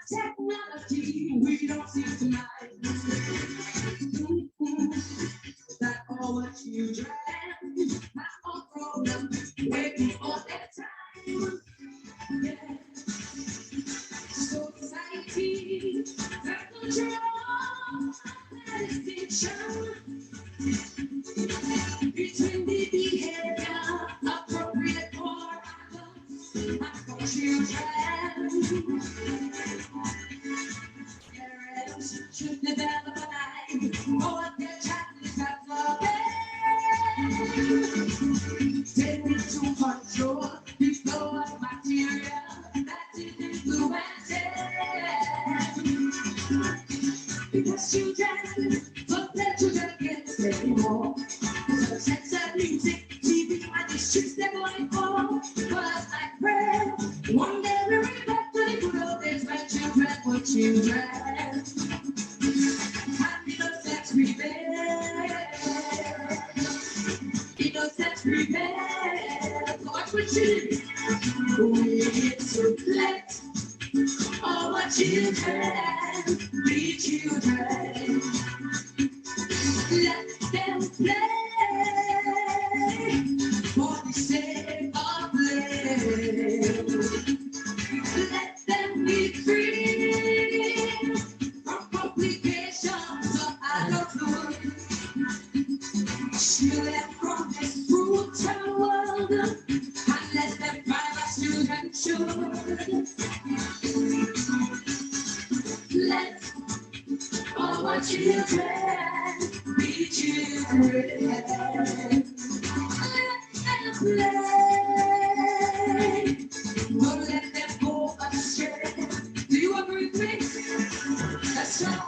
Technology, we don't see tonight. That all what you dreamt, not all grown up, waiting for that time. Yeah. Society, that control, that is fiction. Between the behavior appropriate for adults and for children. Parents should develop a mind for what their child is not for them. Take me to control the flow of material that is influencing. Because children, but their children can't say more. So sex and music, TV and the streets they're going for. But I pray one day we will back to the good old days when children were children. And innocence prevail. Innocence prevail. So what we choose? We need to let our children be children. Let them play for the sake of play. Let them be free from complications of adulthood. Shield them from this brutal world and let them find as children should. Let our children be children. Let them play. Don't let them go astray. Do you agree with me? That's right.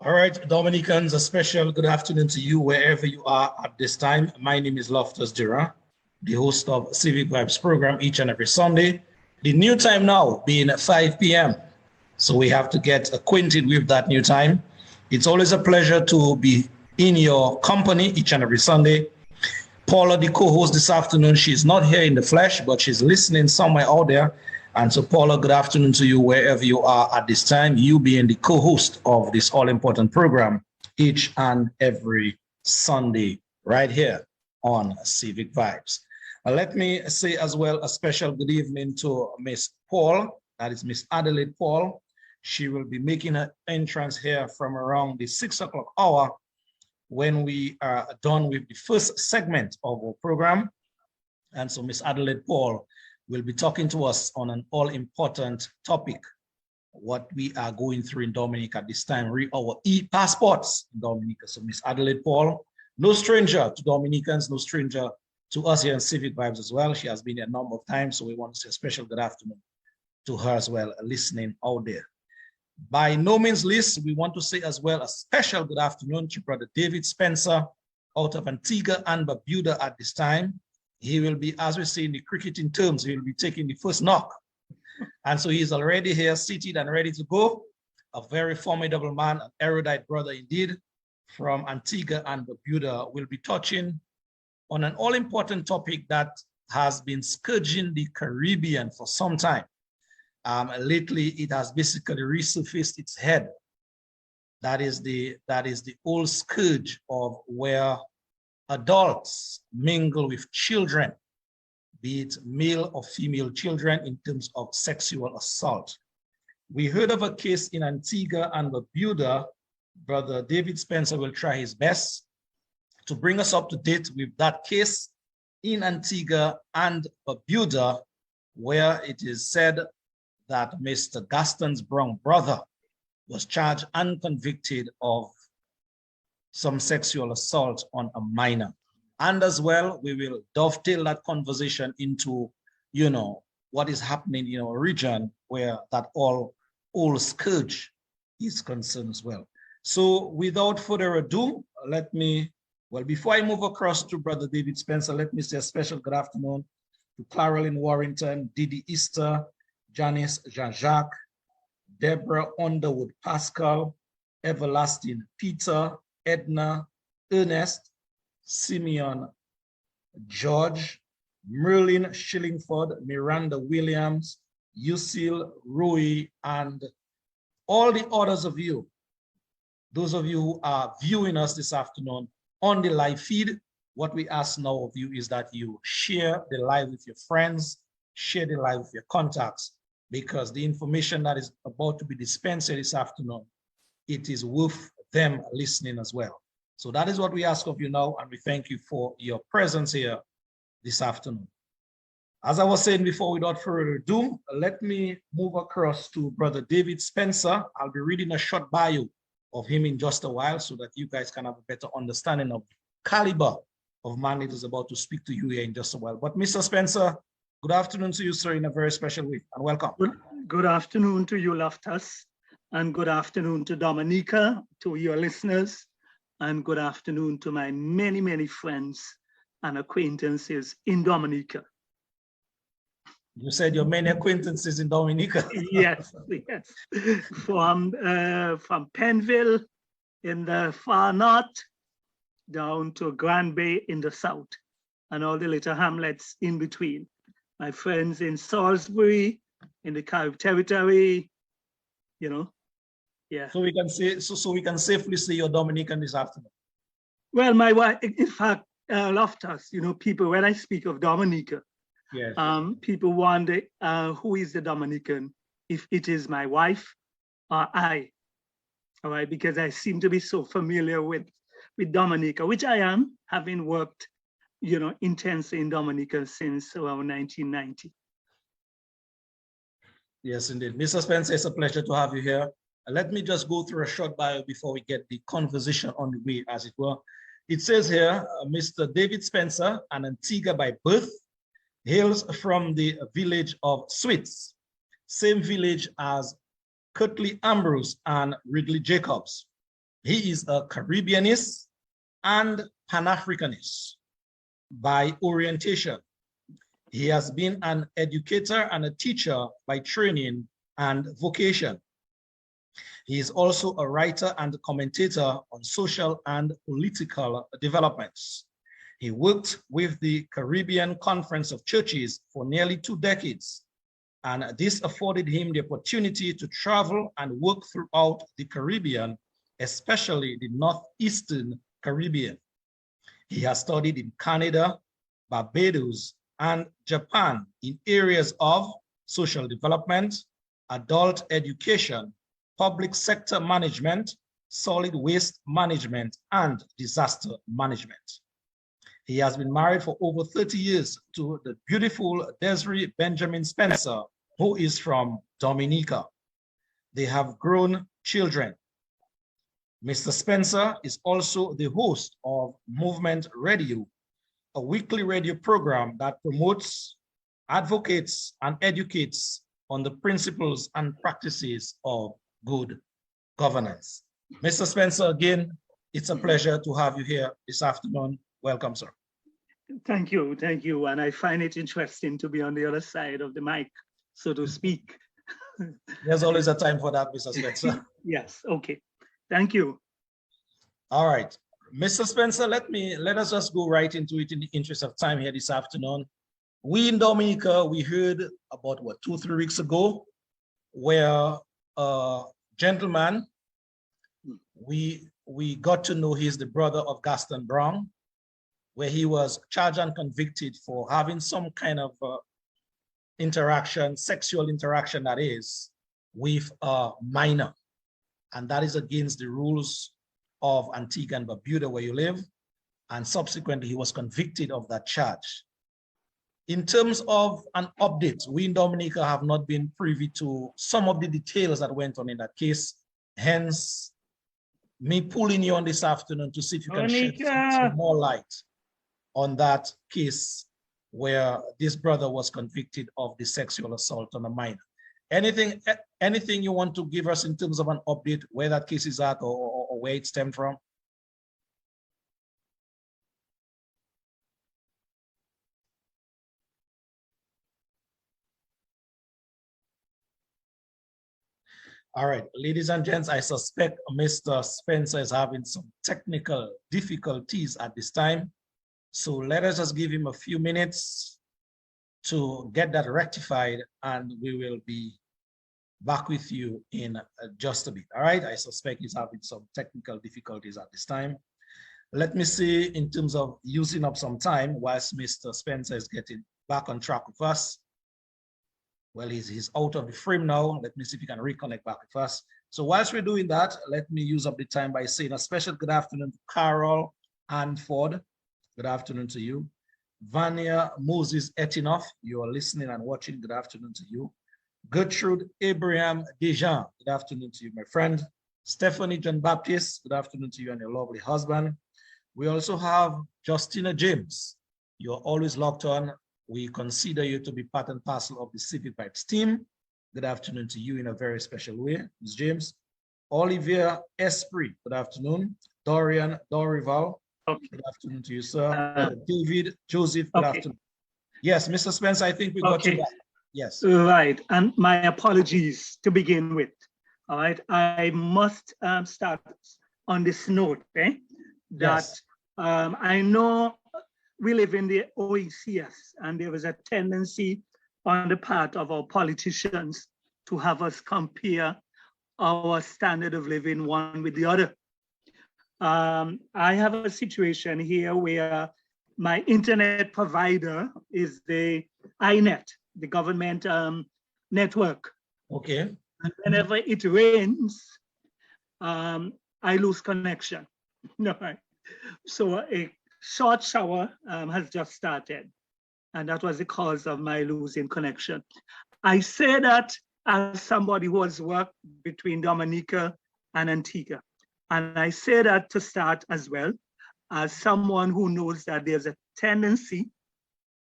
All right, Dominicans, a special good afternoon to you wherever you are at this time. My name is Loftus Dura, the host of Civic Vibes program each and every Sunday. The new time now being at 5 p.m. So we have to get acquainted with that new time. It's always a pleasure to be in your company each and every Sunday. Paula, the co-host this afternoon, she's not here in the flesh, but she's listening somewhere out there. And so, Paula, good afternoon to you wherever you are at this time, you being the co-host of this all-important program each and every Sunday right here on Civic Vibes. Let me say as well a special good evening to Miss Paul, that is Miss Adelaide Paul. She will be making her entrance here from around the 6 o'clock hour when we are done with the first segment of our program. And so Miss Adelaide Paul will be talking to us on an all-important topic, what we are going through in Dominica at this time, our e-passports in Dominica. So Miss Adelaide Paul, no stranger to Dominicans, no stranger to us here in Civic Vibes as well. She has been here a number of times, so we want to say a special good afternoon to her as well, listening out there. By no means least, we want to say as well a special good afternoon to Brother David Spencer out of Antigua and Barbuda at this time. He will be, as we say in the cricketing terms, he will be taking the first knock. And so he's already here, seated and ready to go. A very formidable man, an erudite brother indeed, from Antigua and Barbuda, will be touching on an all-important topic that has been scourging the Caribbean for some time. Lately, it has basically resurfaced its head. That is the old scourge of where adults mingle with children, be it male or female children, in terms of sexual assault. We heard of a case in Antigua and Barbuda. Brother David Spencer will try his best to bring us up to date with that case in Antigua and Barbuda, where it is said that Mr. Gaston's brown brother was charged and convicted of some sexual assault on a minor. And as well, we will dovetail that conversation into, what is happening in our region where that all old scourge is concerned as well. So without further ado, let me, well, before I move across to Brother David Spencer, let me say a special good afternoon to Carolyn Warrington, Didi Easter, Janice Jean-Jacques, Deborah Underwood Pascal, Everlasting Peter, Edna, Ernest, Simeon, George, Merlin Shillingford, Miranda Williams, Yusil, Rui, and all the others of you, those of you who are viewing us this afternoon on the live feed. What we ask now of you is that you share the live with your friends, share the live with your contacts, because the information that is about to be dispensed this afternoon, it is worth them listening as well. So that is what we ask of you now, and we thank you for your presence here this afternoon. As I was saying before, without further ado, let me move across to Brother David Spencer. I'll be reading a short bio of him in just a while so that you guys can have a better understanding of the caliber of man that is about to speak to you here in just a while. But Mr. Spencer, good afternoon to you, sir, in a very special way, and welcome. Good afternoon to you, Loftus, and good afternoon to Dominica, to your listeners, and good afternoon to my many, many friends and acquaintances in Dominica. You said your many acquaintances in Dominica. Yes, yes. From Penville in the far north down to Grand Bay in the south and all the little hamlets in between. My friends in Salisbury, in the Carib territory, you know, yeah. So we can say, so we can safely say you're Dominican this afternoon. Well, my wife, in fact, Loftus, you know, people, when I speak of Dominica, yes. People wonder who is the Dominican, if it is my wife or I, all right, because I seem to be so familiar with Dominica, which I am, having worked, you know, intensely in Dominica since around 1990. Yes, indeed. Mr. Spencer, it's a pleasure to have you here. Let me just go through a short bio before we get the conversation on the way, as it were. It says here, Mr. David Spencer, an Antigua by birth, hails from the village of Swiss, same village as Curtly Ambrose and Ridley Jacobs. He is a Caribbeanist and Pan-Africanist by orientation. He has been an educator and a teacher by training and vocation. He is also a writer and commentator on social and political developments. He worked with the Caribbean Conference of Churches for nearly 2 decades, and this afforded him the opportunity to travel and work throughout the Caribbean, especially the Northeastern Caribbean. He has studied in Canada, Barbados, and Japan in areas of social development, adult education, public sector management, solid waste management, and disaster management. He has been married for over 30 years to the beautiful Desiree Benjamin Spencer, who is from Dominica. They have grown children. Mr. Spencer is also the host of Movement Radio, a weekly radio program that promotes, advocates, and educates on the principles and practices of good governance. Mr. Spencer, again, it's a pleasure to have you here this afternoon. Welcome, sir. Thank you, thank you. And I find it interesting to be on the other side of the mic, so to speak. There's always a time for that, Mr. Spencer. Yes, okay. Thank you. All right. Mr. Spencer, let us just go right into it in the interest of time here this afternoon. We in Dominica, we heard about, what, 2 or 3 weeks ago, where a gentleman, we got to know he's the brother of Gaston Brown, where he was charged and convicted for having some kind of interaction, sexual interaction that is, with a minor. And that is against the rules of Antigua and Barbuda, where you live. And subsequently, he was convicted of that charge. In terms of an update, we in Dominica have not been privy to some of the details that went on in that case. Hence, me pulling you on this afternoon to see if you can shed some more light on that case where this brother was convicted of the sexual assault on a minor. Anything, anything you want to give us in terms of an update, where that case is at, or where it stemmed from? All right, ladies and gents, I suspect Mr. Spencer is having some technical difficulties at this time. So let us just give him a few minutes to get that rectified, and we will be back with you in just a bit. All right, I suspect he's having some technical difficulties at this time. Let me see, in terms of using up some time whilst Mr. Spencer is getting back on track with us. Well, he's out of the frame now. Let me see if he can reconnect back with us. So whilst we're doing that, let me use up the time by saying a special good afternoon to Carol Anford. Good afternoon to you. Vania Moses Etinoff, you are listening and watching. Good afternoon to you. Gertrude Abraham Dejean, good afternoon to you, my friend. Stephanie John Baptist, good afternoon to you and your lovely husband. We also have Justina James. You're always locked on. We consider you to be part and parcel of the Civic Vibes team. Good afternoon to you in a very special way, Ms. James. Olivia Esprit, good afternoon. Dorian Dorival, good afternoon to you, sir. David Joseph, good afternoon. Yes, Mr. Spencer, I think we got you back. Yes. Right, and my apologies to begin with. All right, I must start on this note, that yes. I know we live in the OECS, and there was a tendency on the part of our politicians to have us compare our standard of living one with the other. I have a situation here where my internet provider is the INET, the government network. Okay. And whenever it rains, I lose connection. So a short shower has just started, and that was the cause of my losing connection. I say that as somebody who has worked between Dominica and Antigua. And I say that to start as well, as someone who knows that there's a tendency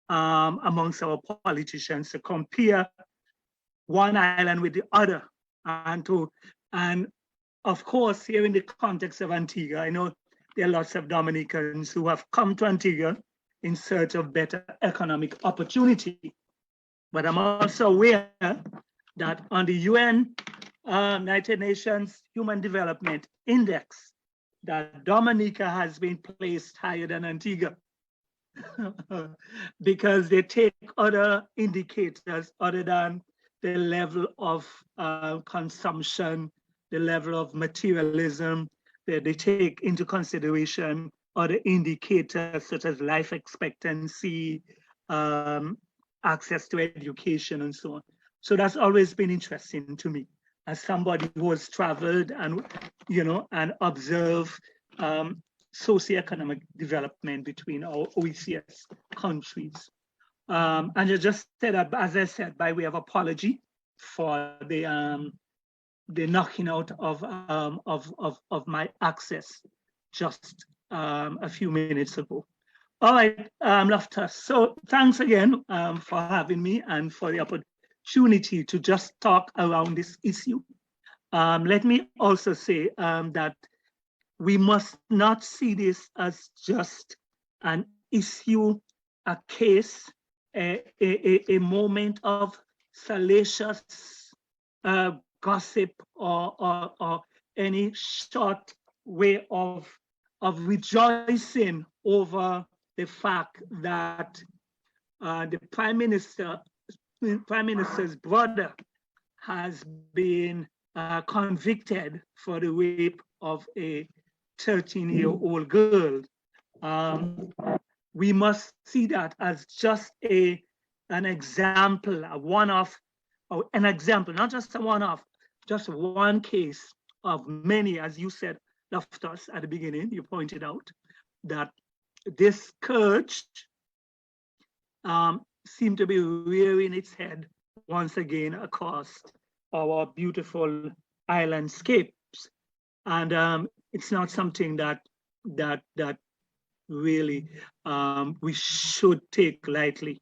amongst our politicians to compare one island with the other, and of course, here in the context of Antigua, I know there are lots of Dominicans who have come to Antigua in search of better economic opportunity. But I'm also aware that on the UN United Nations Human Development Index, that Dominica has been placed higher than Antigua because they take other indicators other than the level of consumption, the level of materialism. They take into consideration other indicators such as life expectancy, access to education, and so on. So that's always been interesting to me as somebody who has traveled and, and observed socioeconomic development between our OECS countries. And I just said that, as I said, by way of apology for the knocking out of my access just a few minutes ago. All right, Loftus. So thanks again for having me and for the opportunity to just talk around this issue. Let me also say that we must not see this as just an issue, a case, a moment of salacious gossip or any short way of rejoicing over the fact that the Prime Minister's brother has been convicted for the rape of a 13-year-old girl. We must see that as just an example, a one-off, or an example, not just a one-off, just one case of many, as you said, Loftus, at the beginning, you pointed out, that this scourge seemed to be rearing its head once again across our beautiful islandscapes. And it's not something that really we should take lightly.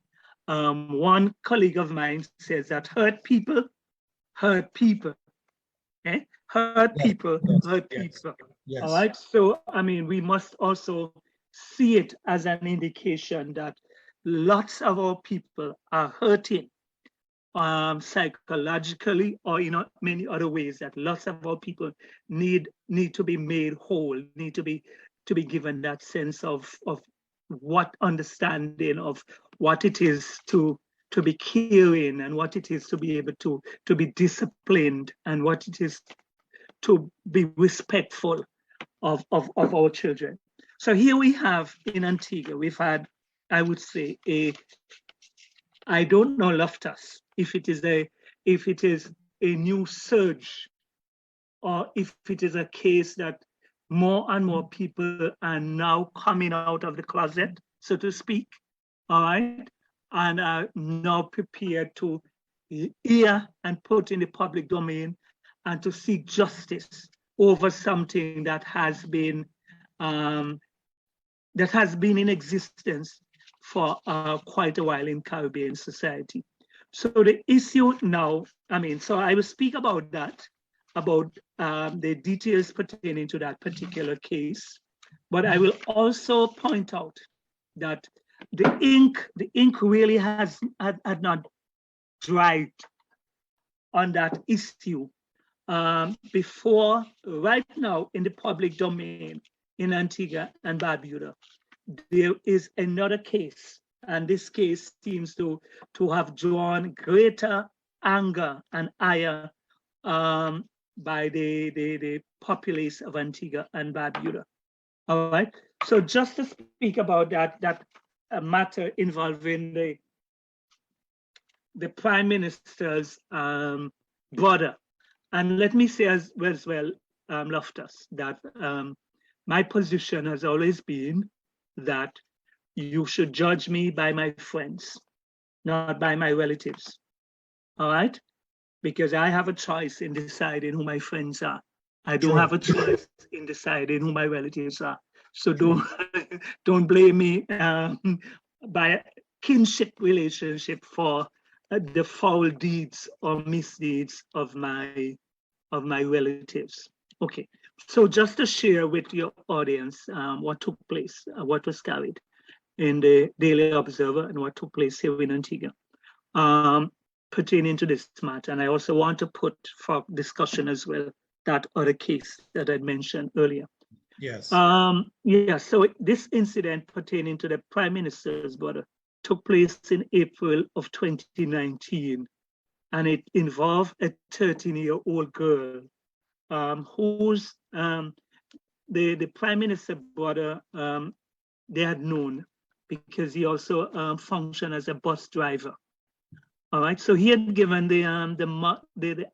One colleague of mine says that hurt people hurt people. Eh? Hurt Yes, people, yes, hurt yes, people. yes. All right. So, I mean, we must also see it as an indication that lots of our people are hurting psychologically or in many other ways, that lots of our people need to be made whole, need to be given that sense of what understanding of what it is to be caring, and what it is to be able to be disciplined, and what it is to be respectful of our children. So here we have in Antigua, we've had, I would say, I don't know, Loftus, if it is a new surge, or if it is a case that more and more people are now coming out of the closet, so to speak, all right, and are now prepared to hear and put in the public domain and to seek justice over something that has been in existence for quite a while in Caribbean society. So the issue now, I mean, so I will speak about that, about the details pertaining to that particular case, but I will also point out that the ink really had not dried on that issue before. Right now in the public domain in Antigua and Barbuda, there is another case, and this case seems to have drawn greater anger and ire by the populace of Antigua and Barbuda. All right. So just to speak about that matter involving the Prime Minister's brother, and let me say as well, Loftus, that my position has always been that you should judge me by my friends, not by my relatives. All right? Because I have a choice in deciding who my friends are. I don't have a choice in deciding who my relatives are. So don't blame me by a kinship relationship for the foul deeds or misdeeds of my relatives. Okay, so just to share with your audience what took place, what was carried in the Daily Observer and what took place here in Antigua pertaining to this matter. And I also want to put for discussion as well that other case that I mentioned earlier. Yes. Yeah, so this incident pertaining to the Prime Minister's brother took place in April of 2019, and it involved a 13-year-old girl who's the Prime Minister brother they had known because he also functioned as a bus driver. All right, so he had given the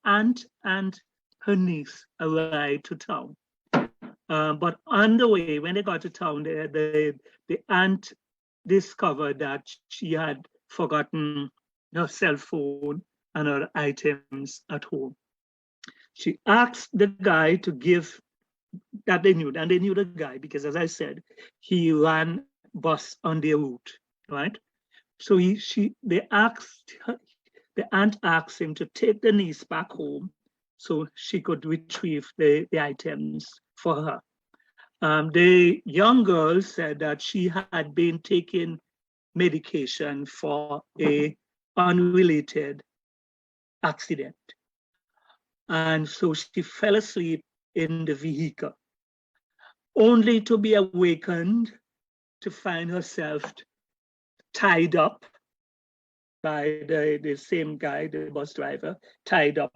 aunt and her niece a ride to town. But on the way, when they got to town, the aunt discovered that she had forgotten her cell phone and her items at home. She asked the guy to give that they knew, and they knew the guy because, as I said, he ran bus on their route, right? So the aunt asked him to take the niece back home so she could retrieve the items for her. The young girl said that she had been taking medication for a unrelated accident. And so she fell asleep in the vehicle, only to be awakened to find herself tied up by the same guy, the bus driver, tied up.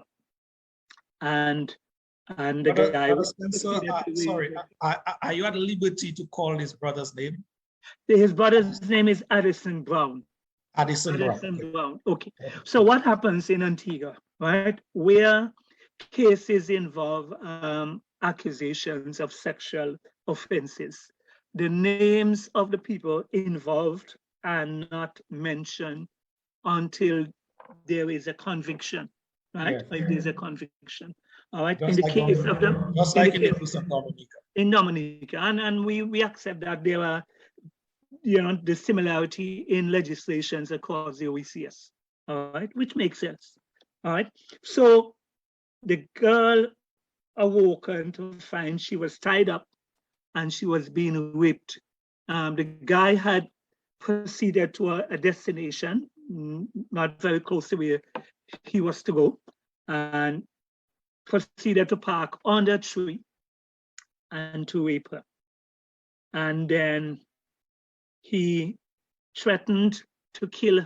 And the guy was sorry, are you at liberty to call his brother's name? His brother's name is Addison Brown. Addison Brown. Okay. So what happens in Antigua, right? Where cases involve accusations of sexual offenses, the names of the people involved are not mentioned until there is a conviction, right? Yeah. If there's a conviction. All right. Just in the case of them, just like in the case of Dominica. In Dominica, and we accept that there are, the similarity in legislations across the OECS. All right, which makes sense. All right. So the girl awoken to find she was tied up and she was being whipped. The guy had proceeded to a destination, not very close to where he was to go, and proceeded to park under a tree and to rape her. And then he threatened to kill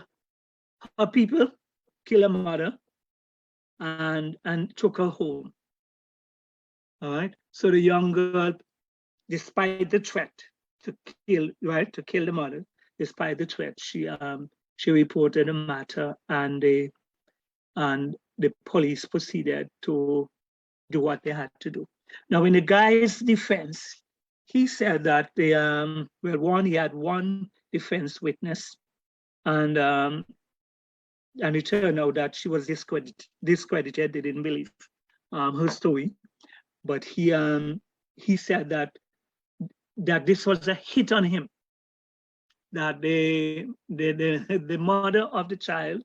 her people, kill her mother, and took her home. All right. So the young girl, despite the threat to kill the mother, despite the threat, she reported the matter, and the police proceeded to do what they had to do. Now, in the guy's defense, he said that he had one defense witness, and it turned out that she was discredited. They didn't believe her story, but he said that this was a hit on him. That the mother of the child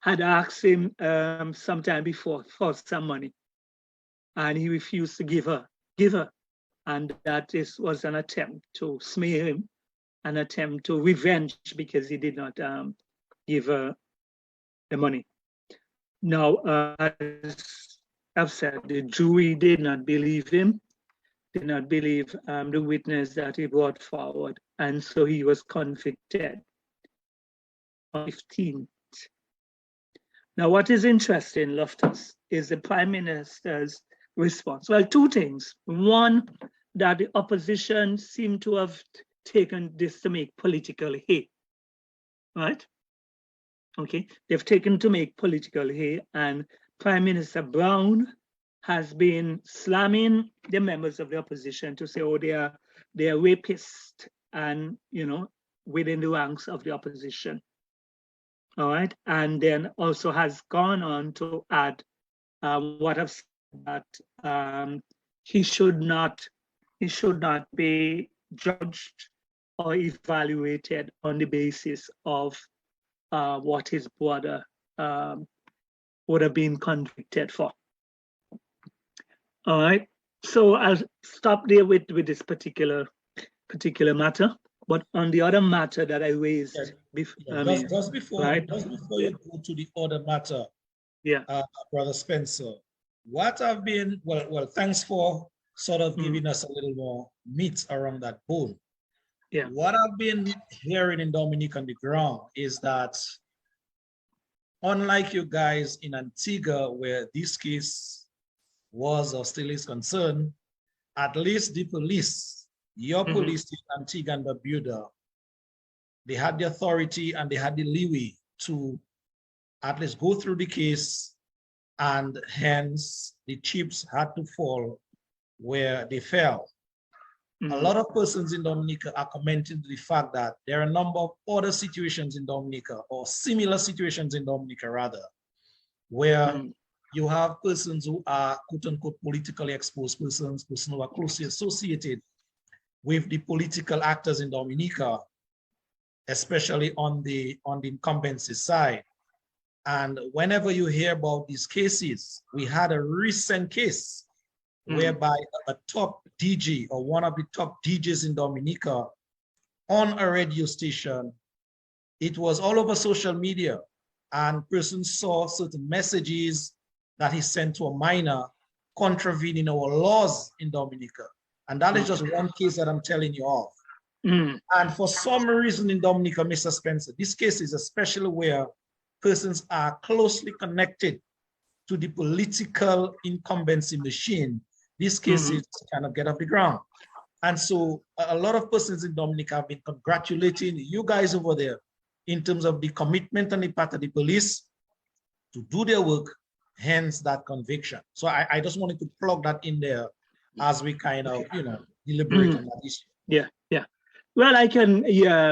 had asked him sometime before for some money, and he refused to give her, and that this was an attempt to smear him, an attempt to revenge because he did not give her the money. Now, as I've said, the jury did not believe him, did not believe the witness that he brought forward, and so he was convicted on 15th. Now, what is interesting, Loftus, is the Prime Minister's response. Well, two things. One, that the opposition seemed to have taken this to make political hay, right? Okay, they've taken to make political hay, and Prime Minister Brown has been slamming the members of the opposition to say, oh, they are rapists, and within the ranks of the opposition. All right, and then also has gone on to add what I've said, that he should not be judged or evaluated on the basis of what his brother would have been convicted for. All right, so I'll stop there with this particular matter. But on the other matter that I raised, just before you go to the other matter, Brother Spencer, what have been well, thanks for sort of giving us a little more meat around that bone. Yeah. What I've been hearing in Dominica on the ground is that, unlike you guys in Antigua, where this case was or still is concerned, at least the police, your police in Antigua and Barbuda, they had the authority and they had the leeway to at least go through the case, and hence the chips had to fall where they fell. A lot of persons in Dominica are commenting to the fact that there are a number of other situations in Dominica, or similar situations in Dominica rather, where you have persons who are quote-unquote politically exposed persons who are closely associated with the political actors in Dominica, especially on the incumbency side. And whenever you hear about these cases, we had a recent case whereby a top DJ, or one of the top DJs in Dominica, on a radio station, it was all over social media, and persons saw certain messages that he sent to a minor contravening our laws in Dominica. And that is just one case that I'm telling you of. And for some reason in Dominica, Mr. Spencer, this case is especially where persons are closely connected to the political incumbency machine. This case is kind of get off the ground. And so a lot of persons in Dominica have been congratulating you guys over there in terms of the commitment on the part of the police to do their work, hence that conviction. So I just wanted to plug that in there as we kind of, deliberate on that issue. Yeah. Well, I can,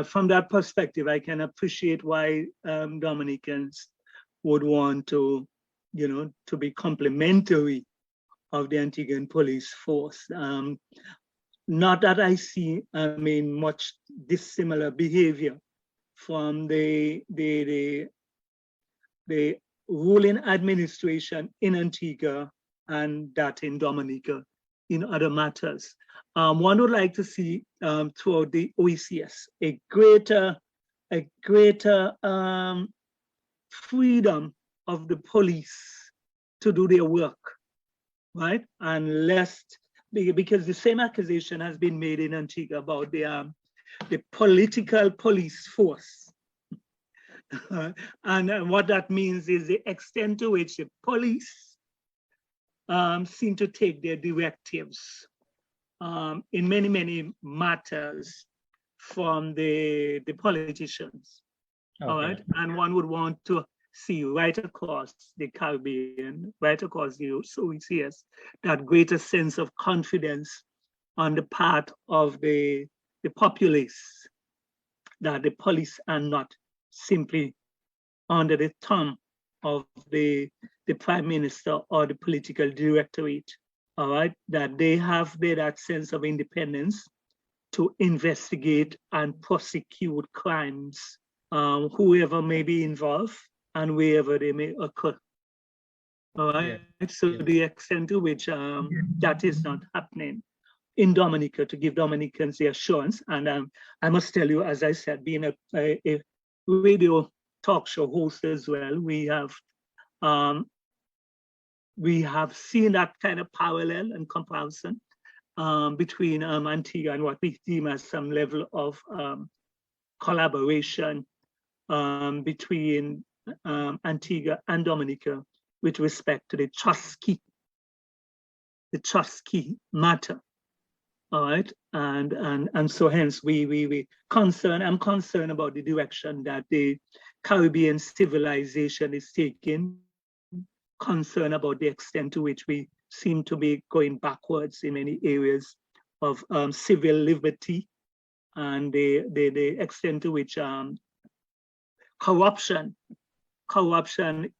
from that perspective, I can appreciate why Dominicans would want to, to be complimentary of the Antiguan police force. Not that I see, much dissimilar behavior from the ruling administration in Antigua and that in Dominica in other matters. One would like to see throughout the OECS a greater freedom of the police to do their work, right? And lest, because the same accusation has been made in Antigua about the political police force. And what that means is the extent to which the police seem to take their directives in many matters from the politicians. Okay. All right, and one would want to see right across the Caribbean, right across the OECS, that greater sense of confidence on the part of the populace, that the police are not simply under the thumb of the prime minister or the political directorate, all right, that they have that sense of independence to investigate and prosecute crimes, whoever may be involved and wherever they may occur. All right, so the extent to which that is not happening in Dominica, to give Dominicans the assurance. And I must tell you, as I said, being a radio talk show host as well, we have seen that kind of parallel and comparison between Antigua and what we deem as some level of collaboration between Antigua and Dominica with respect to the trust key matter. All right, and so hence I'm concerned about the direction that the Caribbean civilization is taking, concerned about the extent to which we seem to be going backwards in many areas of civil liberty, and the extent to which corruption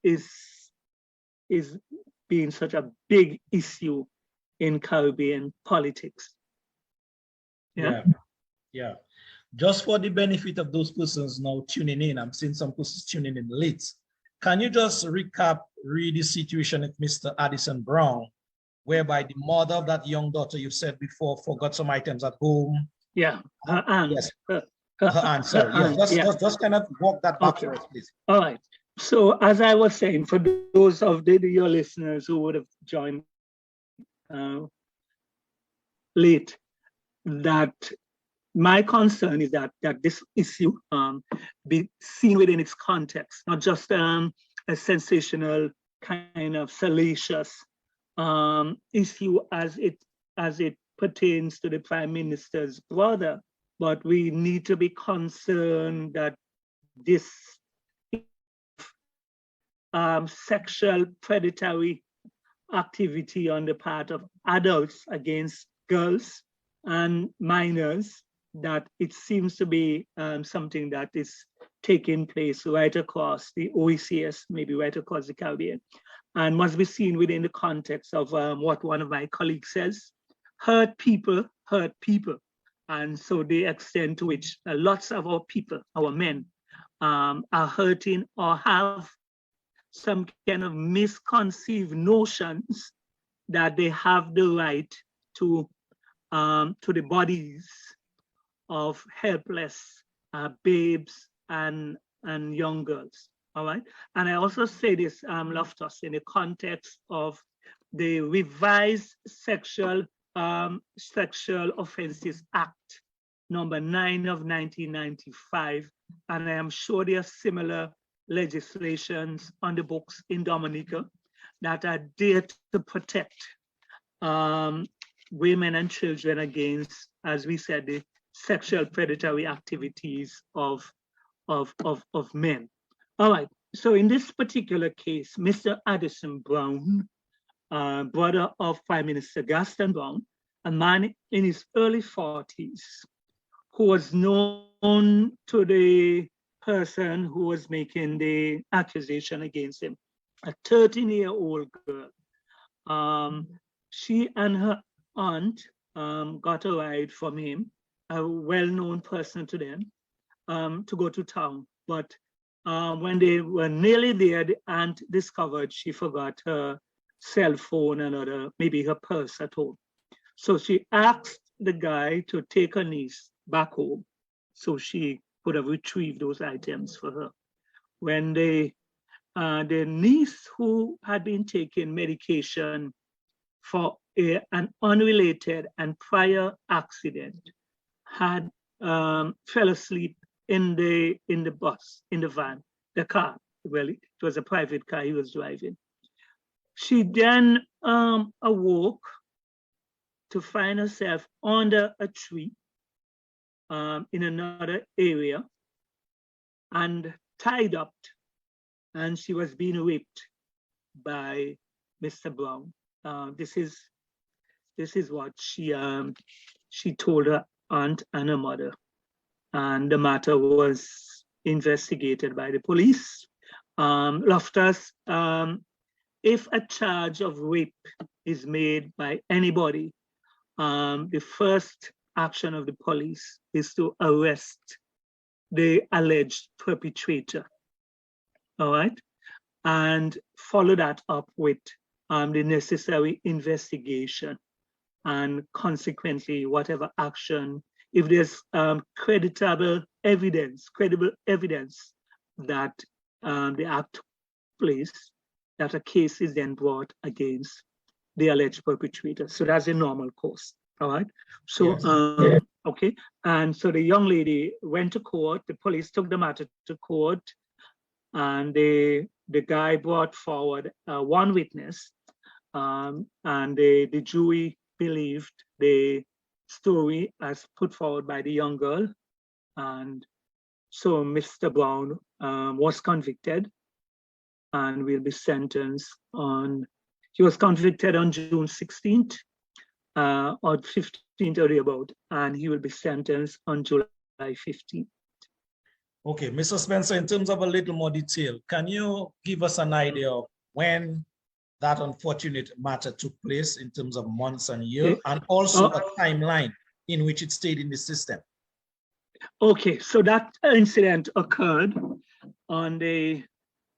is being such a big issue in Caribbean politics. Yeah. Just for the benefit of those persons now tuning in, I'm seeing some persons tuning in late. Can you just read the situation with Mr. Addison Brown, whereby the mother of that young daughter you said before forgot some items at home? Yeah, her aunt. Yes. Her aunt, sorry. Just kind of walk that back for us, please. All right. So as I was saying, for those of your listeners who would have joined late, that my concern is that this issue be seen within its context, not just a sensational kind of salacious issue as it pertains to the Prime Minister's brother, but we need to be concerned that this sexual predatory activity on the part of adults against girls and minors, that it seems to be something that is taking place right across the OECS, maybe right across the Caribbean, and must be seen within the context of what one of my colleagues says, hurt people. And so the extent to which lots of our people, our men, are hurting or have some kind of misconceived notions that they have the right to the bodies of helpless babes and young girls. All right. And I also say this, Loftus, in the context of the revised Sexual Offences Act, number 9 of 1995. And I am sure there are similar legislations on the books in Dominica that are there to protect women and children against, as we said, the sexual predatory activities of men. All right, so in this particular case, Mr. Addison Brown, brother of Prime Minister Gaston Brown, a man in his early 40s, who was known to the person who was making the accusation against him, a 13-year-old girl. She and her aunt got a ride from him, a well-known person to them, to go to town. But when they were nearly there, the aunt discovered she forgot her cell phone and other, maybe her purse at home. So she asked the guy to take her niece back home so she could have retrieved those items for her. When the niece, who had been taking medication for an unrelated and prior accident, had fell asleep in the bus, in the van, the car. Well, it was a private car he was driving. She then awoke to find herself under a tree in another area and tied up, and she was being raped by Mr. Brown. This is what she told her aunt and her mother, and the matter was investigated by the police. Loftus, if a charge of rape is made by anybody, the first action of the police is to arrest the alleged perpetrator, all right? And follow that up with the necessary investigation and consequently whatever action, if there's credible evidence that the act took place, that a case is then brought against the alleged perpetrator. So that's a normal course, all right? So, yes. Okay, and so the young lady went to court, the police took the matter to court, and the guy brought forward one witness, and the jury believed the story as put forward by the young girl. And so Mr. Brown was convicted and will be sentenced on, he was convicted on June 16th or 15th or thereabout, and he will be sentenced on July 15th. Okay, Mr. Spencer, in terms of a little more detail, can you give us an idea of when that unfortunate matter took place in terms of months and years, and also a timeline in which it stayed in the system? Okay, so that incident occurred on the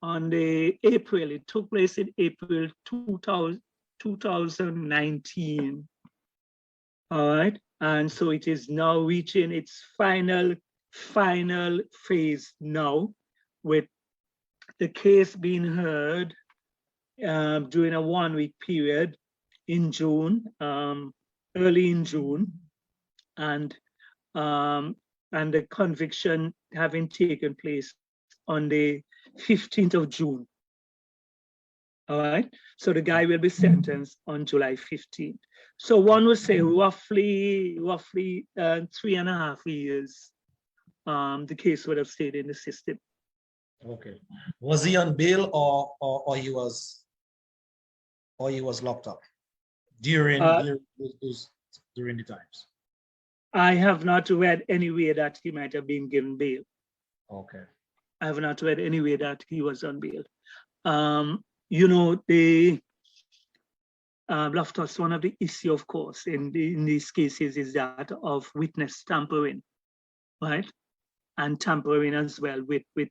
April, it took place in April 2019. All right, and so it is now reaching its final phase now, with the case being heard during a 1-week period in June, early in June, and the conviction having taken place on the 15th of June. All right, so the guy will be sentenced on July 15th. So one would say roughly 3.5 years the case would have stayed in the system. Okay. Was he on bail or he was locked up during the times? I have not read anywhere that he might have been given bail. Okay. I have not read anywhere that he was on bail. You know, the Loftus, one of the issue, of course, in these cases is that of witness tampering, right? And tampering as well with the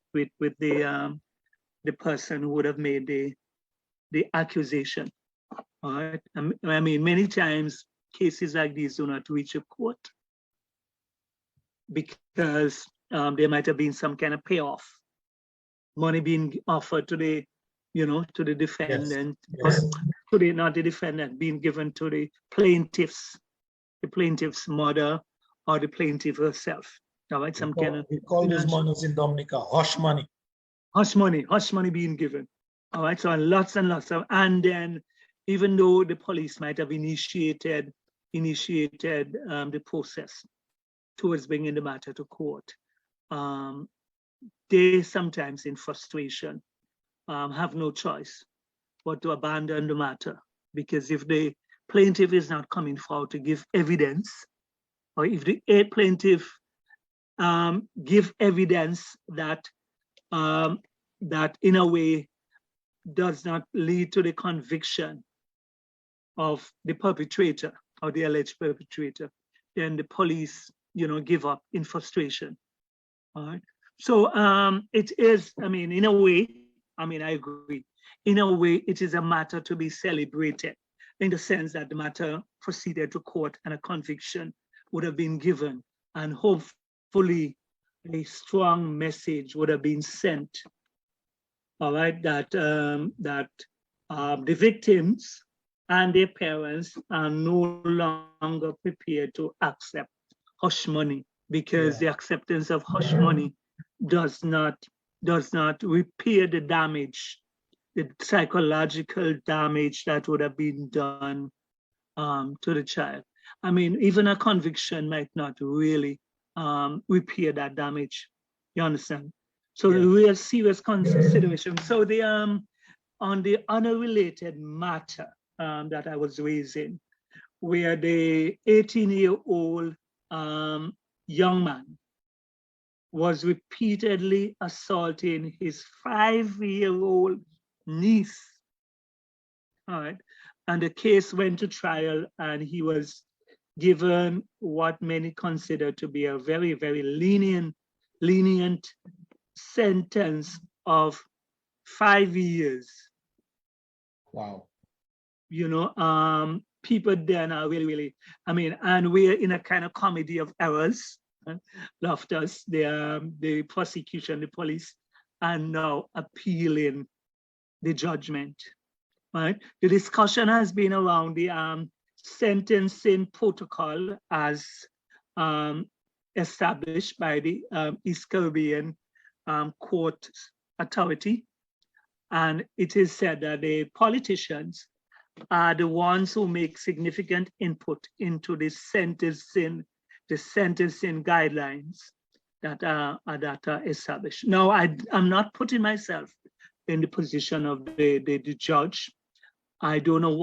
person who would have made the accusation. All right. I mean, many times cases like these do not reach a court because there might have been some kind of payoff, money being offered to the, to the defendant, yes. Not the defendant, being given to the plaintiff's mother or the plaintiff herself. All right, we call those monies in Dominica hush money. Hush money being given. All right, so lots and lots of, and then even though the police might have initiated the process towards bringing the matter to court, they sometimes, in frustration, have no choice but to abandon the matter, because if the plaintiff is not coming forward to give evidence, or if the plaintiff give evidence that in a way does not lead to the conviction of the perpetrator or the alleged perpetrator, then the police, give up in frustration. All right. So it is, I mean, in a way, I agree. in a way, it is a matter to be celebrated in the sense that the matter proceeded to court and a conviction would have been given, and hopefully a strong message would have been sent, all right, that the victims and their parents are no longer prepared to accept hush money, because the acceptance of hush money does not repair the damage, the psychological damage that would have been done to the child. I mean, even a conviction might not really repair that damage. You understand? So the real serious consideration. So the on the unrelated matter that I was raising, where the 18-year-old young man was repeatedly assaulting his 5-year-old niece. All right. And the case went to trial, and he was given what many consider to be a very, very lenient sentence of 5 years. Wow. You know, people then are really, I mean, and we're in a kind of comedy of errors. Loftus, the prosecution, the police are now appealing the judgment, right? The discussion has been around the sentencing protocol as established by the East Caribbean Court Authority. And it is said that the politicians are the ones who make significant input into the sentencing guidelines that are established. Now, I'm not putting myself in the position of the judge. I don't know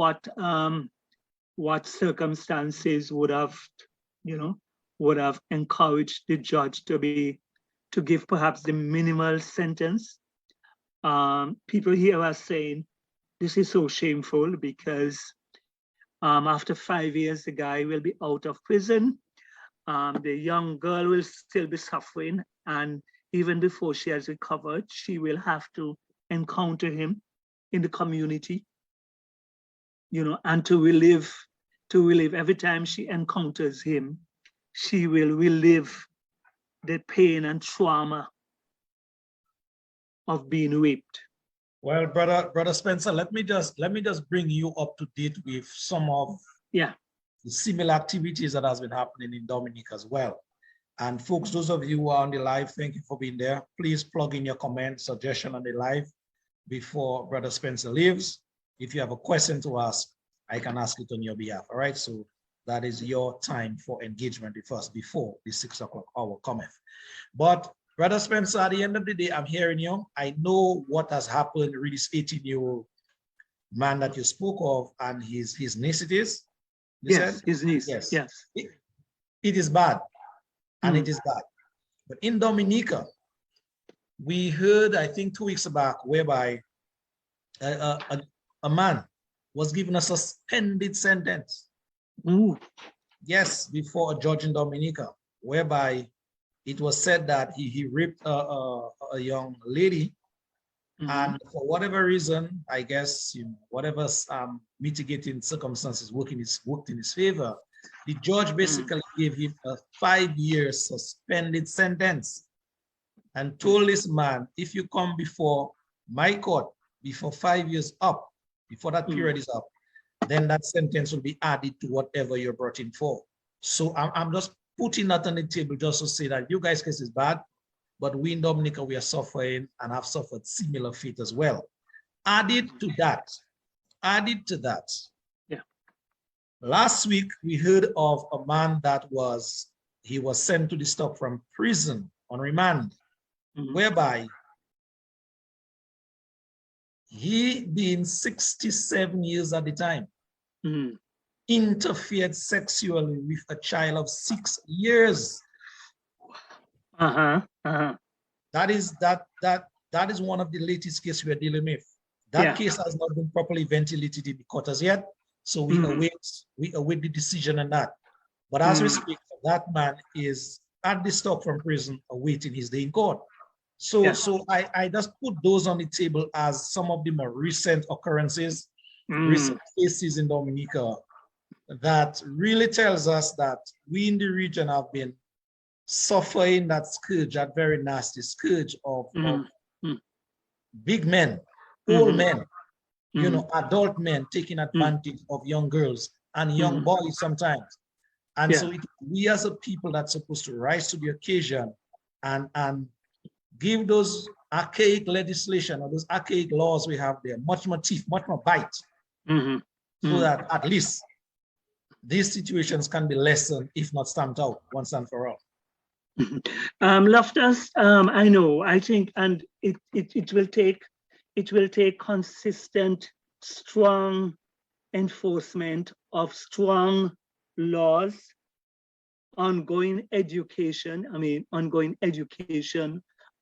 what circumstances would have encouraged the judge to give perhaps the minimal sentence. People here are saying this is so shameful because after 5 years, the guy will be out of prison. The young girl will still be suffering, and even before she has recovered, she will have to encounter him in the community, you know, and to relive every time she encounters him, she will relive the pain and trauma of being raped. Well, brother Spencer, let me just bring you up to date with some of the similar activities that has been happening in Dominica as well. And folks, those of you who are on the live, thank you for being there. Please plug in your comment, suggestion on the live before Brother Spencer leaves. If you have a question to ask, I can ask it on your behalf. All right, so that is your time for engagement with us before the 6 o'clock hour cometh. But Brother Spencer, at the end of the day, I'm hearing you. I know what has happened with this 18-year-old man that you spoke of and his niece it is. Yes, his niece. Yes. It is bad, and it is bad. But in Dominica, we heard, I think 2 weeks back, whereby a man was given a suspended sentence. Yes, before a judge in Dominica, whereby it was said that he raped a young lady, and for whatever reason, I guess, you know, whatever mitigating circumstances worked in his favor, the judge basically gave him a 5-year suspended sentence and told this man, if you come before my court before 5 years up, before that period is up, then that sentence will be added to whatever you're brought in for. So I'm just putting that on the table just to say that you guys' case is bad, but we in Dominica, we are suffering and have suffered similar fate as well. Added to that, last week we heard of a man that was sent to the stop from prison on remand, whereby he, being 67 years at the time, interfered sexually with a child of 6 years. That is one of the latest cases we're dealing with. That case has not been properly ventilated in the court as yet, so we await the decision on that. But as we speak, that man is at the stop from prison awaiting his day in court. So, Yeah. so I just put those on the table as some of the more recent occurrences, recent cases in Dominica that really tells us that we in the region have been suffering that scourge, that very nasty scourge of big men, old men, you know, adult men taking advantage of young girls and young boys sometimes. And so we as a people that's supposed to rise to the occasion and give those archaic legislation or those archaic laws we have there much more teeth, much more bite, so that at least these situations can be lessened, if not stamped out once and for all. Loftus, I know, I think, and it will take consistent, strong enforcement of strong laws, ongoing education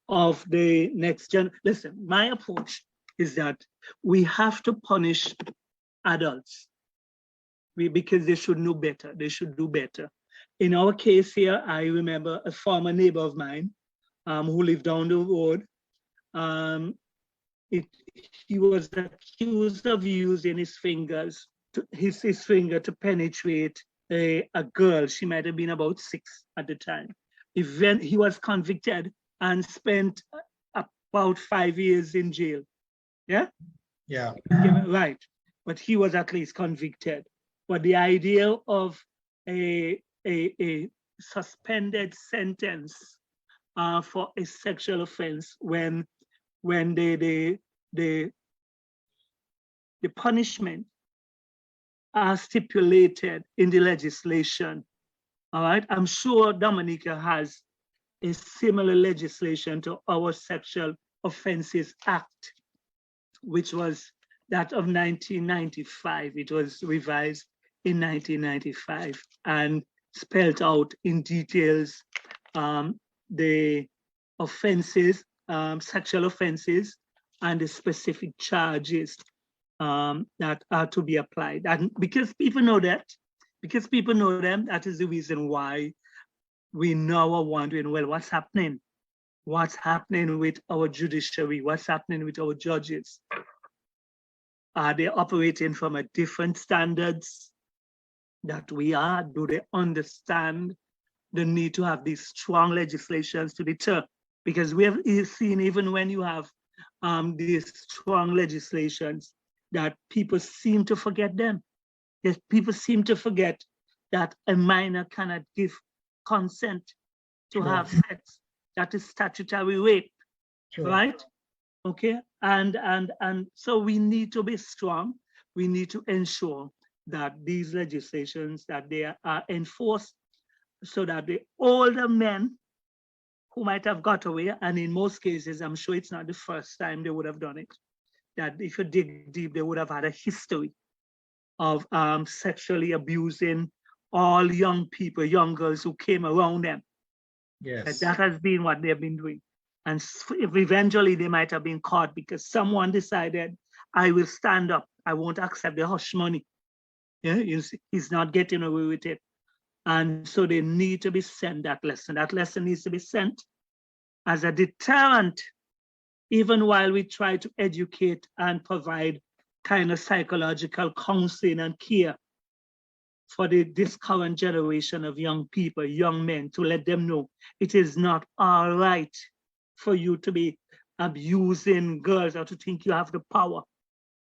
of the next gen. Listen, my approach is that we have to punish adults because they should know better. They should do better. In our case here, I remember a former neighbor of mine who lived down the road. He was accused of using his finger to penetrate a girl. She might have been about 6 at the time. He was convicted and spent about 5 years in jail. Yeah? Yeah. Right. But he was at least convicted. But the idea of a suspended sentence for a sexual offense when the punishment are stipulated in the legislation. All right, I'm sure Dominica has a similar legislation to our Sexual Offences Act, which was that of 1995. It was revised in 1995 and spelled out in details the offenses, sexual offenses, and the specific charges that are to be applied. And because people know them, that is the reason why we now are wondering, well, what's happening? What's happening with our judiciary? What's happening with our judges? Are they operating from a different standards that we are? Do they understand the need to have these strong legislations to deter? Because we have seen, even when you have these strong legislations, that people seem to forget them. Yes, people seem to forget that a minor cannot give consent to have sex. That is statutory rape, right? Okay, and so we need to be strong. We need to ensure that these legislations, that they are enforced, so that the older men who might have got away, and in most cases, I'm sure it's not the first time they would have done it, that if you dig deep, they would have had a history of sexually abusing all young people, young girls who came around them. Yes. That has been what they've been doing. And if eventually they might have been caught because someone decided, I will stand up, I won't accept the hush money. Yeah, you see, he's not getting away with it. And so they need to be sent that lesson. That lesson needs to be sent as a deterrent, even while we try to educate and provide kind of psychological counseling and care for this current generation of young people, young men, to let them know it is not all right for you to be abusing girls or to think you have the power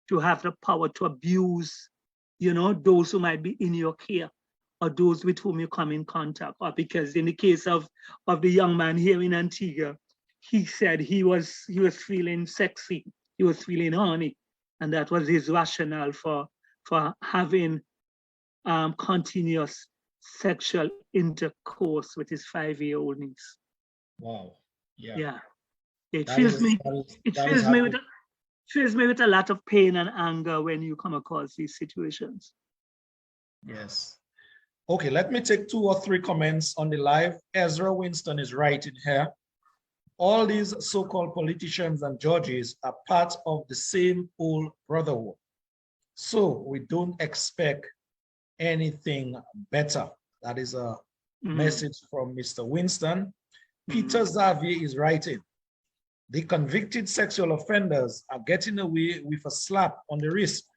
to abuse, those who might be in your care or those with whom you come in contact. Or because in the case of the young man here in Antigua, he said he was feeling sexy, he was feeling horny, and that was his rationale for having continuous sexual intercourse with his 5-year-old niece. Wow. Yeah. Yeah. It fills me with a lot of pain and anger when you come across these situations. Yes. Okay, let me take 2 or 3 comments on the live. Ezra Winston is writing here. All these so-called politicians and judges are part of the same old brotherhood. So we don't expect anything better. That is a message from Mr. Winston. Peter Xavier is writing. The convicted sexual offenders are getting away with a slap on the wrist,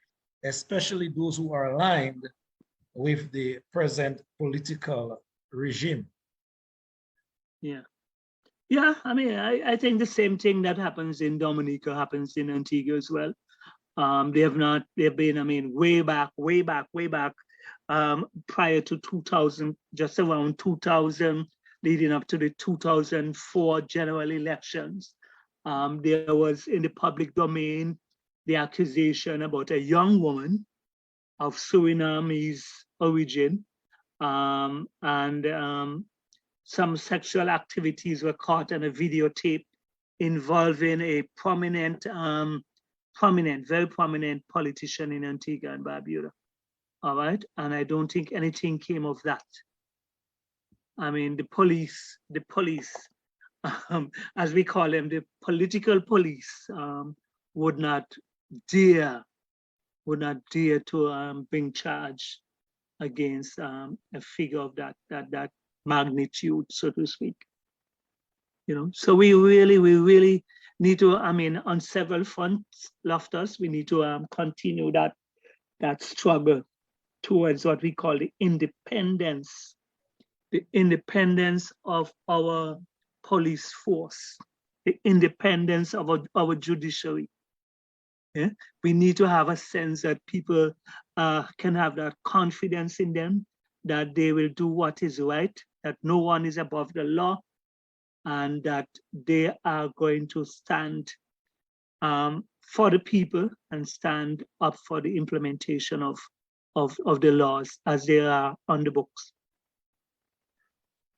especially those who are aligned with the present political regime. Yeah. Yeah, I mean, I think the same thing that happens in Dominica happens in Antigua as well. They've been, I mean, way back, prior to 2000, just around 2000, leading up to the 2004 general elections. There was in the public domain, the accusation about a young woman of Surinamese origin, some sexual activities were caught on a videotape involving a very prominent politician in Antigua and Barbuda. All right, and I don't think anything came of that. I mean, the police, as we call them, the political police, would not dare to bring charge against a figure of that magnitude, so to speak. You know, so we really need to, I mean, on several fronts, Loftus, we need to continue that struggle towards what we call the independence of our police force, the independence of our judiciary. Yeah? We need to have a sense that people can have that confidence in them, that they will do what is right, that no one is above the law, and that they are going to stand for the people and stand up for the implementation of the laws as they are on the books.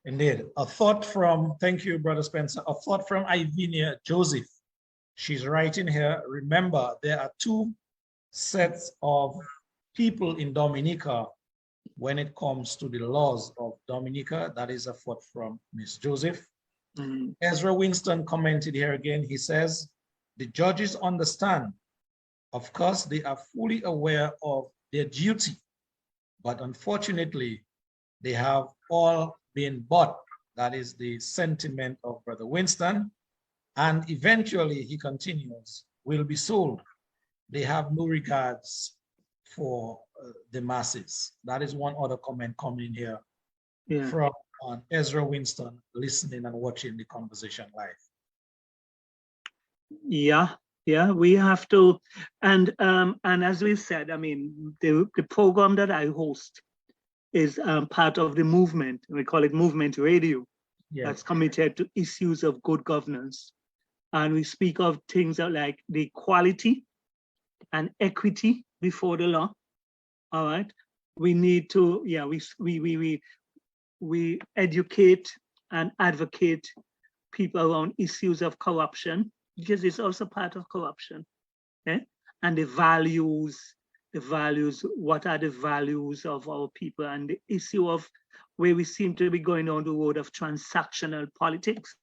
Indeed. A thought from, thank you, Brother Spencer, a thought from Ivinia Joseph. She's writing here, remember, there are two sets of people in Dominica when it comes to the laws of Dominica. That is a thought from Miss Joseph. Mm. Ezra Winston commented here again. He says, the judges understand. Of course, they are fully aware of their duty, but unfortunately, they have all been bought. That is the sentiment of Brother Winston. And eventually, he continues, will be sold. They have no regards for the masses. That is one other comment coming here from Ezra Winston, listening and watching the conversation live. Yeah, we have to, and as we said, I mean, the program that I host is part of the movement. We call it Movement Radio. Yes. That's committed to issues of good governance. And we speak of things like the equality and equity before the law. All right. We need to, we educate and advocate people around issues of corruption, because it's also part of corruption. Okay? And the values, what are the values of our people, and the issue of where we seem to be going down the road of transactional politics.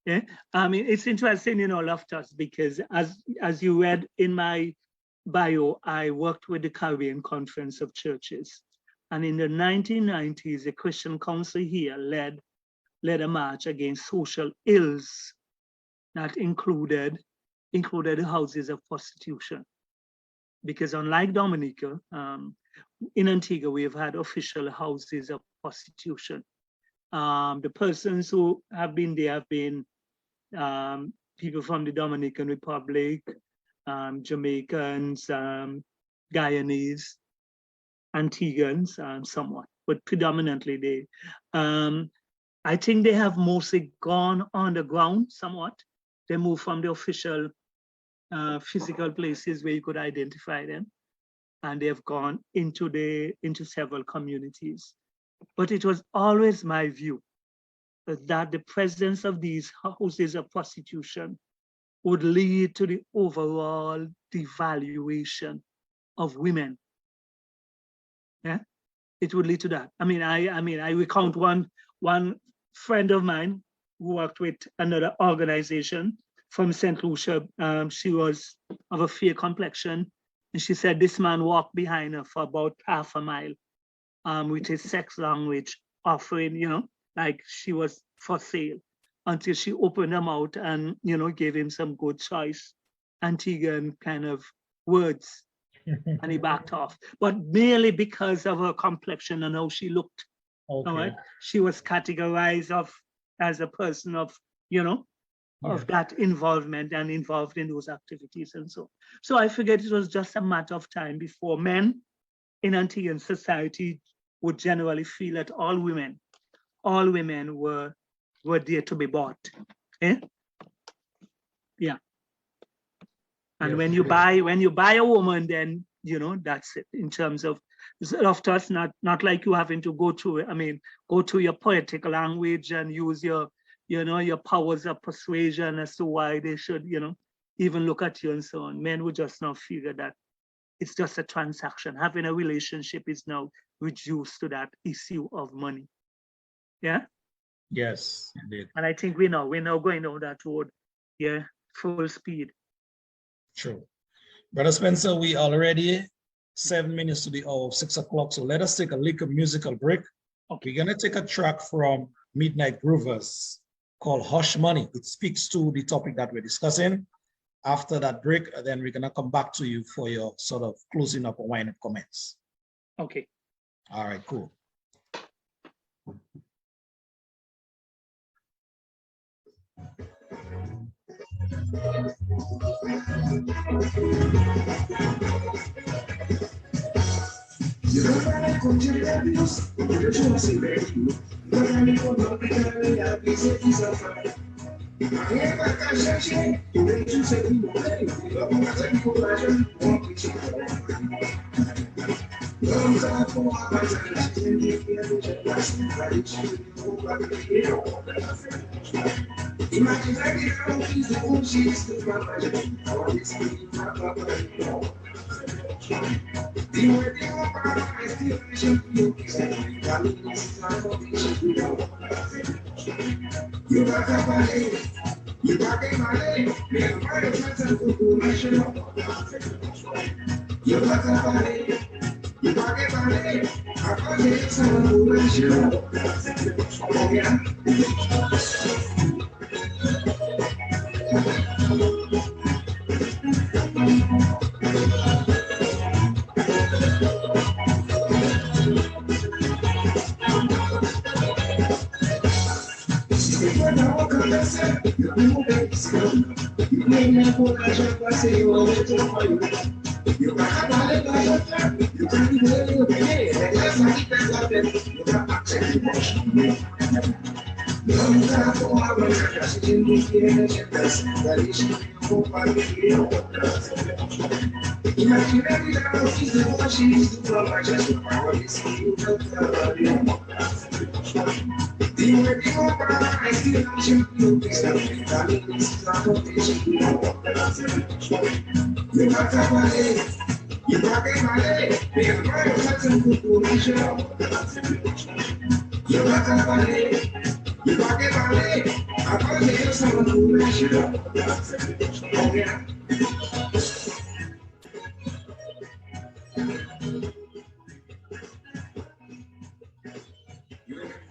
Yeah, I mean, it's interesting, you know, Loftus, because as you read in my bio, I worked with the Caribbean Conference of Churches. And in the 1990s, the Christian Council here led a march against social ills that included the houses of prostitution. Because unlike Dominica, in Antigua, we have had official houses of prostitution. The persons who have been there have been people from the Dominican Republic, Jamaicans, Guyanese, Antiguans, somewhat, but predominantly they. I think they have mostly gone underground somewhat. They moved from the official physical places where you could identify them, and they have gone into several communities. But it was always my view that the presence of these houses of prostitution would lead to the overall devaluation of women. Yeah, it would lead to that. I mean, I recount one friend of mine who worked with another organization from St. Lucia. She was of a fair complexion, and she said this man walked behind her for about half a mile with his sex language offering, you know, like she was for sale. until she opened her mouth and, you know, gave him some good choice Antiguan kind of words, and he backed off. But merely because of her complexion and how she looked. Okay. All right, she was categorized as a person of, you know, of that involvement and involved in those activities and so. So I figured it was just a matter of time before men in Antiguan society would generally feel that all women were there to be bought. Eh? Yeah. And Yes, when you buy a woman, then you know that's it in terms of us, not like you having to go to your poetic language and use your powers of persuasion as to why they should, you know, even look at you and so on. Men would just now figure that it's just a transaction. Having a relationship is now reduced to that issue of money. Yeah. Yes, indeed. And I think we're now going down that road. Yeah, full speed. True. Brother Spencer, we already 7 minutes to the hour of 6 o'clock. So let us take a little musical break. Okay. We're gonna take a track from Midnight Groovers called Hush Money. It speaks to the topic that we're discussing. After that break, then we're gonna come back to you for your sort of closing up or wind up comments. Okay. All right, cool.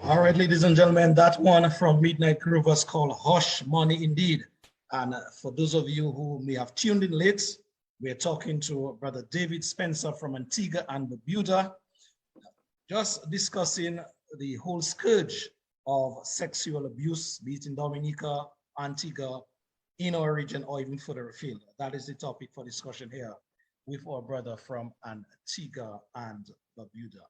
All right, ladies and gentlemen, that one from Midnight Groovers called Hush Money indeed. And for those of you who may have tuned in late, we're talking to Brother David Spencer from Antigua and Barbuda, just discussing the whole scourge of sexual abuse, be it in Dominica, Antigua, in our region, or even further afield. That is the topic for discussion here with our brother from Antigua and Barbuda.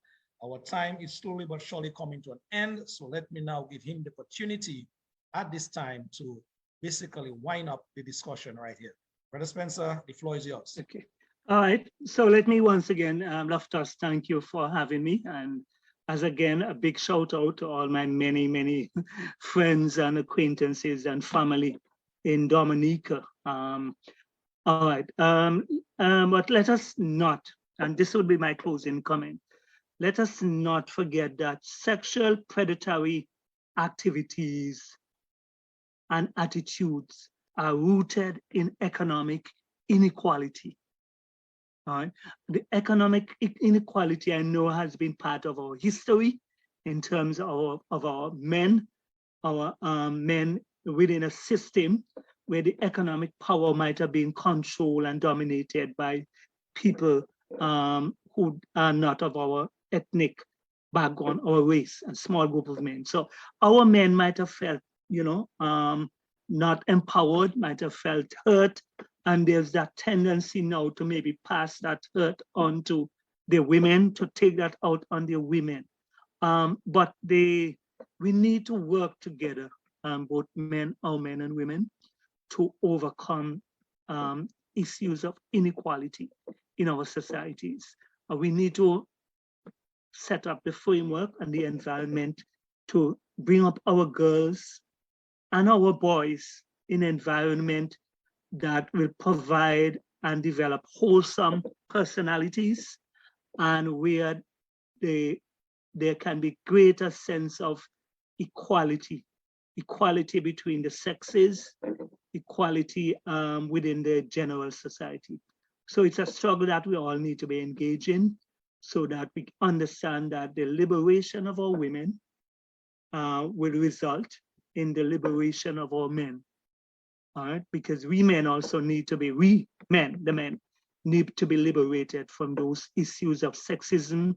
Our time is slowly but surely coming to an end, so let me now give him the opportunity at this time to basically wind up the discussion right here. Brother Spencer, the floor is yours. Okay. All right. So let me once again, Loftus, thank you for having me. And as again, a big shout out to all my many friends and acquaintances and family in Dominica. All right. But let us not, and this will be my closing comment, let us not forget that sexual predatory activities and attitudes are rooted in economic inequality. All right. The economic inequality, I know, has been part of our history in terms of our men within a system where the economic power might have been controlled and dominated by people who are not of our ethnic background or race, and small group of men. So our men might have felt, not empowered, might have felt hurt, and there's that tendency now to maybe pass that hurt on to the women, to take that out on the women. But we need to work together, both our men and women, to overcome issues of inequality in our societies. We need to set up the framework and the environment to bring up our girls and our boys in an environment that will provide and develop wholesome personalities, and where there can be greater sense of equality between the sexes, equality within the general society. So it's a struggle that we all need to be engaged in, so that we understand that the liberation of our women will result in the liberation of our men. All right, because we men also need to be, the men need to be liberated from those issues of sexism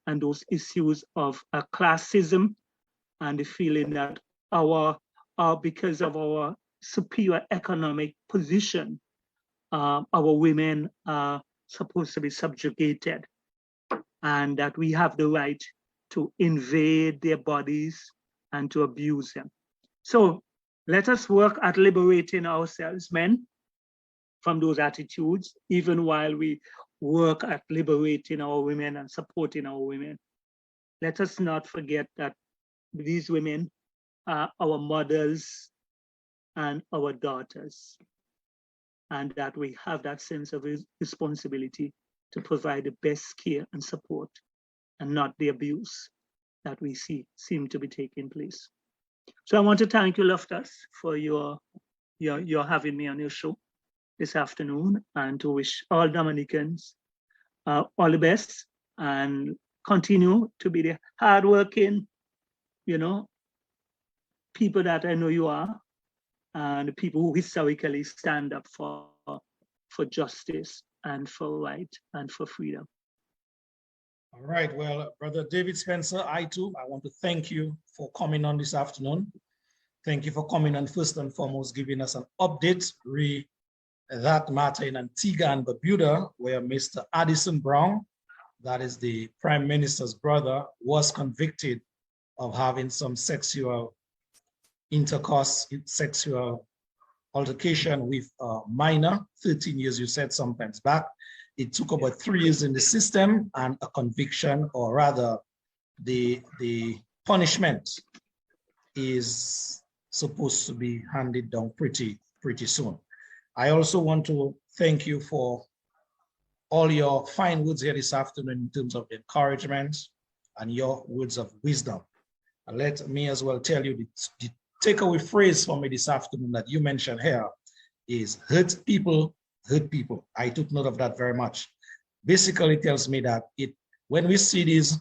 and those issues of classism, and the feeling that because of our superior economic position, our women are supposed to be subjugated, and that we have the right to invade their bodies and to abuse them. So let us work at liberating ourselves, men, from those attitudes, even while we work at liberating our women and supporting our women. Let us not forget that these women are our mothers and our daughters, and that we have that sense of responsibility to provide the best care and support, and not the abuse that we seem to be taking place. So I want to thank you, Loftus, for your having me on your show this afternoon, and to wish all Dominicans all the best, and continue to be the hardworking, people that I know you are, and the people who historically stand up for justice and for right and for freedom. All right, well, Brother David Spencer, I want to thank you for coming on this afternoon. Thank you for coming on, first and foremost, giving us an update that matter in Antigua and Barbuda, where Mr. Addison Brown, that is the Prime Minister's brother, was convicted of having some sexual intercourse, sexual altercation with a minor, 13 years, you said sometimes back. It took about 3 years in the system, and a conviction, or rather the punishment, is supposed to be handed down pretty soon. I also want to thank you for all your fine words here this afternoon in terms of encouragement and your words of wisdom. And let me as well tell you the takeaway phrase for me this afternoon that you mentioned here is hurt people hurt people. I took note of that very much. Basically, it tells me that when we see these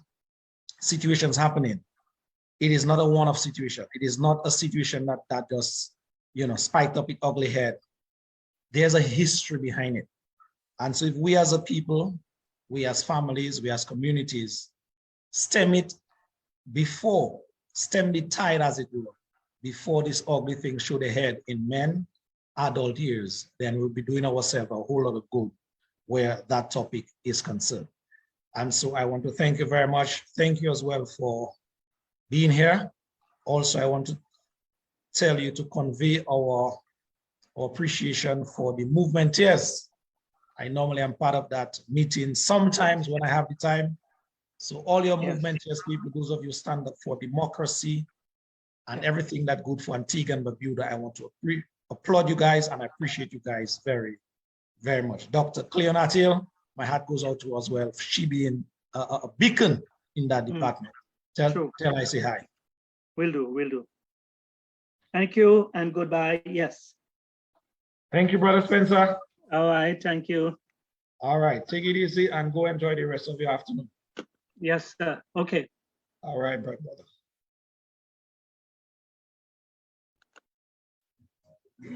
situations happening, it is not a one-off situation. It is not a situation that just, spiked up its ugly head. There's a history behind it. And so if we as a people, we as families, we as communities, stem the tide, as it were, before this ugly thing show their head in men, adult years, then we'll be doing ourselves a whole lot of good where that topic is concerned. And so I want to thank you very much. Thank you as well for being here. Also, I want to tell you to convey our appreciation for the movement. Yes, I normally am part of that meeting sometimes when I have the time. So all your movement, yes, people, those of you stand up for democracy and everything that good for Antigua and Barbuda, I want to applaud you guys, and I appreciate you guys very, very much. Dr. Cleonatil, my heart goes out to her as well. She being a beacon in that department. Tell I say hi. Will do. Thank you and goodbye. Yes. Thank you, Brother Spencer. All right, thank you. All right, take it easy and go enjoy the rest of your afternoon. Yes, sir. Okay. All right, brother. All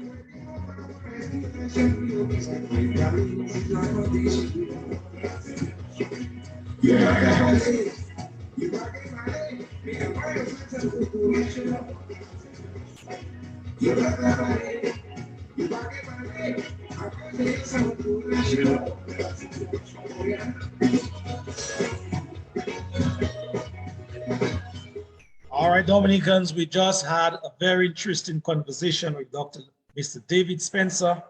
right, Dominicans, we just had a very interesting conversation with Mr. David Spencer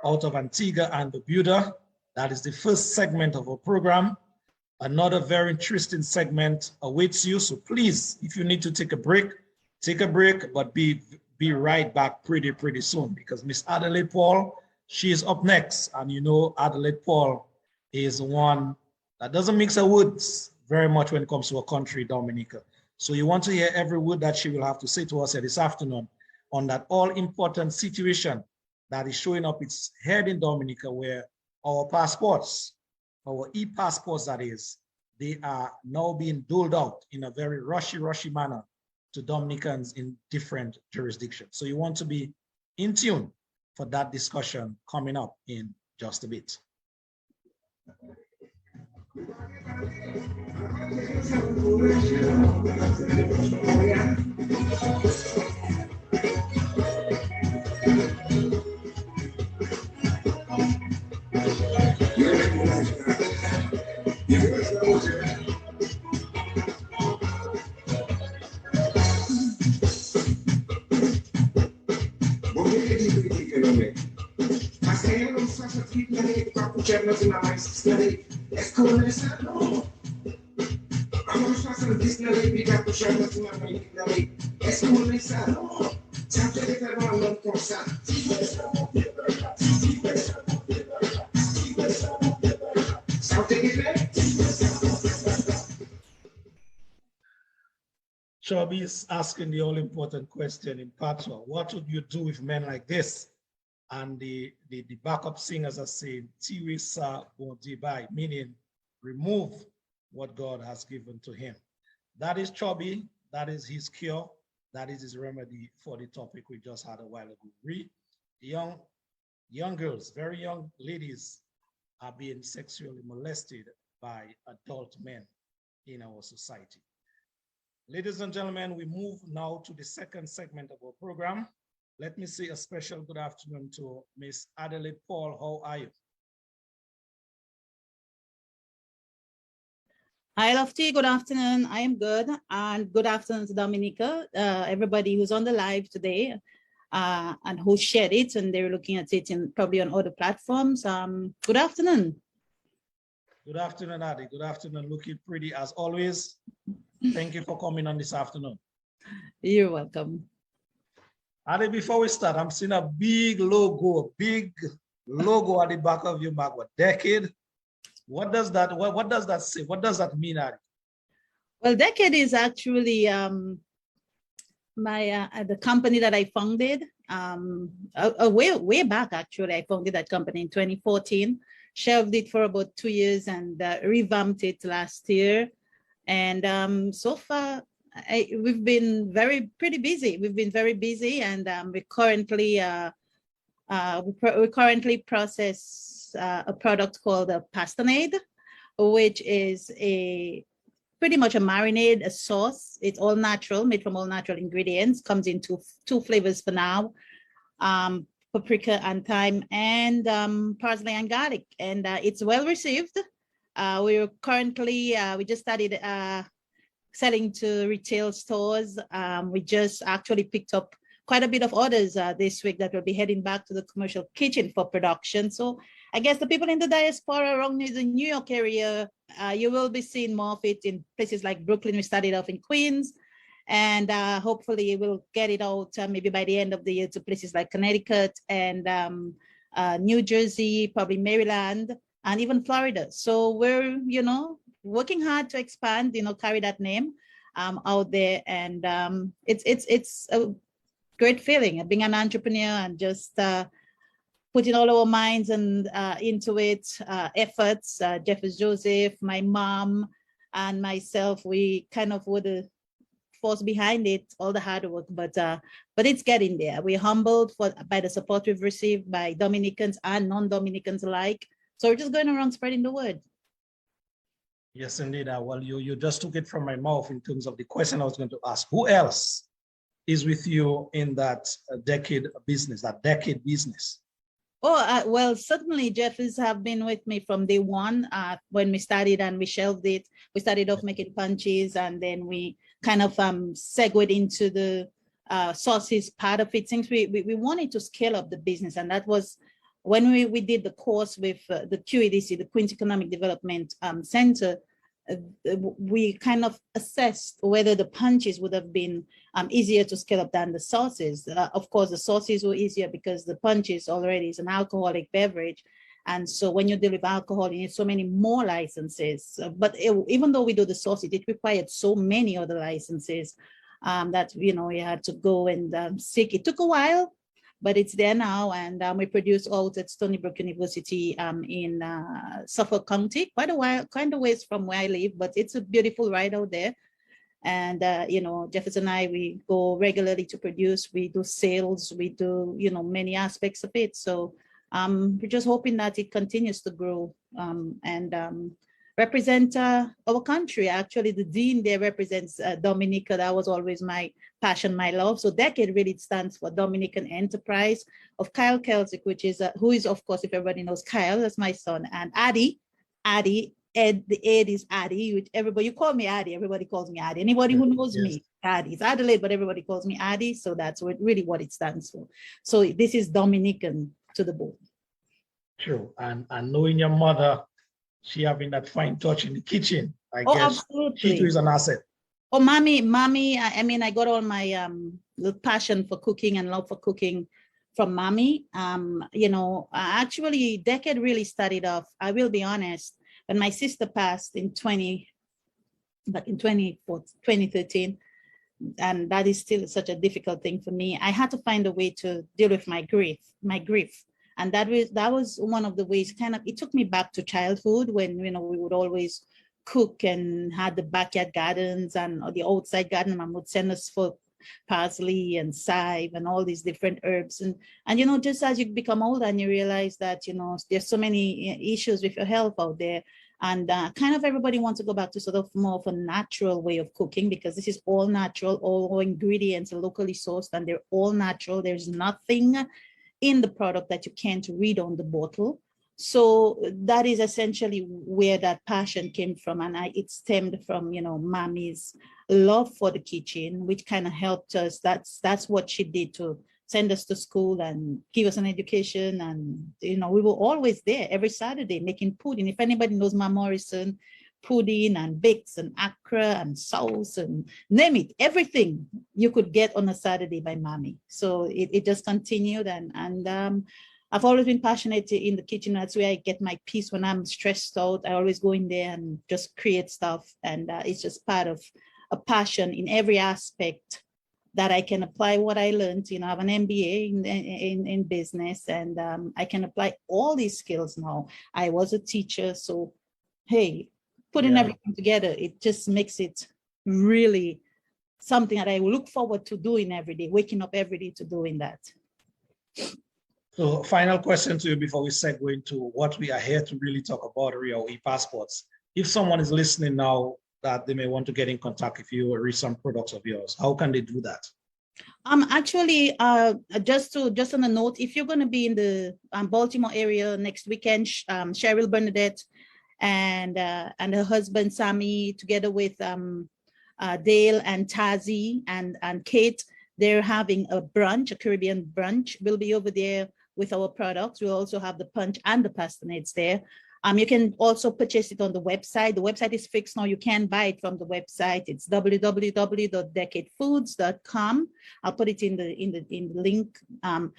out of Antigua and Barbuda. That is the first segment of our program. Another very interesting segment awaits you. So please, if you need to take a break, but be right back pretty soon, because Miss Adelaide Paul, she is up next. And you know, Adelaide Paul is one that doesn't mix her words very much when it comes to a country, Dominica. So you want to hear every word that she will have to say to us here this afternoon on that all-important situation that is showing up its head in Dominica, where our passports, our e-passports that is, they are now being doled out in a very rushy manner to Dominicans in different jurisdictions. So you want to be in tune for that discussion coming up in just a bit. Chubby is asking the all-important question in patois. What would you do with men like this? And the backup singers are saying, Tiwi sa bon dibai, meaning remove what God has given to him. That is Chubby. That is his cure. That is his remedy for the topic we just had a while ago. Young girls, very young ladies are being sexually molested by adult men in our society. Ladies and gentlemen, we move now to the second segment of our program. Let me say a special good afternoon to Miss Adelaide Paul. How are you? Hi, Lofty. Good afternoon. I am good. And good afternoon to Dominica, everybody who's on the live today and who shared it and they're looking at it probably on other platforms. Good afternoon. Good afternoon, Adi. Good afternoon. Looking pretty as always. Thank you for coming on this afternoon. You're welcome. Adi, before we start, I'm seeing a big logo at the back of your bag. What decade? What does that say? What does that mean, Adi? Well, Decade is actually the company that I founded way back. Actually, I founded that company in 2014. Shelved it for about 2 years and revamped it last year. And so far, we've been pretty busy. We've been very busy, and we currently process a product called a pastonade, which is pretty much a marinade, a sauce. It's all natural, made from all natural ingredients. Comes in two flavors for now. Paprika and thyme, and parsley and garlic, and it's well received. We just started selling to retail stores. We just actually picked up quite a bit of orders this week that will be heading back to the commercial kitchen for production. So I guess the people in the diaspora around the New York area, you will be seeing more of it in places like Brooklyn. We started off in Queens. And hopefully we'll get it out maybe by the end of the year to places like Connecticut and New Jersey, probably Maryland, and even Florida. So we're, working hard to expand, carry that name out there. And it's a great feeling of being an entrepreneur and just putting all our minds and into it, efforts. Jeffers Joseph, my mom, and myself, we kind of were the force behind it, all the hard work, but it's getting there. We're humbled by the support we've received by Dominicans and non-Dominicans alike. So we're just going around spreading the word. Yes, indeed. Well, you just took it from my mouth in terms of the question I was going to ask. Who else is with you in that decade business? Oh, well, certainly Jeffries have been with me from day one when we started and we shelved it. We started off making punches, and then we kind of segued into the sauces part of it. Since we wanted to scale up the business, and that was when we did the course with the QEDC, the Queen's Economic Development Center. We kind of assessed whether the punches would have been easier to scale up than the sauces. Of course, the sauces were easier because the punches already is an alcoholic beverage. And so when you deal with alcohol, you need so many more licenses. But even though we do the sauces, it required so many other licenses that, you had to go and seek. It took a while, but it's there now, and we produce out at Stony Brook University in Suffolk County, quite a while, kind of ways from where I live, but it's a beautiful ride out there. And, Jefferson and I, we go regularly to produce, we do sales, we do, many aspects of it. So we're just hoping that it continues to grow and represent our country. Actually, the dean there represents Dominica. That was always my passion, my love. So DECADE really stands for Dominican Enterprise of Kyle Kelsick, which is who is, of course, if everybody knows Kyle, that's my son, and Addie, Ed, the Ed is Addie, which everybody, you call me Addie, everybody calls me Addie. Anybody who knows me, Addie. It's Adelaide, but everybody calls me Addie. So that's really what it stands for. So this is Dominican to the bone. True. And knowing your mother, she having that fine touch in the kitchen, I guess absolutely. She too is an asset. Oh, mommy, I mean, I got all my passion for cooking and love for cooking from mommy. Actually, DECADE really started off, I will be honest, when my sister passed in 2013, and that is still such a difficult thing for me. I had to find a way to deal with my grief. And that was one of the ways, it took me back to childhood when, we would always cook and had the backyard gardens and the outside garden. Mom would send us for parsley and chive and all these different herbs. And just as you become older and you realize that, there's so many issues with your health out there. And kind of everybody wants to go back to sort of more of a natural way of cooking, because this is all natural, all ingredients are locally sourced and they're all natural. There's nothing in the product that you can't read on the bottle. So that is essentially where that passion came from. And it stemmed from, mommy's love for the kitchen, which kind of helped us. That's what she did to send us to school and give us an education. And, we were always there every Saturday making pudding. If anybody knows Ma Morrison, pudding and bakes and akra and sauce and name it, everything you could get on a Saturday by mommy. So it just continued. And I've always been passionate in the kitchen. That's where I get my peace when I'm stressed out. I always go in there and just create stuff. And it's just part of a passion in every aspect that I can apply what I learned. I have an MBA in business, and I can apply all these skills now. I was a teacher, so hey, putting everything together, it just makes it really something that I look forward to doing every day, waking up every day to doing that. So final question to you before we segue into what we are here to really talk about, Rio e-passports. If someone is listening now that they may want to get in contact with you or read some products of yours, how can they do that? Actually, just on a note, if you're going to be in the Baltimore area next weekend, Cheryl Bernadette and her husband Sammy, together with Dale and Tazi and Kate, they're having a brunch, a Caribbean brunch. We'll be over there with our products. We'll also have the punch and the pastonades there. You can also purchase it on the website. The website is fixed now. You can buy it from the website. It's www.decadefoods.com. I'll put it in the link. And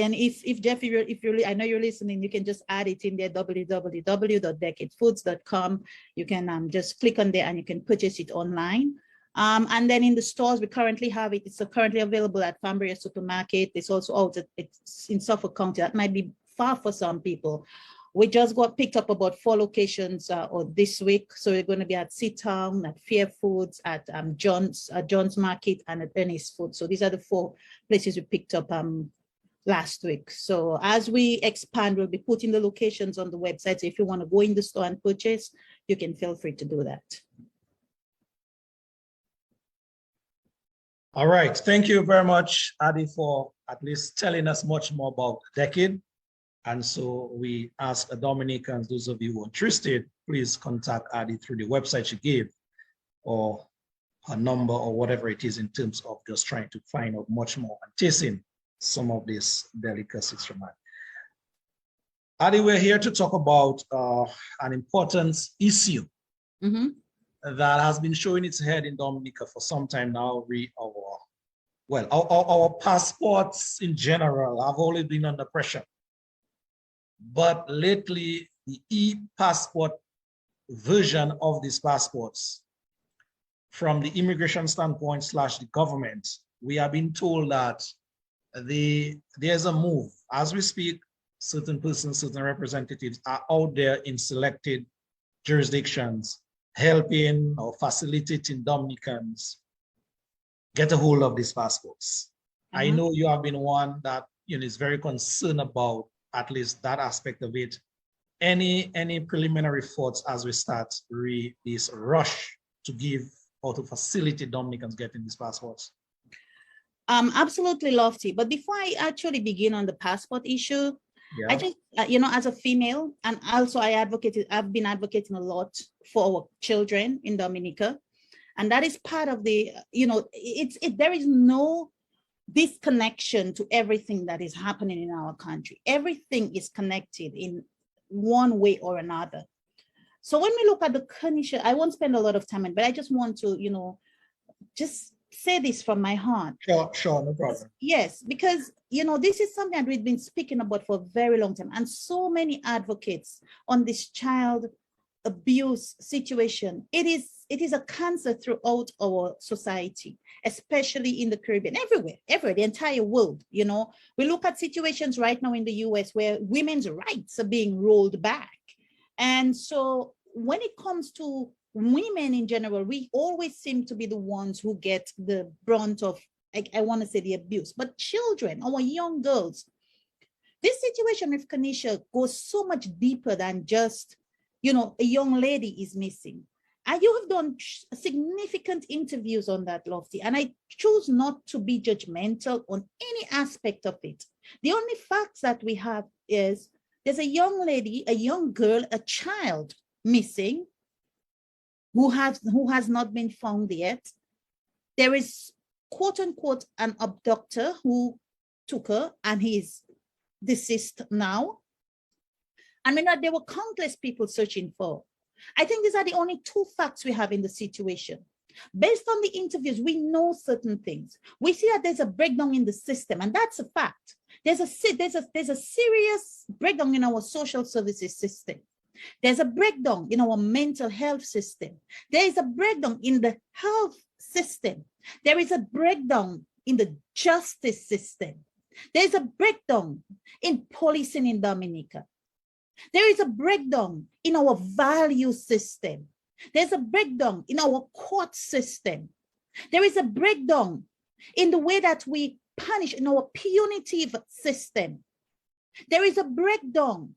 if Jeff, if you're, I know you're listening, you can just add it in there, www.decadefoods.com. You can just click on there and you can purchase it online. And then in the stores, we currently have it. It's currently available at Famberia Supermarket. It's also out it's in Suffolk County. That might be far for some people. We just got picked up about 4 locations or this week. So we're going to be at Seatown, at Fair Foods, at John's Market, and at Ernest Food. So these are the 4 places we picked up last week. So as we expand, we'll be putting the locations on the website. So if you want to go in the store and purchase, you can feel free to do that. All right. Thank you very much, Adi, for at least telling us much more about the decade. And so we ask the Dominicans, those of you who are interested, please contact Adi through the website she gave or her number or whatever it is in terms of just trying to find out much more and tasting some of these delicacies from Adi. Adi, we're here to talk about an important issue that has been showing its head in Dominica for some time now. Our passports in general have always been under pressure. But lately, the e-passport version of these passports, from the immigration standpoint / the government, we have been told that there's a move. As we speak, certain persons, certain representatives are out there in selected jurisdictions, helping or facilitating Dominicans get a hold of these passports. I know you have been one that is very concerned about at least that aspect of it. Any preliminary thoughts as we start this rush to give or to facilitate Dominicans getting these passports? Absolutely, Lofty. But before I actually begin on the passport issue, I just, as a female, and also I've been advocating a lot for our children in Dominica. And that is part of the, there is no disconnection to everything that is happening in our country. Everything is connected in one way or another. So when we look at the condition, I won't spend a lot of time on, but I just want to, just say this from my heart. Sure, no problem. Yes, because, this is something that we've been speaking about for a very long time. And so many advocates on this child abuse situation. It is a cancer throughout our society, especially in the Caribbean, everywhere, the entire world. We look at situations right now in the US where women's rights are being rolled back. And so when it comes to women in general, we always seem to be the ones who get the brunt of, I want to say, the abuse. But children, our young girls, this situation with Kanisha goes so much deeper than just, a young lady is missing. And you have done significant interviews on that, Lofty, and I choose not to be judgmental on any aspect of it. The only facts that we have is there's a young lady, a young girl, a child missing who has not been found yet. There is, quote unquote, an abductor who took her and he's deceased now. I mean, there were countless people searching for. I think these are the only 2 facts we have in the situation. Based on the interviews, we know certain things. We see that there's a breakdown in the system, and that's a fact. There's a serious breakdown in our social services system. There's a breakdown in our mental health system. There is a breakdown in the health system. There is a breakdown in the justice system. There is a breakdown in policing in Dominica. There is a breakdown in our value system. There's a breakdown in our court system. There is a breakdown in the way that we punish in our punitive system. There is a breakdown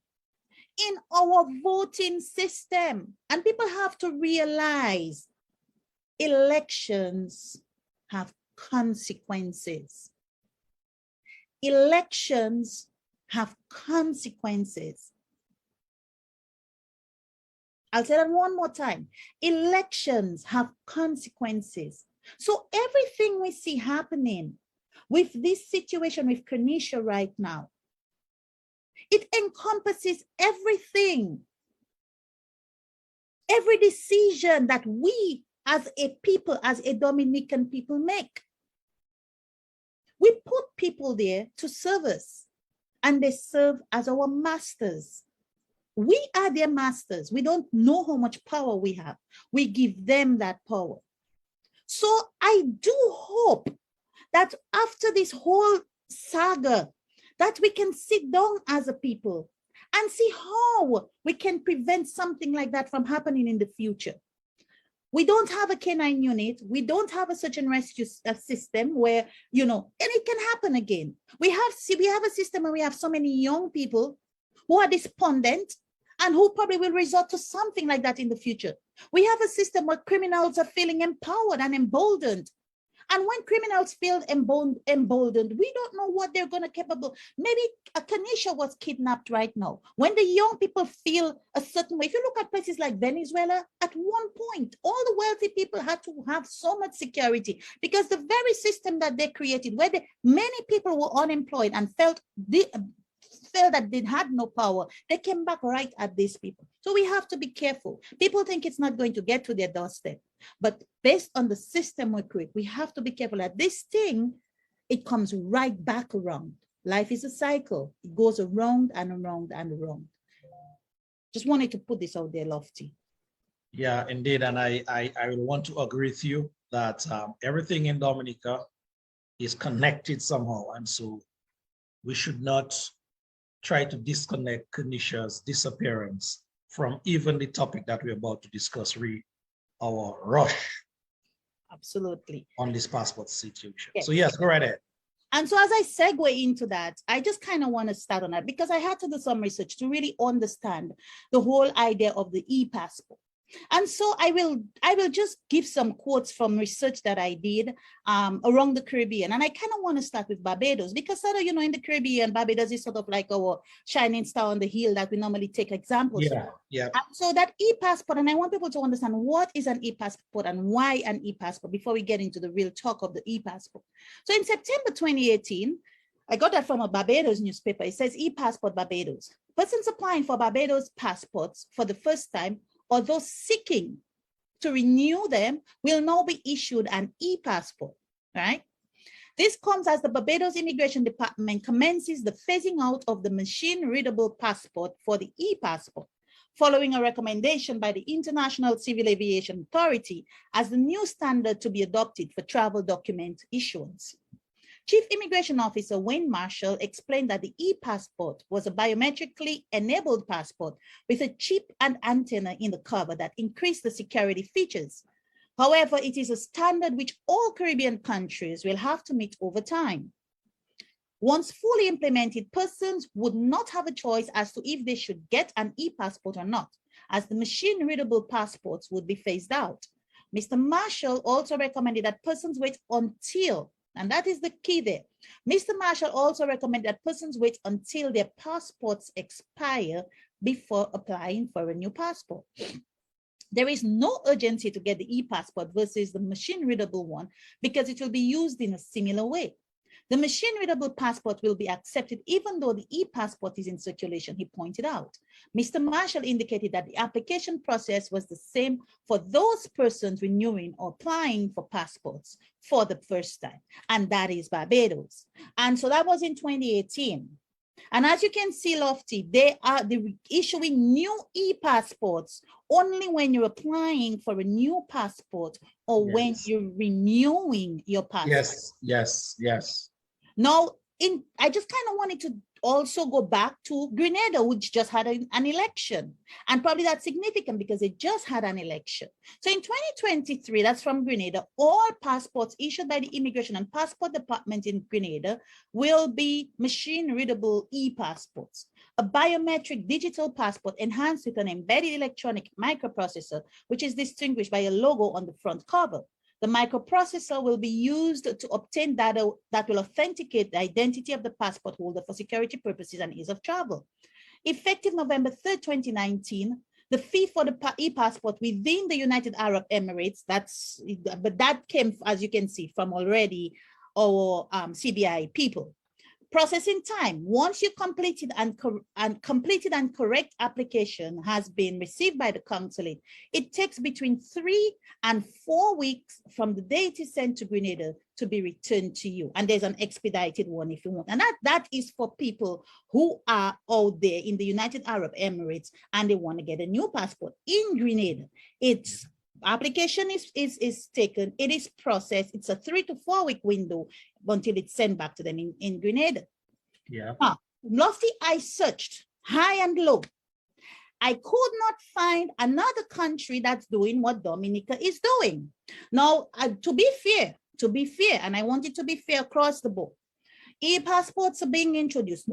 in our voting system. And people have to realize elections have consequences. Elections have consequences. I'll say that one more time. Elections have consequences. So everything we see happening with this situation with Kanisha right now, it encompasses everything. Every decision that we as a people, as a Dominican people make. We put people there to serve us, and they serve as our masters. We are their masters. We don't know how much power we have. We give them that power. So I do hope that after this whole saga, that we can sit down as a people and see how we can prevent something like that from happening in the future. We don't have a canine unit. We don't have a search and rescue system where, you know, and it can happen again. We have a system where we have so many young people who are despondent and who probably will resort to something like that in the future. We have a system where criminals are feeling empowered and emboldened. And when criminals feel emboldened, we don't know what they're going to capable. Maybe a Kanisha was kidnapped right now. When the young people feel a certain way, if you look at places like Venezuela, at one point, all the wealthy people had to have so much security because the very system that they created, where many people were unemployed and felt that they had no power, they came back right at these people. So we have to be careful. People think it's not going to get to their doorstep, but based on the system we create, we have to be careful that this thing, it comes right back around. Life is a cycle. It goes around and around and around. Just wanted to put this out there, Lofty. Yeah, indeed. And I will want to agree with you that everything in Dominica is connected somehow. And so we should not try to disconnect Kanisha's disappearance from even the topic that we're about to discuss, our rush. Absolutely. On this passport situation. Yes. So yes, go right ahead. And so as I segue into that, I just kind of want to start on that because I had to do some research to really understand the whole idea of the e-passport. And so I will just give some quotes from research that I did around the Caribbean. And I kind of want to start with Barbados because sort of, you know, in the Caribbean, Barbados is sort of like our shining star on the hill that we normally take examples from. Yeah. And so that e-passport, and I want people to understand what is an e-passport and why an e-passport before we get into the real talk of the e-passport. So in September 2018, I got that from a Barbados newspaper. It says e-passport Barbados. Persons applying for Barbados passports for the first time or those seeking to renew them will now be issued an e-passport, right? This comes as the Barbados Immigration Department commences the phasing out of the machine-readable passport for the e-passport, following a recommendation by the International Civil Aviation Authority as the new standard to be adopted for travel document issuance. Chief Immigration Officer Wayne Marshall explained that the e-passport was a biometrically enabled passport with a chip and antenna in the cover that increased the security features. However, it is a standard which all Caribbean countries will have to meet over time. Once fully implemented, persons would not have a choice as to if they should get an e-passport or not, as the machine-readable passports would be phased out. Mr. Marshall also recommended that persons wait until, and that is the key there. Mr. Marshall also recommended that persons wait until their passports expire before applying for a new passport. There is no urgency to get the e-passport versus the machine-readable one because it will be used in a similar way. The machine-readable passport will be accepted even though the e-passport is in circulation, he pointed out. Mr. Marshall indicated that the application process was the same for those persons renewing or applying for passports for the first time, and that is Barbados. And so that was in 2018. And as you can see, Lofty, they are issuing new e-passports only when you're applying for a new passport or when you're renewing your passport. Yes. Now, I just kind of wanted to also go back to Grenada, which just had an election. And probably that's significant because it just had an election. So in 2023, that's from Grenada, all passports issued by the Immigration and Passport Department in Grenada will be machine-readable e-passports, a biometric digital passport enhanced with an embedded electronic microprocessor, which is distinguished by a logo on the front cover. The microprocessor will be used to obtain data that will authenticate the identity of the passport holder for security purposes and ease of travel. Effective November 3rd, 2019, the fee for the e-passport within the United Arab Emirates, but that came, as you can see, from already our CBI people. Processing time, once you completed and correct application has been received by the consulate, it takes between 3 and 4 weeks from the day it is sent to Grenada to be returned to you. And there's an expedited one if you want. And that is for people who are out there in the United Arab Emirates and they want to get a new passport in Grenada. Its application is taken, it is processed. It's a 3 to 4 week window until it's sent back to them in Grenada. Yeah. Lofty, I searched high and low. I could not find another country that's doing what Dominica is doing. Now, to be fair, and I want it to be fair across the board, e-passports are being introduced.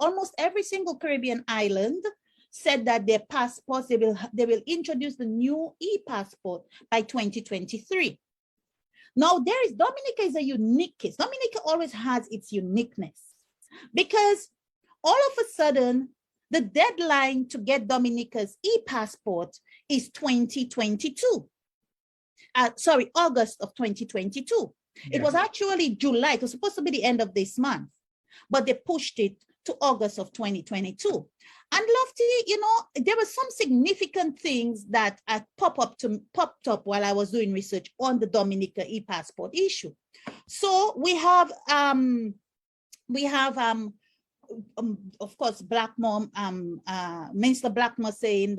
Almost every single Caribbean island said that their passports, they will introduce the new e-passport by 2023. Now, Dominica is a unique case. Dominica always has its uniqueness because all of a sudden, the deadline to get Dominica's e-passport is 2022. August of 2022. Yeah. It was actually July. It was supposed to be the end of this month, but they pushed it to August of 2022. And Lofty, you know, there were some significant things that popped up while I was doing research on the Dominica e-passport issue. So we have of course, Minister Blackmore said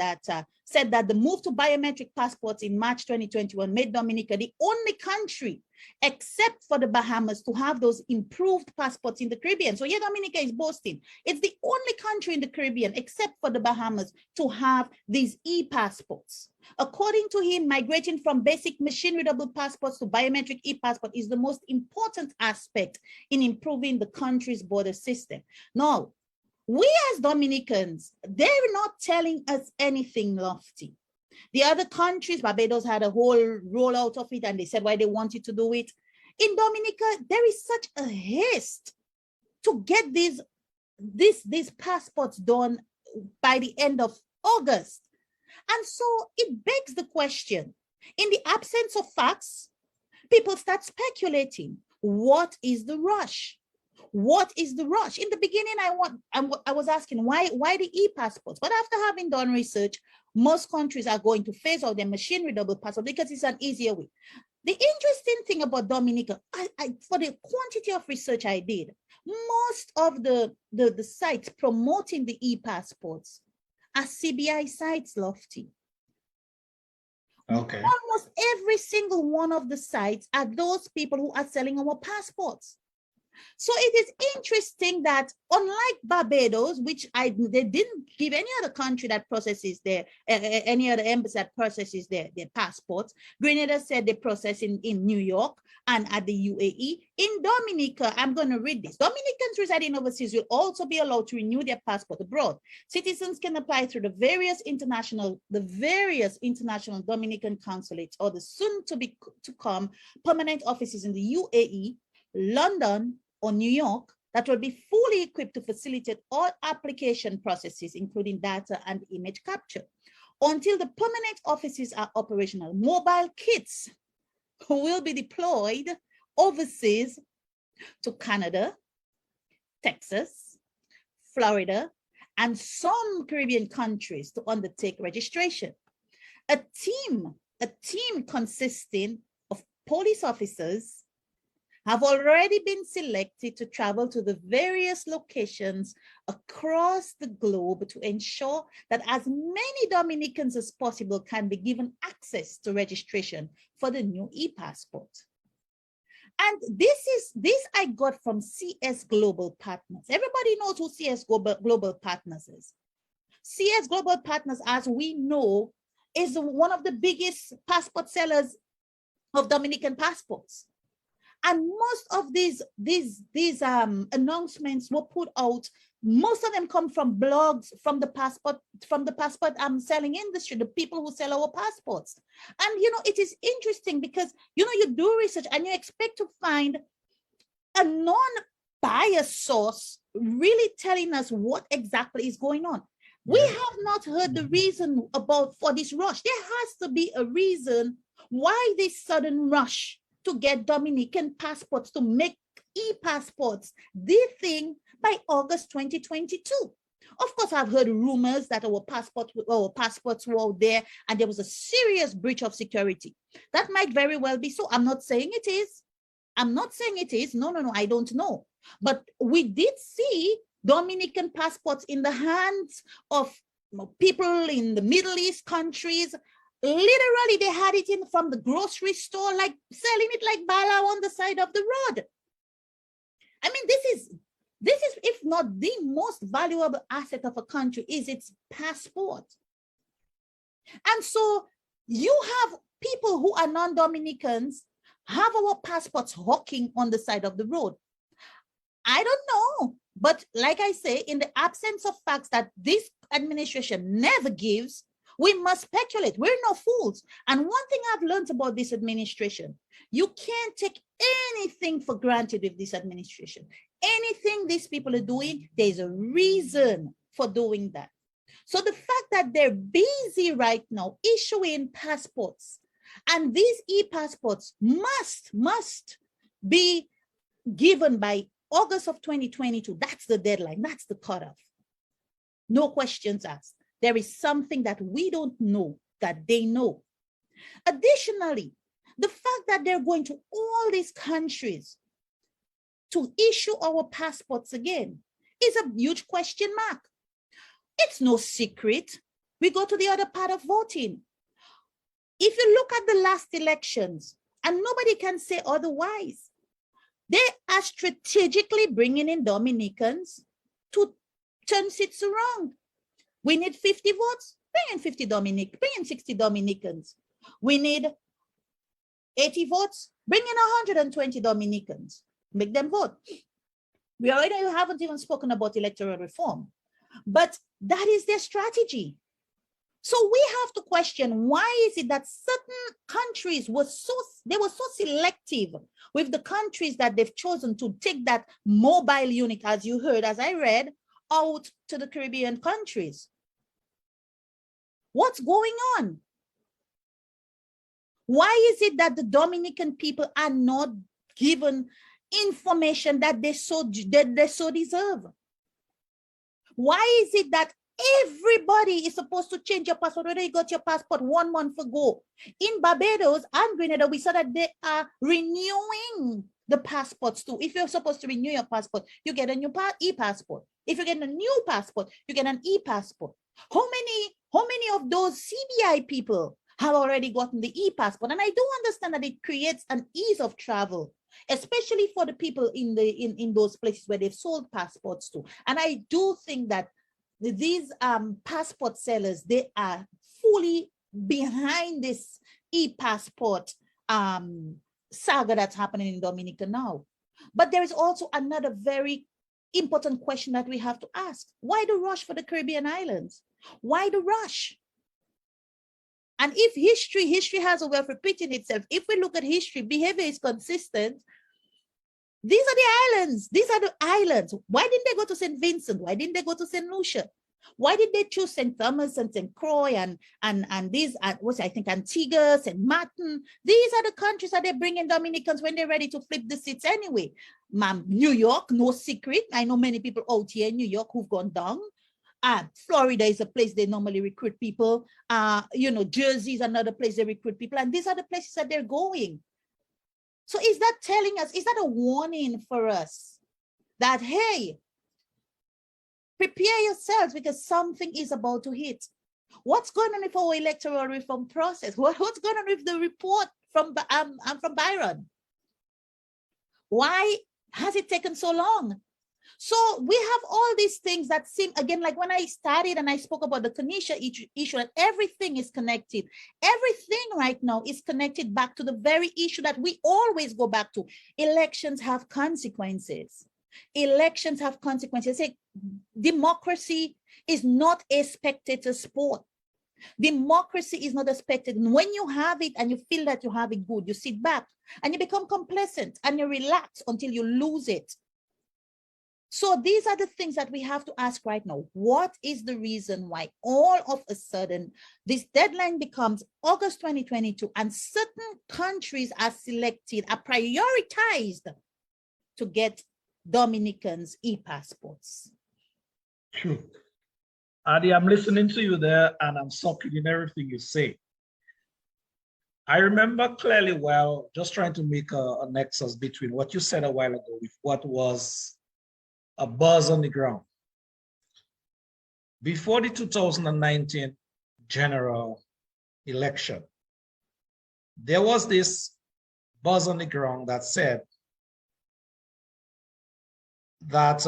that the move to biometric passports in March 2021 made Dominica the only country, except for the Bahamas, to have those improved passports in the Caribbean. So yeah, Dominica is boasting. It's the only country in the Caribbean, except for the Bahamas, to have these e-passports. According to him, migrating from basic machine-readable passports to biometric e-passport is the most important aspect in improving the country's border system. Now, we as Dominicans, they're not telling us anything lofty. The other countries, Barbados had a whole rollout of it and they said why they wanted to do it. In Dominica, there is such a haste to get these passports done by the end of August. And so it begs the question, in the absence of facts, people start speculating, what is the rush? What is the rush? In the beginning, I was asking, why the e-passports? But after having done research, most countries are going to phase out their machine-readable passport because it's an easier way. The interesting thing about Dominica, for the quantity of research I did, most of the sites promoting the e-passports are CBI sites, Lofty. Okay. Almost every single one of the sites are those people who are selling our passports. So it is interesting that unlike Barbados, which they didn't give any other country that processes any other embassy that processes their passports. Grenada said they process in New York and at the UAE. In Dominica, I'm going to read this. Dominicans residing overseas will also be allowed to renew their passport abroad. Citizens can apply through the various international Dominican consulates or the soon-to-come permanent offices in the UAE, London, or New York that will be fully equipped to facilitate all application processes, including data and image capture. Until the permanent offices are operational, mobile kits will be deployed overseas to Canada, Texas, Florida, and some Caribbean countries to undertake registration. A team consisting of police officers have already been selected to travel to the various locations across the globe to ensure that as many Dominicans as possible can be given access to registration for the new e-passport. And this I got from CS Global Partners. Everybody knows who CS Global Partners is. CS Global Partners, as we know, is one of the biggest passport sellers of Dominican passports. And most of these announcements were put out. Most of them come from blogs from the passport selling industry, the people who sell our passports. And you know, it is interesting because you know you do research and you expect to find a non-biased source really telling us what exactly is going on. We have not heard the reason for this rush. There has to be a reason why this sudden rush to get Dominican passports, to make e-passports the thing by August 2022. Of course, I've heard rumors that our passports were out there and there was a serious breach of security. That might very well be so. I'm not saying it is. No, I don't know. But we did see Dominican passports in the hands of people in the Middle East countries. Literally, they had it in from the grocery store, like selling it like bala on the side of the road. I mean, This is, if not the most valuable asset of a country, is its passport. And so you have people who are non-Dominicans have our passports hawking on the side of the road. I don't know, but like I say, in the absence of facts that this administration never gives, we must speculate. We're no fools. And one thing I've learned about this administration, you can't take anything for granted with this administration. Anything these people are doing, there's a reason for doing that. So the fact that they're busy right now issuing passports, and these e-passports must be given by August of 2022, that's the deadline, that's the cutoff. No questions asked. There is something that we don't know that they know. Additionally, the fact that they're going to all these countries to issue our passports again is a huge question mark. It's no secret. We go to the other part of voting. If you look at the last elections, and nobody can say otherwise, they are strategically bringing in Dominicans to turn seats around. We need 50 votes, bring in 50 bring in 60 Dominicans. We need 80 votes, bring in 120 Dominicans, make them vote. We already haven't even spoken about electoral reform, but that is their strategy. So we have to question, why is it that certain countries were so selective with the countries that they've chosen to take that mobile unit, as you heard, as I read, out to the Caribbean countries? What's going on? Why is it that the Dominican people are not given information that they so deserve? Why is it that everybody is supposed to change your passport, whether you got your passport 1 month ago? In Barbados and Grenada, we saw that they are renewing the passports too. If you're supposed to renew your passport, you get a new e-passport. If you get a new passport, you get an e-passport. How many of those CBI people have already gotten the e-passport? And I do understand that it creates an ease of travel, especially for the people in those places where they've sold passports to. And I do think that these passport sellers, they are fully behind this e-passport saga that's happening in Dominica now. But there is also another very important question that we have to ask. Why the rush for the Caribbean islands? Why the rush? And if history has a way of repeating itself. If we look at history, behavior is consistent. These are the islands. These are the islands. Why didn't they go to St. Vincent? Why didn't they go to St. Lucia? Why did they choose St. Thomas and St. Croix and these, I think Antigua, St. Martin? These are the countries that they bring in Dominicans when they're ready to flip the seats anyway. New York, no secret. I know many people out here in New York who've gone down. Florida is a place they normally recruit people. Jersey is another place they recruit people. And these are the places that they're going. So is that telling us, is that a warning for us that, hey, prepare yourselves because something is about to hit? What's going on with our electoral reform process? What's going on with the report from Byron? Why has it taken so long? So we have all these things that seem, again, like when I started and I spoke about the Tanisha issue, that everything is connected. Everything right now is connected back to the very issue that we always go back to. Elections have consequences. Elections have consequences. Say, democracy is not a spectator sport. Democracy is not a spectator. And when you have it and you feel that you have it good, you sit back and you become complacent and you relax until you lose it. So these are the things that we have to ask right now. What is the reason why all of a sudden this deadline becomes August 2022 and certain countries are selected, are prioritized to get Dominicans e-passports? True. Adi, I'm listening to you there and I'm soaking in everything you say. I remember clearly well, just trying to make a nexus between what you said a while ago with what was a buzz on the ground. Before the 2019 general election, there was this buzz on the ground that said that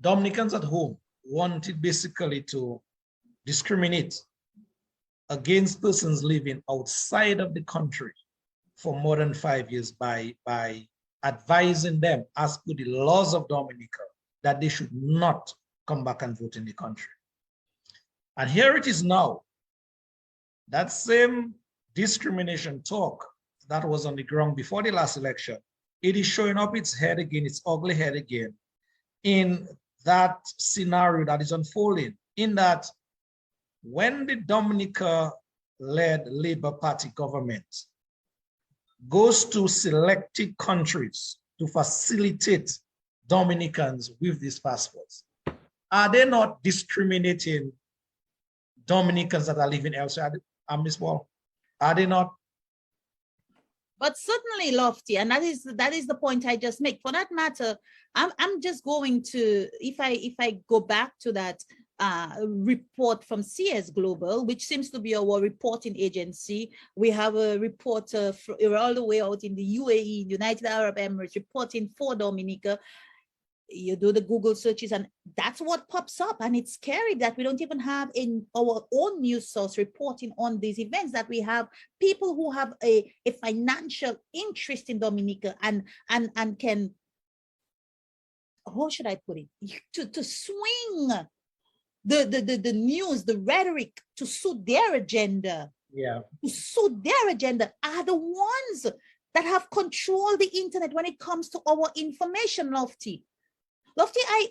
Dominicans at home wanted basically to discriminate against persons living outside of the country for more than 5 years by advising them, as per the laws of Dominica, that they should not come back and vote in the country. And here it is now. That same discrimination talk that was on the ground before the last election, it is showing up its head again, its ugly head again, in that scenario that is unfolding, in that when the Dominica-led Labour Party government goes to selected countries to facilitate Dominicans with these passports, are they not discriminating Dominicans that are living elsewhere? Ms. Wall, are they not? But certainly, Lofty, and that is the point I just make. For that matter, I'm just going to, if I go back to that report from CS Global, which seems to be our reporting agency. We have a reporter all the way out in the UAE, United Arab Emirates, reporting for Dominica. You do the Google searches and that's what pops up, and it's scary that we don't even have in our own news source reporting on these events, that we have people who have a financial interest in Dominica and can, how should I put it, to swing the news, the rhetoric to suit their agenda. Yeah. To suit their agenda are the ones that have controlled the internet when it comes to our information, Lofty. Lofty, I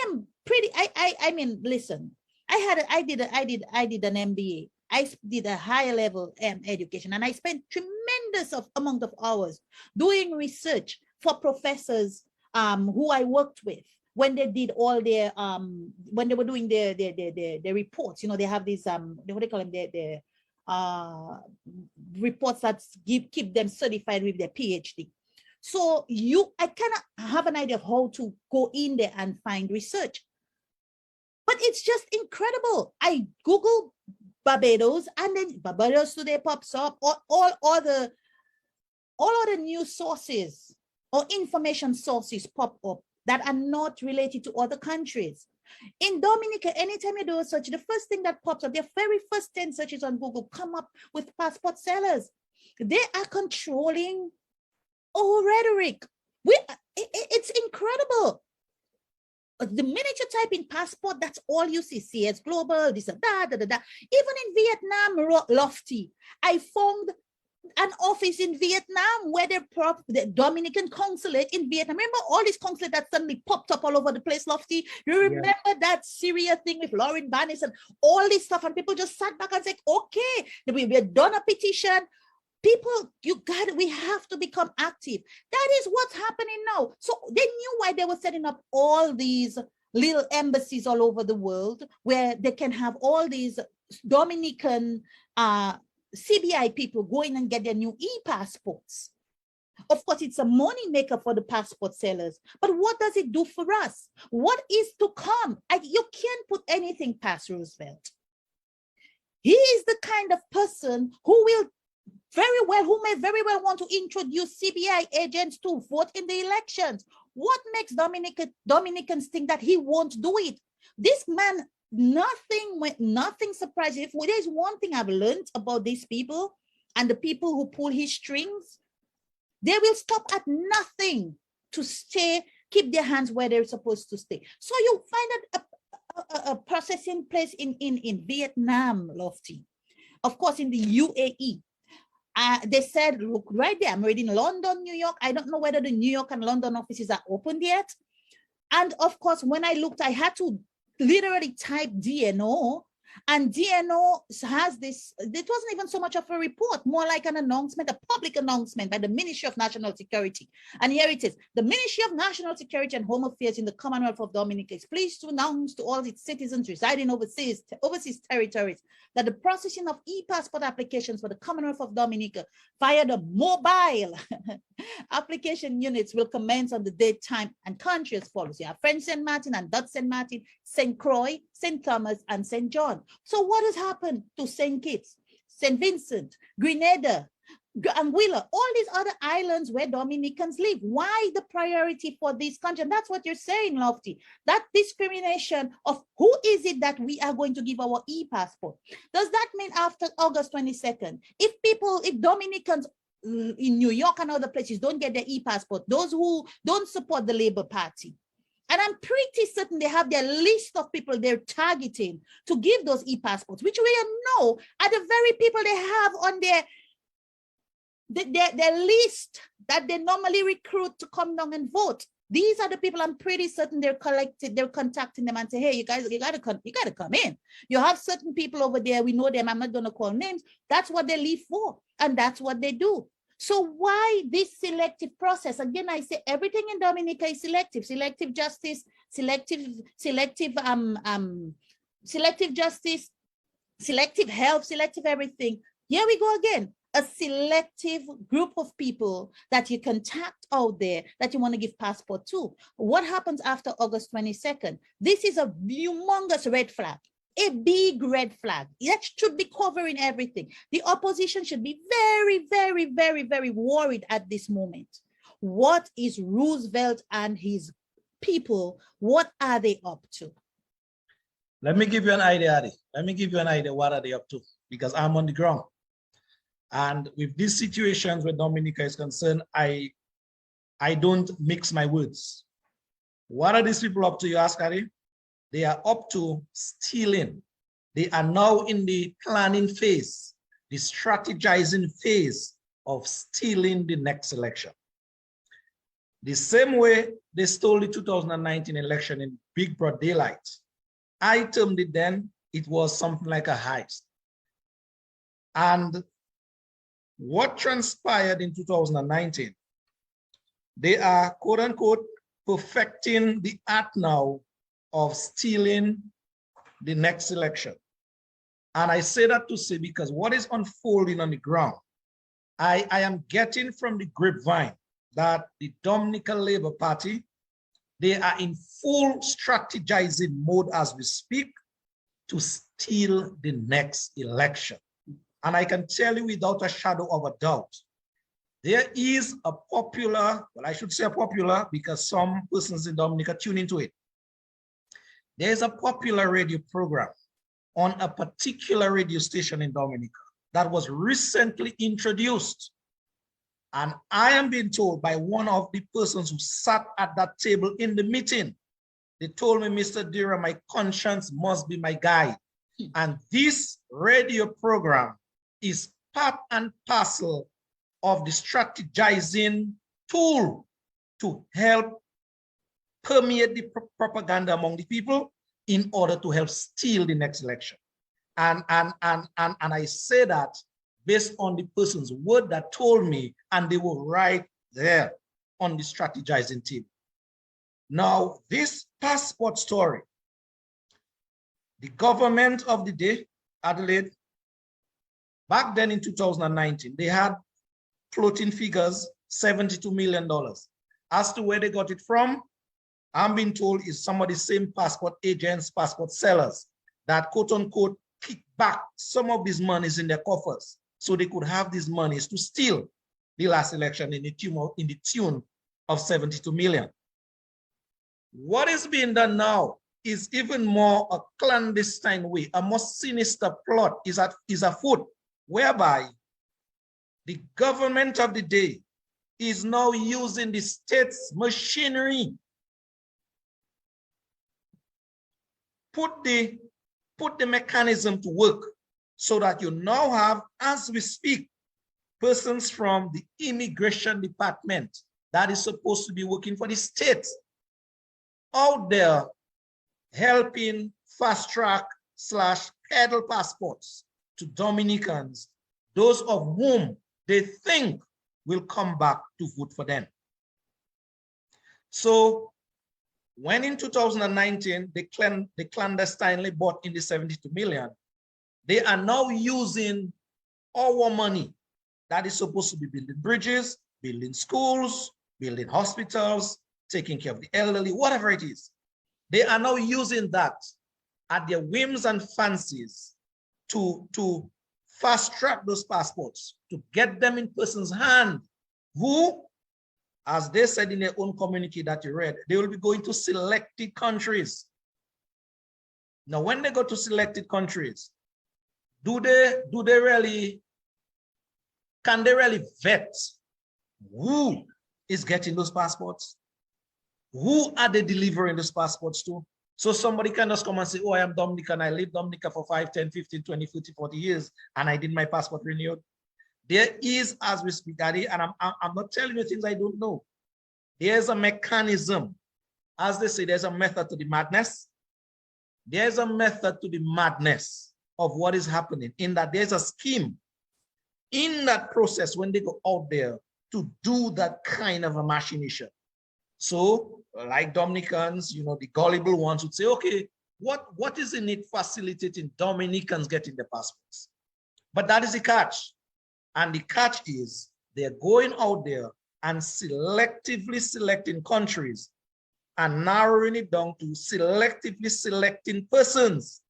am pretty, I mean, listen, I did an MBA. I did a higher level education, and I spent tremendous amount of hours doing research for professors who I worked with when they did all their when they were doing their reports. You know, they have these what do they call them, their reports that keep them certified with their PhD. So I kind of have an idea of how to go in there and find research. But it's just incredible. I Google Barbados, and then Barbados Today pops up, or all other news sources or information sources pop up that are not related to other countries. In Dominica, anytime you do a search, the first thing that pops up, the very first 10 searches on Google come up with passport sellers. They are controlling our rhetoric. It's incredible. The minute you type in passport, that's all you see. CS Global, this and that, Even in Vietnam, Lofty, I found an office in Vietnam where the Dominican consulate in Vietnam. Remember all these consulates that suddenly popped up all over the place, Lofty? You remember that Syria thing with Lauren Bannis and all this stuff, and people just sat back and said, okay, we've done a petition. People, we have to become active. That is what's happening now. So they knew why they were setting up all these little embassies all over the world where they can have all these Dominican CBI people go in and get their new e-passports. Of course, it's a money maker for the passport sellers, but what does it do for us? What is to come? You can't put anything past Roosevelt. He is the kind of person who may very well want to introduce CBI agents to vote in the elections. What makes Dominicans think that he won't do it? This man, nothing surprises. If there's one thing I've learned about these people and the people who pull his strings, they will stop at nothing to keep their hands where they're supposed to stay. So you find that a process in place in Vietnam, Lofty. Of course, in the UAE. They said, look, right there, I'm reading London, New York. I don't know whether the New York and London offices are opened yet. And of course, when I looked, I had to literally type DNO, and DNO has this, it wasn't even so much of a report, more like an announcement, a public announcement by the Ministry of National Security. And here it is. The Ministry of National Security and Home Affairs in the Commonwealth of Dominica is pleased to announce to all its citizens residing overseas territories that the processing of e-passport applications for the Commonwealth of Dominica via the mobile application units will commence on the date, time, and country as follows. You have French St. Martin and Dutch St. Martin, St. Croix, St. Thomas, and St. John. So what has happened to St. Kitts, St. Vincent, Grenada, Anguilla, all these other islands where Dominicans live. Why the priority for this country? And that's what you're saying, Lofty. That discrimination of who is it that we are going to give our e-passport. Does that mean after August 22nd, if Dominicans in New York and other places don't get their e-passport, those who don't support the Labour Party, and I'm pretty certain they have their list of people they're targeting to give those e-passports, which we know are the very people they have on their list that they normally recruit to come down and vote. These are the people I'm pretty certain they're contacting them and say, hey, you guys, you gotta come in. You have certain people over there, we know them, I'm not gonna call names. That's what they live for, and that's what they do. So why this selective process? Again, I say everything in Dominica is selective. Selective justice, selective justice, selective health, selective everything. Here we go again. A selective group of people that you contact out there that you want to give passport to. What happens after August 22nd? This is a humongous red flag, a big red flag. That should be covering everything. The opposition should be very, very, very, very worried at this moment. What is Roosevelt and his people, what are they up to? Let me give you an idea, Adi. Let me give you an idea what are they up to, because I'm on the ground. And with these situations where Dominica is concerned, I don't mix my words. What are these people up to, you ask, Adi? They are up to stealing. They are now in the planning phase, the strategizing phase of stealing the next election. The same way they stole the 2019 election in big broad daylight. I termed it then, it was something like a heist. And what transpired in 2019, they are, quote unquote, perfecting the art now of stealing the next election. And I say that to say, because what is unfolding on the ground, I am getting from the grapevine that the Dominica Labour Party, they are in full strategizing mode as we speak to steal the next election. And I can tell you without a shadow of a doubt, there is a popular, well, I should say popular because some persons in Dominica tune into it. There is a popular radio program on a particular radio station in Dominica that was recently introduced. And I am being told by one of the persons who sat at that table in the meeting, they told me, Mr. Dira, my conscience must be my guide. And this radio program is part and parcel of the strategizing tool to help permeate the propaganda among the people in order to help steal the next election. And I say that based on the person's word that told me, and they were right there on the strategizing team. Now, this passport story, the government of the day, Adelaide, back then in 2019, they had floating figures, $72 million. As to where they got it from, I'm being told is some of the same passport agents, passport sellers that quote unquote kick back some of these monies in their coffers so they could have these monies to steal the last election in the tune of 72 million. What is being done now is even more a clandestine way, a more sinister plot is afoot, whereby the government of the day is now using the state's machinery, put the mechanism to work so that you now have, as we speak, persons from the immigration department that is supposed to be working for the state out there helping fast track / peddle passports to Dominicans, those of whom they think will come back to vote for them. So when in 2019, they clandestinely bought in the 72 million, they are now using our money that is supposed to be building bridges, building schools, building hospitals, taking care of the elderly, whatever it is. They are now using that at their whims and fancies to fast track those passports to get them in person's hand who, as they said in their own communique that you read, they will be going to selected countries. Now, when they go to selected countries, can they really vet who is getting those passports? Who are they delivering those passports to? So somebody can just come and say, oh, I am Dominican, I lived Dominica for 5, 10, 15, 20, 30, 40 years, and I did my passport renewed. There is, as we speak, Daddy, and I'm not telling you things I don't know. There's a mechanism. As they say, there's a method to the madness. There's a method to the madness of what is happening, in that there's a scheme in that process when they go out there to do that kind of a machination. So, like Dominicans, you know, the gullible ones would say, okay, what is in it facilitating Dominicans getting the passports? But that is the catch. And the catch is they're going out there and selectively selecting countries and narrowing it down to selectively selecting persons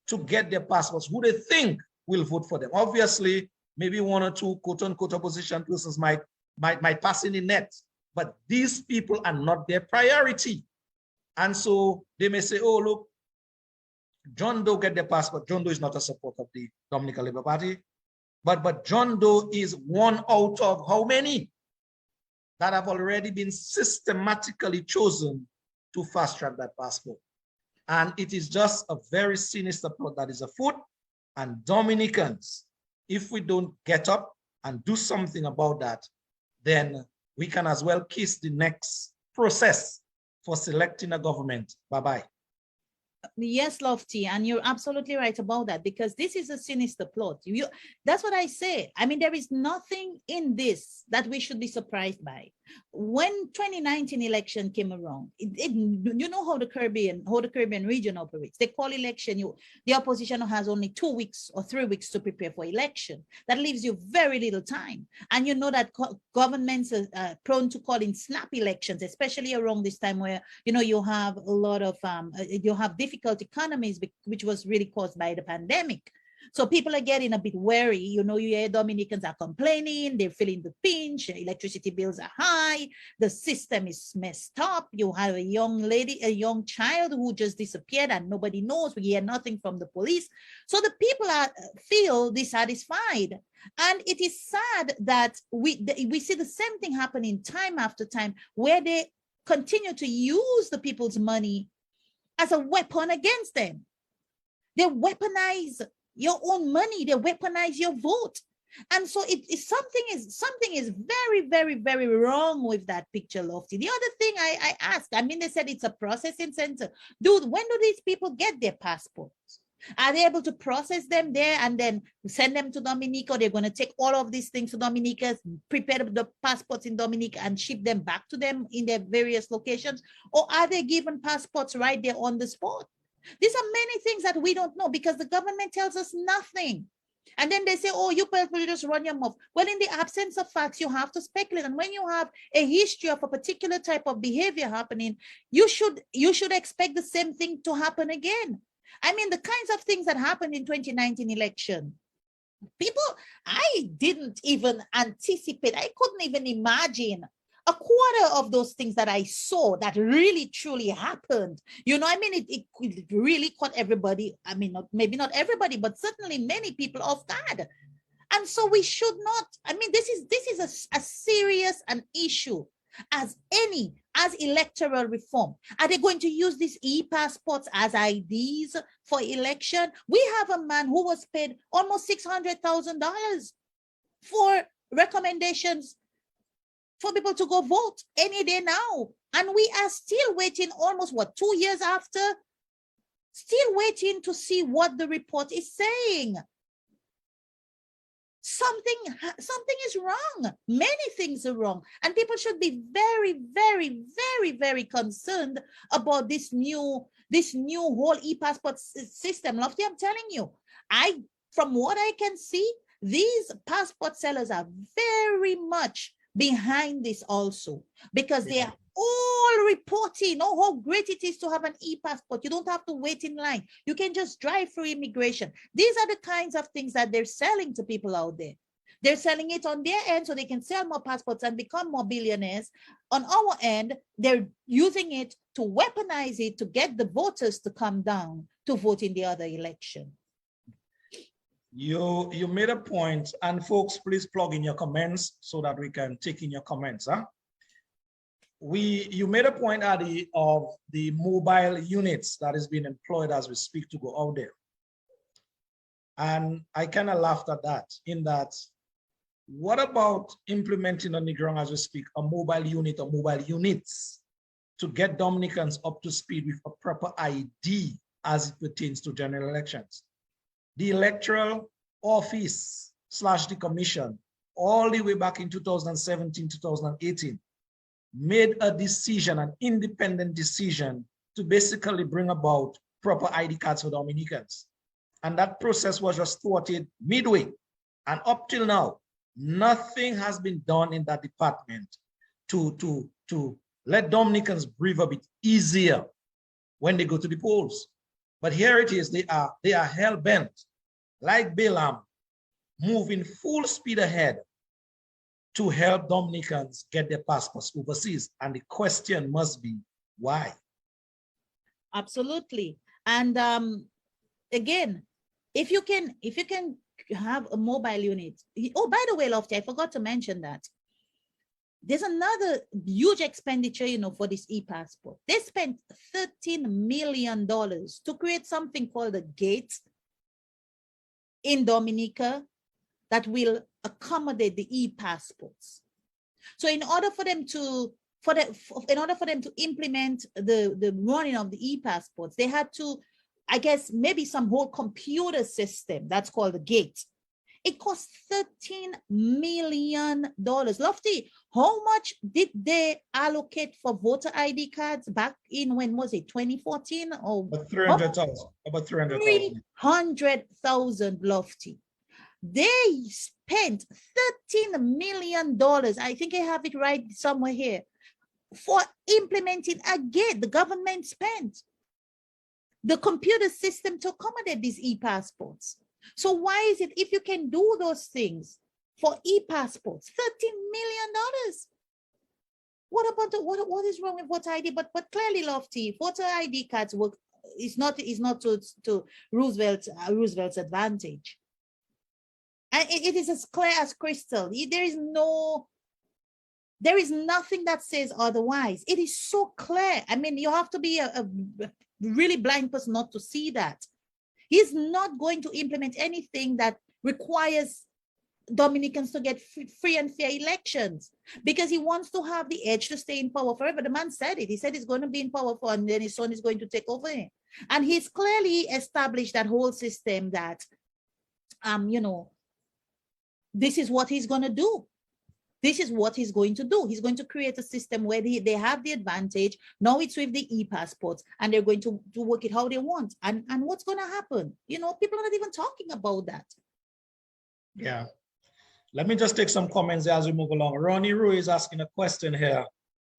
to get their passports who they think will vote for them. Obviously, maybe one or two quote-unquote opposition persons might pass in the net, but these people are not their priority. And so they may say, oh, look, John Doe get their passport. John Doe is not a supporter of the Dominican Labour Party, but John Doe is one out of how many that have already been systematically chosen to fast track that passport. And it is just a very sinister plot that is afoot. And Dominicans, if we don't get up and do something about that, then we can as well kiss the next process for selecting a government. Bye-bye. Yes, Lofty, and you're absolutely right about that, because this is a sinister plot. That's what I say. I mean, there is nothing in this that we should be surprised by. When 2019 election came around, you know how the Caribbean region operates. They call election, the opposition has only 2 weeks or 3 weeks to prepare for election. That leaves you very little time. And you know that governments are prone to calling snap elections, especially around this time where, you know, you have a lot of, you have difficult economies, which was really caused by the pandemic. So people are getting a bit wary. You know, you hear Dominicans are complaining, they're feeling the pinch, electricity bills are high, the system is messed up. You have a young child who just disappeared and nobody knows. We hear nothing from the police. So the people feel dissatisfied. And it is sad that we see the same thing happening time after time, where they continue to use the people's money as a weapon against them. They weaponize your own money, they weaponize your vote. And so something is very, very, very wrong with that picture, Lofty. The other thing I asked, I mean, they said it's a processing center. Dude, when do these people get their passports? Are they able to process them there and then send them to Dominica? They're going to take all of these things to Dominica, prepare the passports in Dominica and ship them back to them in their various locations? Or are they given passports right there on the spot? These are many things that we don't know because the government tells us nothing. And then they say, oh, you people just run your mouth. Well, in the absence of facts, you have to speculate. And when you have a history of a particular type of behavior happening, you should expect the same thing to happen again. I mean, the kinds of things that happened in 2019 election, I didn't even anticipate. I couldn't even imagine a quarter of those things that I saw that really truly happened. You know, I mean, it really caught everybody. I mean, maybe not everybody, but certainly many people off guard. And so we should not, I mean, this is a serious an issue as electoral reform. Are they going to use these e-passports as IDs for election? We have a man who was paid almost $600,000 for recommendations for people to go vote any day now. And we are still waiting almost, 2 years after? Still waiting to see what the report is saying. Something is wrong. Many things are wrong. And people should be very, very, very, very concerned about this new whole e-passport system. Lofty, I'm telling you, from what I can see, these passport sellers are very much behind this also, because they are all reporting, oh, how great it is to have an e-passport. You don't have to wait in line. You can just drive through immigration. These are the kinds of things that they're selling to people out there. They're selling it on their end so they can sell more passports and become more billionaires. On our end, they're using it to weaponize it to get the voters to come down to vote in the other election. You made a point, and folks, please plug in your comments so that we can take in your comments. Huh? You made a point, Adi, of the mobile units that is being employed as we speak to go out there. And I kind of laughed at that, in that, what about implementing on the ground as we speak a mobile unit or mobile units to get Dominicans up to speed with a proper ID as it pertains to general elections? The electoral office / the commission, all the way back in 2017, 2018, made a decision, an independent decision, to basically bring about proper ID cards for Dominicans. And that process was just thwarted midway. And up till now, nothing has been done in that department to let Dominicans breathe a bit easier when they go to the polls. But here it is, they are hell-bent, like Balaam, moving full speed ahead to help Dominicans get their passports overseas. And the question must be, why? Absolutely. And again, if you can have a mobile unit. Oh, by the way, Lofty, I forgot to mention that. There's another huge expenditure, for this e-passport. They spent $13 million to create something called a gate in Dominica that will accommodate the e-passports. So in order for them to implement the running of the e-passports, they had to, I guess, maybe some whole computer system that's called the gate. It cost $13 million. Lofty, how much did they allocate for voter ID cards back in, when was it, 2014? Or about 300,000. About 300,000. 300,000, Lofty. They spent $13 million. I think I have it right somewhere here, for implementing a gate. The government spent the computer system to accommodate these e-passports. So why is it, if you can do those things for e-passports, $13 million? What about what is wrong with voter ID? But clearly, Lofty, voter ID cards work is not to Roosevelt's advantage. And it is as clear as crystal. There is nothing that says otherwise. It is so clear. I mean, you have to be a really blind person not to see that. He's not going to implement anything that requires Dominicans to get free and fair elections, because he wants to have the edge to stay in power forever. The man said it. He said he's going to be in power for, and then his son is going to take over him. And he's clearly established that whole system that, this is what he's going to do. This is what he's going to do. He's going to create a system where they have the advantage. Now it's with the e-passports, and they're going to work it how they want. And what's going to happen? People are not even talking about that. Yeah. Let me just take some comments as we move along. Ronnie Rue is asking a question here.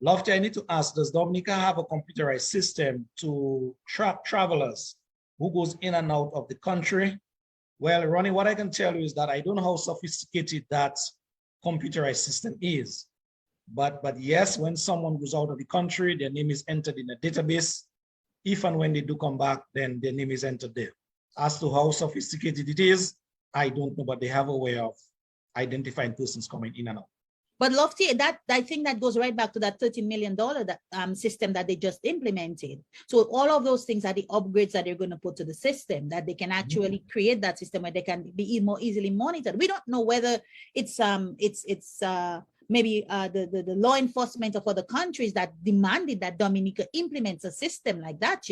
Lofty, I need to ask, does Dominica have a computerized system to track travelers who goes in and out of the country? Well, Ronnie, what I can tell you is that I don't know how sophisticated that computerized system is. But yes, when someone goes out of the country, their name is entered in a database. If and when they do come back, then their name is entered there. As to how sophisticated it is, I don't know, but they have a way of identifying persons coming in and out. But Lofty, I think that goes right back to that $13 million system that they just implemented. So all of those things are the upgrades that they're going to put to the system, that they can actually create that system where they can be more easily monitored. We don't know whether it's maybe the law enforcement of other countries that demanded that Dominica implements a system like that,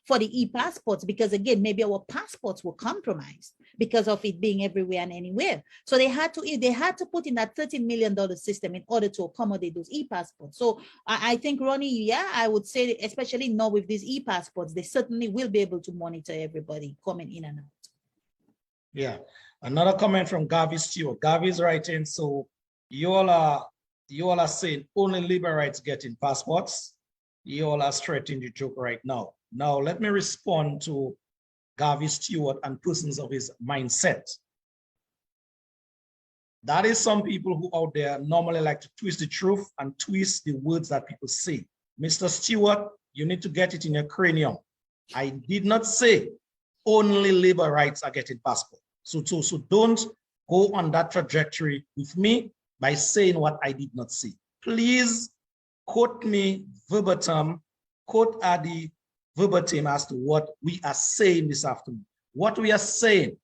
for the e-passports, because again, maybe our passports were compromised because of it being everywhere and anywhere. So they had to put in that $13 million system in order to accommodate those e-passports. So I think, Ronnie, yeah, I would say, especially now with these e-passports, they certainly will be able to monitor everybody coming in and out. Yeah. Another comment from Gavi Stewart. Gavi is writing, so you all are you all are saying only Liberites getting passports. You all are straighting the joke right now. Now, let me respond to Garvey Stewart and persons of his mindset. That is some people who out there normally like to twist the truth and twist the words that people say. Mr. Stewart, you need to get it in your cranium. I did not say only Liberites are getting passport. So don't go on that trajectory with me by saying what I did not say. Please quote me verbatim, quote Adi verbatim as to what we are saying this afternoon. What we are saying,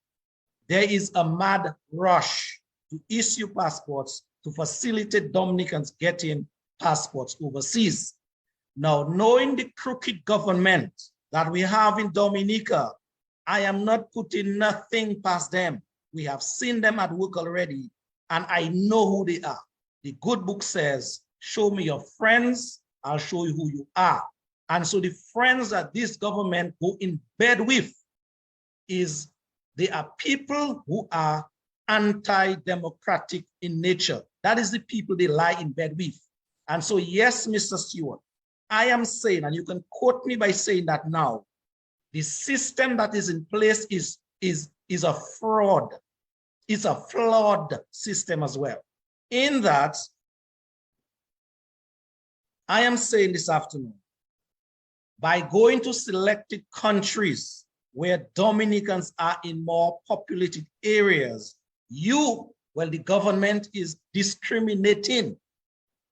there is a mad rush to issue passports to facilitate Dominicans getting passports overseas. Now, knowing the crooked government that we have in Dominica, I am not putting nothing past them. We have seen them at work already, and I know who they are. The good book says, show me your friends, I'll show you who you are. And so the friends that this government go in bed with they are people who are anti-democratic in nature. That is the people they lie in bed with. And so, yes, Mr. Stewart, I am saying, and you can quote me by saying that now, the system that is in place is a fraud. It's a flawed system as well. In that, I am saying this afternoon, by going to selected countries where Dominicans are in more populated areas, the government is discriminating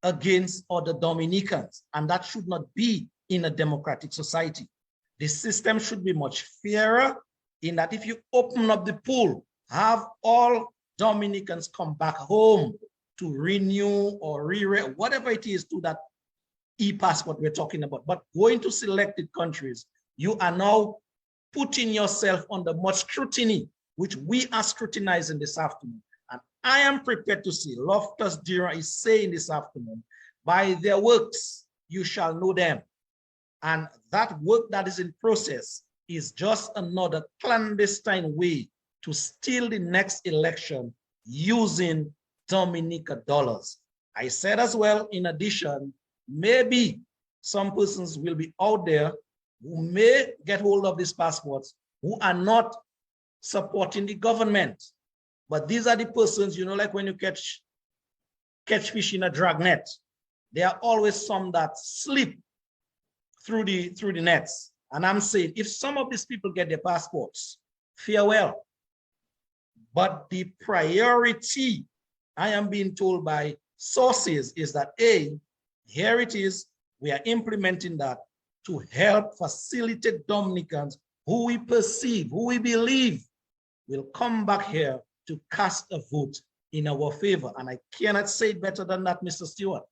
against other Dominicans, and that should not be in a democratic society. The system should be much fairer in that if you open up the pool, have all Dominicans come back home to renew or whatever it is to that e-passport we're talking about. But going to selected countries, you are now putting yourself under much scrutiny, which we are scrutinizing this afternoon. And I am prepared to see, Loftus Dira is saying this afternoon, by their works, you shall know them. And that work that is in process is just another clandestine way to steal the next election using Dominica dollars. I said as well, in addition, maybe some persons will be out there who may get hold of these passports who are not supporting the government. But these are the persons, you know, like when you catch fish in a dragnet, there are always some that slip through the nets. And I'm saying, if some of these people get their passports, farewell. But the priority, I am being told by sources, is that here it is, we are implementing that to help facilitate Dominicans who we perceive, who we believe will come back here to cast a vote in our favor. And I cannot say it better than that, Mr. Stewart.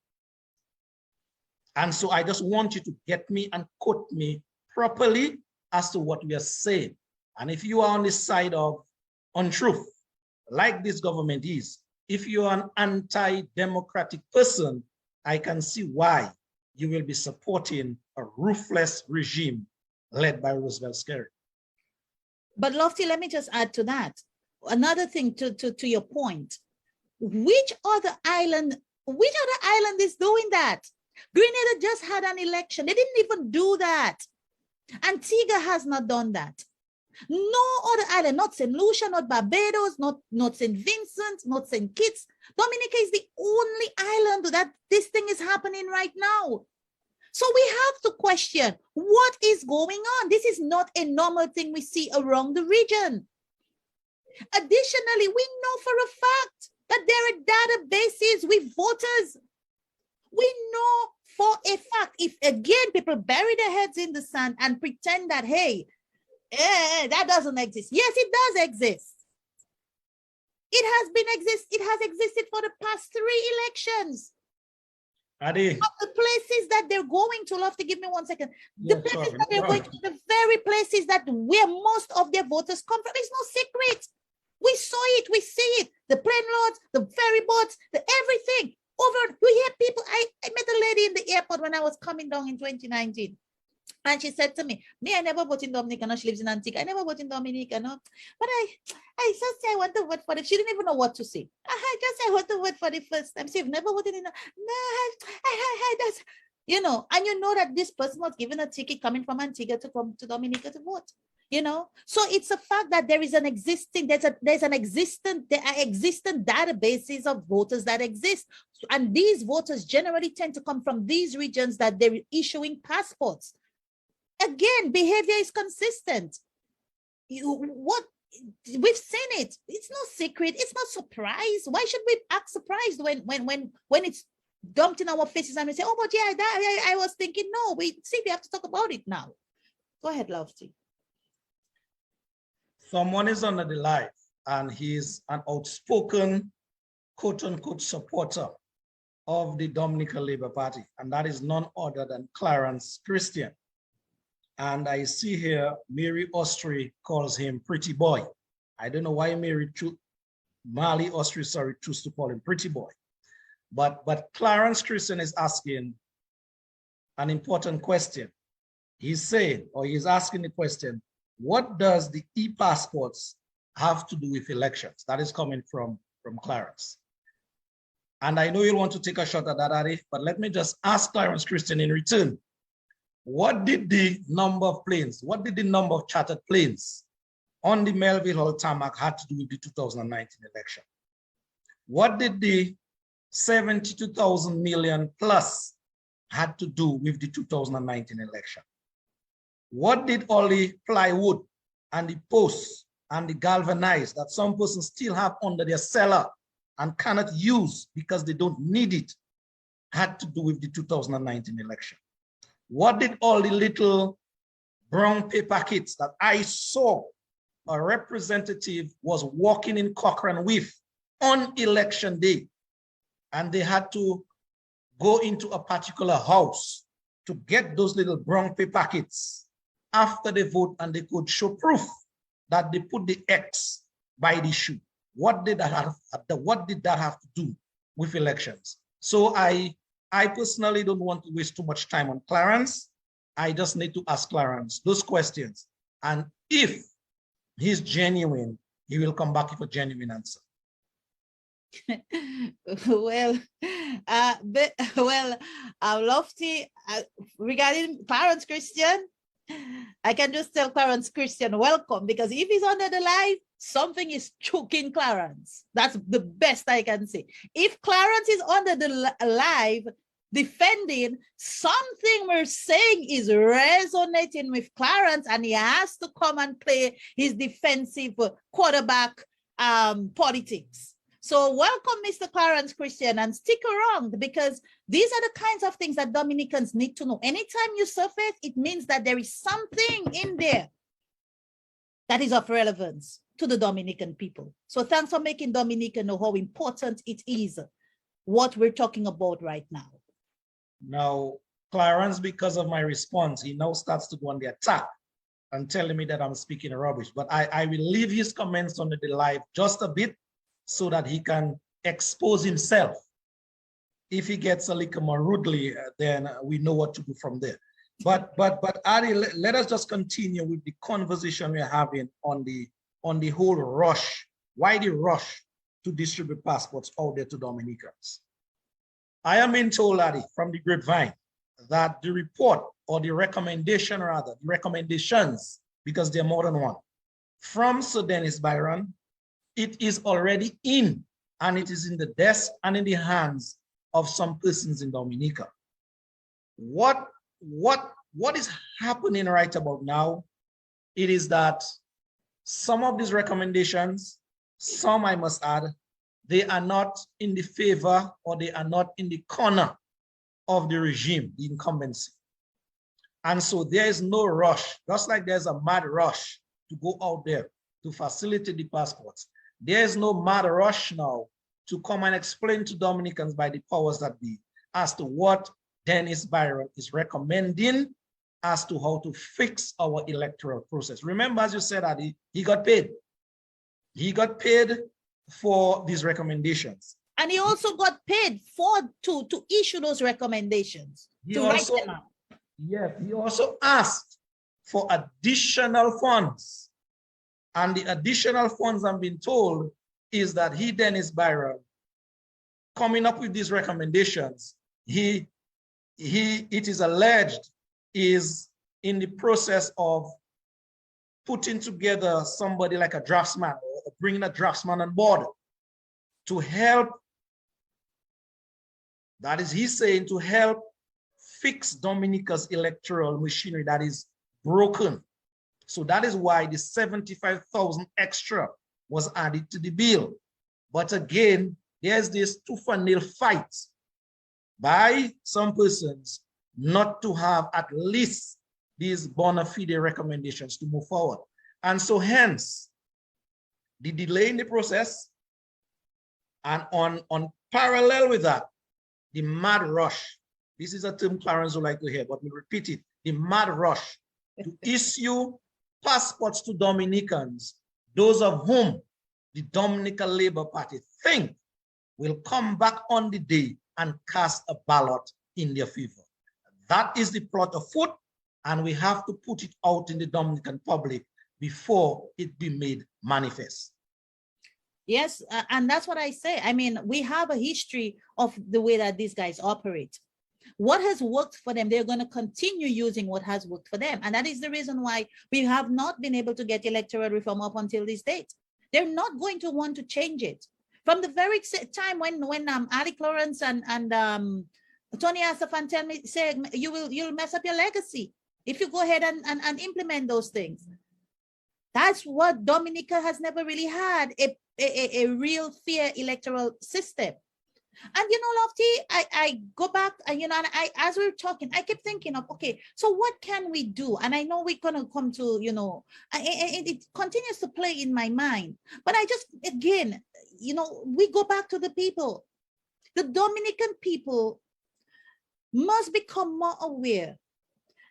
And so I just want you to get me and quote me properly as to what we are saying. And if you are on the side of untruth, like this government is, if you are an anti-democratic person, I can see why you will be supporting a ruthless regime led by Roosevelt Scary. But Lofty, let me just add to that. Another thing to your point. Which other island is doing that? Grenada just had an election. They didn't even do that. Antigua has not done that. No other island, not St. Lucia, not Barbados, not St. Vincent, not St. Kitts. Dominica is the only island that this thing is happening right now. So we have to question what is going on. This is not a normal thing we see around the region. Additionally, we know for a fact that there are databases with voters. We know for a fact, if again people bury their heads in the sand and pretend that, hey, that doesn't exist. Yes, it does exist. It has existed for the past 3 elections. Adi. But the places that they're going to, love to give me 1 second. The places that they're going to, the very places that where most of their voters come from, it's no secret. We saw it, we see it. The plane loads, the ferry boats, the everything. We hear people. I met a lady in the airport when I was coming down in 2019. And she said to me, I never vote in Dominica. No, she lives in Antigua. I never vote in Dominica, no. But I just say I want to vote for it. She didn't even know what to say. I just say I want to vote for the first time. So you've never voted in, no, that's, you know, and you know that this person was given a ticket coming from Antigua to come to Dominica to vote. You know, so it's a fact that there is an existing, there are existent databases of voters that exist. And these voters generally tend to come from these regions that they're issuing passports. Again, behavior is consistent. We've seen it. It's no secret. It's not surprise. Why should we act surprised when it's dumped in our faces and we say, oh, but yeah, I was thinking, no, we have to talk about it now. Go ahead, Lofty. Someone is under the live and he's an outspoken, quote unquote, supporter of the Dominica Labour Party. And that is none other than Clarence Christian. And I see here, Mary Ostry calls him pretty boy. I don't know why Marley Ostry, choose to call him pretty boy. But Clarence Christian is asking an important question. He's saying, or he's asking the question, what does the e-passports have to do with elections? That is coming from Clarence. And I know you'll want to take a shot at that, Arif, but let me just ask Clarence Christian in return. What did the number of planes, what did the number of chartered planes on the Melville Hall tarmac had to do with the 2019 election? What did the 72,000 million plus had to do with the 2019 election? What did all the plywood and the posts and the galvanized that some persons still have under their cellar and cannot use because they don't need it had to do with the 2019 election? What did all the little brown paper kits that I saw a representative was walking in Cochrane with on election day, and they had to go into a particular house to get those little brown paper kits after the vote, and they could show proof that they put the X by the shoe? What did that have to do with elections? So I personally don't want to waste too much time on Clarence. I just need to ask Clarence those questions. And if he's genuine, he will come back with a genuine answer. Lofty, regarding Clarence Christian, I can just tell Clarence Christian, welcome, because if he's under the live, something is choking Clarence. That's the best I can say. If Clarence is under the live defending, something we're saying is resonating with Clarence, and he has to come and play his defensive quarterback politics. So welcome, Mr. Clarence Christian, and stick around, because these are the kinds of things that Dominicans need to know. Anytime you surface, it means that there is something in there that is of relevance to the Dominican people. So thanks for making Dominica know how important it is, what we're talking about right now. Now, Clarence, because of my response, he now starts to go on the attack and telling me that I'm speaking rubbish. But I will leave his comments on the live just a bit so that he can expose himself. If he gets a little more rudely, then we know what to do from there. But Ari, let us just continue with the conversation we're having on the whole rush. Why the rush to distribute passports out there to Dominicans? I am being told, Ari, from the grapevine, that the report, or the recommendation rather, the recommendations, because there are more than one, from Sir Dennis Byron, it is already in, and it is in the desk and in the hands of some persons in Dominica. What is happening right about now? It is that some of these recommendations, some I must add, they are not in the favor, or they are not in the corner of the regime, the incumbency. And so there is no rush, just like there's a mad rush to go out there to facilitate the passports. There is no mad rush now to come and explain to Dominicans by the powers that be as to what Dennis Byron is recommending as to how to fix our electoral process. Remember, as you said, Adi, he got paid. He got paid for these recommendations. And he also got paid to issue those recommendations, to write them out. Yes, he also asked for additional funds. And the additional funds, I'm being told, is that he, Dennis Byron, coming up with these recommendations, it is alleged, is in the process of putting together somebody like a draftsman, or bringing a draftsman on board to help, that is, he's saying, to help fix Dominica's electoral machinery that is broken. So that is why the 75,000 extra was added to the bill. But again, there's this tooth and nail fight by some persons not to have at least these bona fide recommendations to move forward. And so hence, the delay in the process, and on parallel with that, the mad rush. This is a term Clarence would like to hear, but we'll repeat it. The mad rush to issue passports to Dominicans, those of whom the Dominica Labour Party think will come back on the day and cast a ballot in their favor. That is the plot afoot, and we have to put it out in the Dominican public before it be made manifest. Yes, and that's what I say. I mean, we have a history of the way that these guys operate. What has worked for them, they're going to continue using what has worked for them. And that is the reason why we have not been able to get electoral reform up until this date. They're not going to want to change it. From the very time when Alec Lawrence and Tony Asafan tell me, say, you'll mess up your legacy if you go ahead and implement those things. That's what Dominica has never really had, a real fair electoral system. And you know, Lofty, I go back, and you know, and as we were talking, I kept thinking of, okay, so what can we do? And I know we're gonna come to, you know, it continues to play in my mind. But I just, again, you know, we go back to the people. The Dominican people must become more aware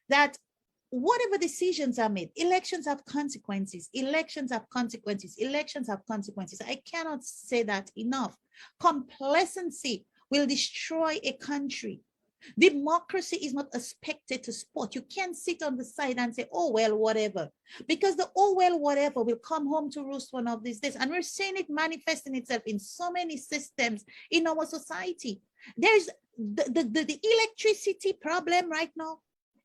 that whatever decisions are made, elections have consequences, elections have consequences, elections have consequences. I cannot say that enough. Complacency will destroy a country. Democracy is not a spectator sport. You can't sit on the side and say, oh, well, whatever. Because the oh, well, whatever will come home to roost one of these days. And we're seeing it manifesting itself in so many systems in our society. There's the electricity problem right now.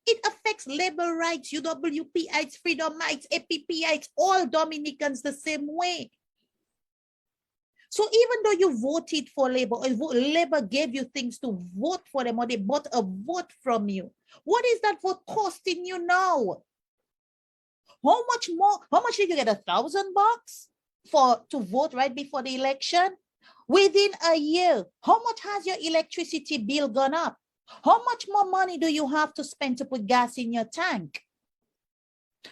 It affects labor rights, UWPites, freedomites, APPites, all Dominicans the same way. So even though you voted for Labour, or Labour gave you things to vote for them, or they bought a vote from you, what is that vote costing you now? How much more? How much did you get? $1,000 to vote right before the election? Within a year, how much has your electricity bill gone up? How much more money do you have to spend to put gas in your tank?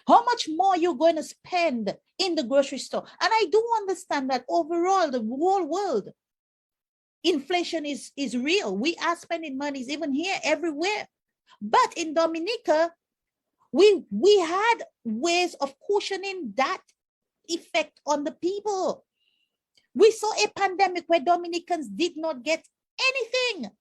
How much more are you going to spend in the grocery store? And I do understand that overall, the whole world, inflation is real. We are spending money even here, everywhere. But in Dominica, we had ways of cushioning that effect on the people. We saw a pandemic where Dominicans did not get anything.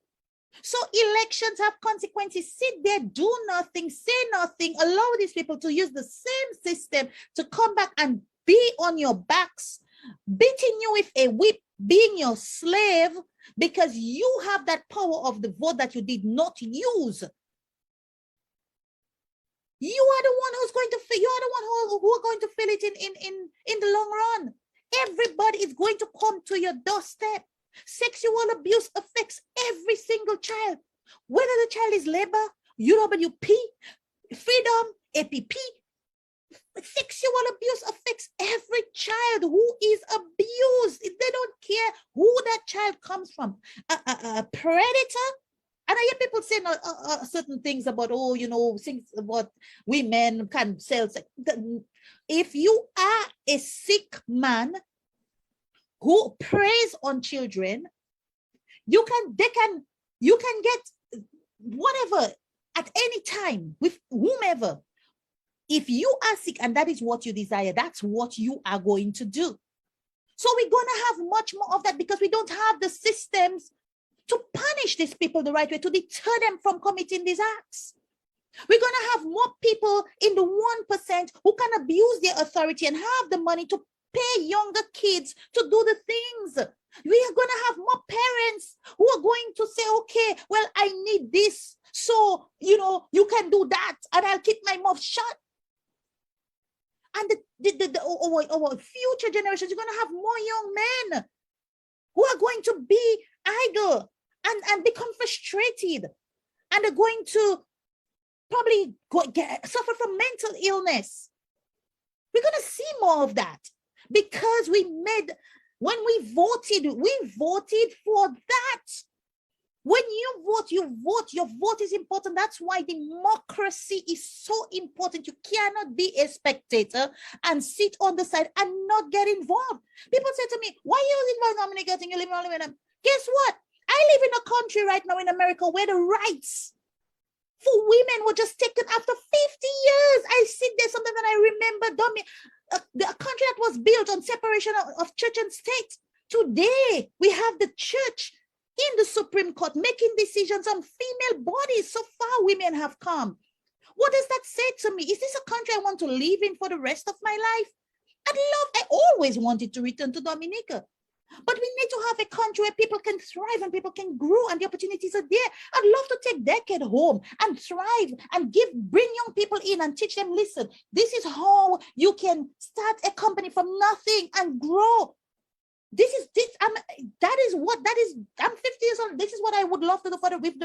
So elections have consequences. Sit there, do nothing, say nothing, allow these people to use the same system to come back and be on your backs, beating you with a whip, being your slave, because you have that power of the vote that you did not use. You are the one who's going to feel, you are the one who are going to feel it in the long run. Everybody is going to come to your doorstep. Sexual abuse affects every single child, whether the child is labor, UWP, freedom, APP. Sexual abuse affects every child who is abused. They don't care who that child comes from. A predator. And I hear people saying certain things about, oh, you know, things about women can sell sex. If you are a sick man who preys on children, you can get whatever at any time with whomever. If you are sick and that is what you desire, that's what you are going to do. So we're going to have much more of that because we don't have the systems to punish these people the right way, to deter them from committing these acts. We're going to have more people in the 1% who can abuse their authority and have the money to pay younger kids to do the things. We are going to have more parents who are going to say, okay, well, I need this. So, you can do that and I'll keep my mouth shut. And our future generations are going to have more young men who are going to be idle and become frustrated. And are going to probably suffer from mental illness. We're going to see more of that because when we voted for that. When you vote, your vote is important. That's why democracy is so important. You cannot be a spectator and sit on the side and not get involved. People say to me, why are you involved, Dominica? You live only with them. Guess what? I live in a country right now in America where the rights for women were just taken after 50 years. I sit there sometimes and I remember the country that was built on separation of church and state. Today, we have the church in the Supreme Court making decisions on female bodies. So far, women have come. What does that say to me? Is this a country I want to live in for the rest of my life? I always wanted to return to Dominica. But we need to have a country where people can thrive and people can grow and the opportunities are there. I'd love to take Decade home and thrive and bring young people in and teach them, listen, this is how you can start a company from nothing and grow. I'm 50 years old. This is what I would love to do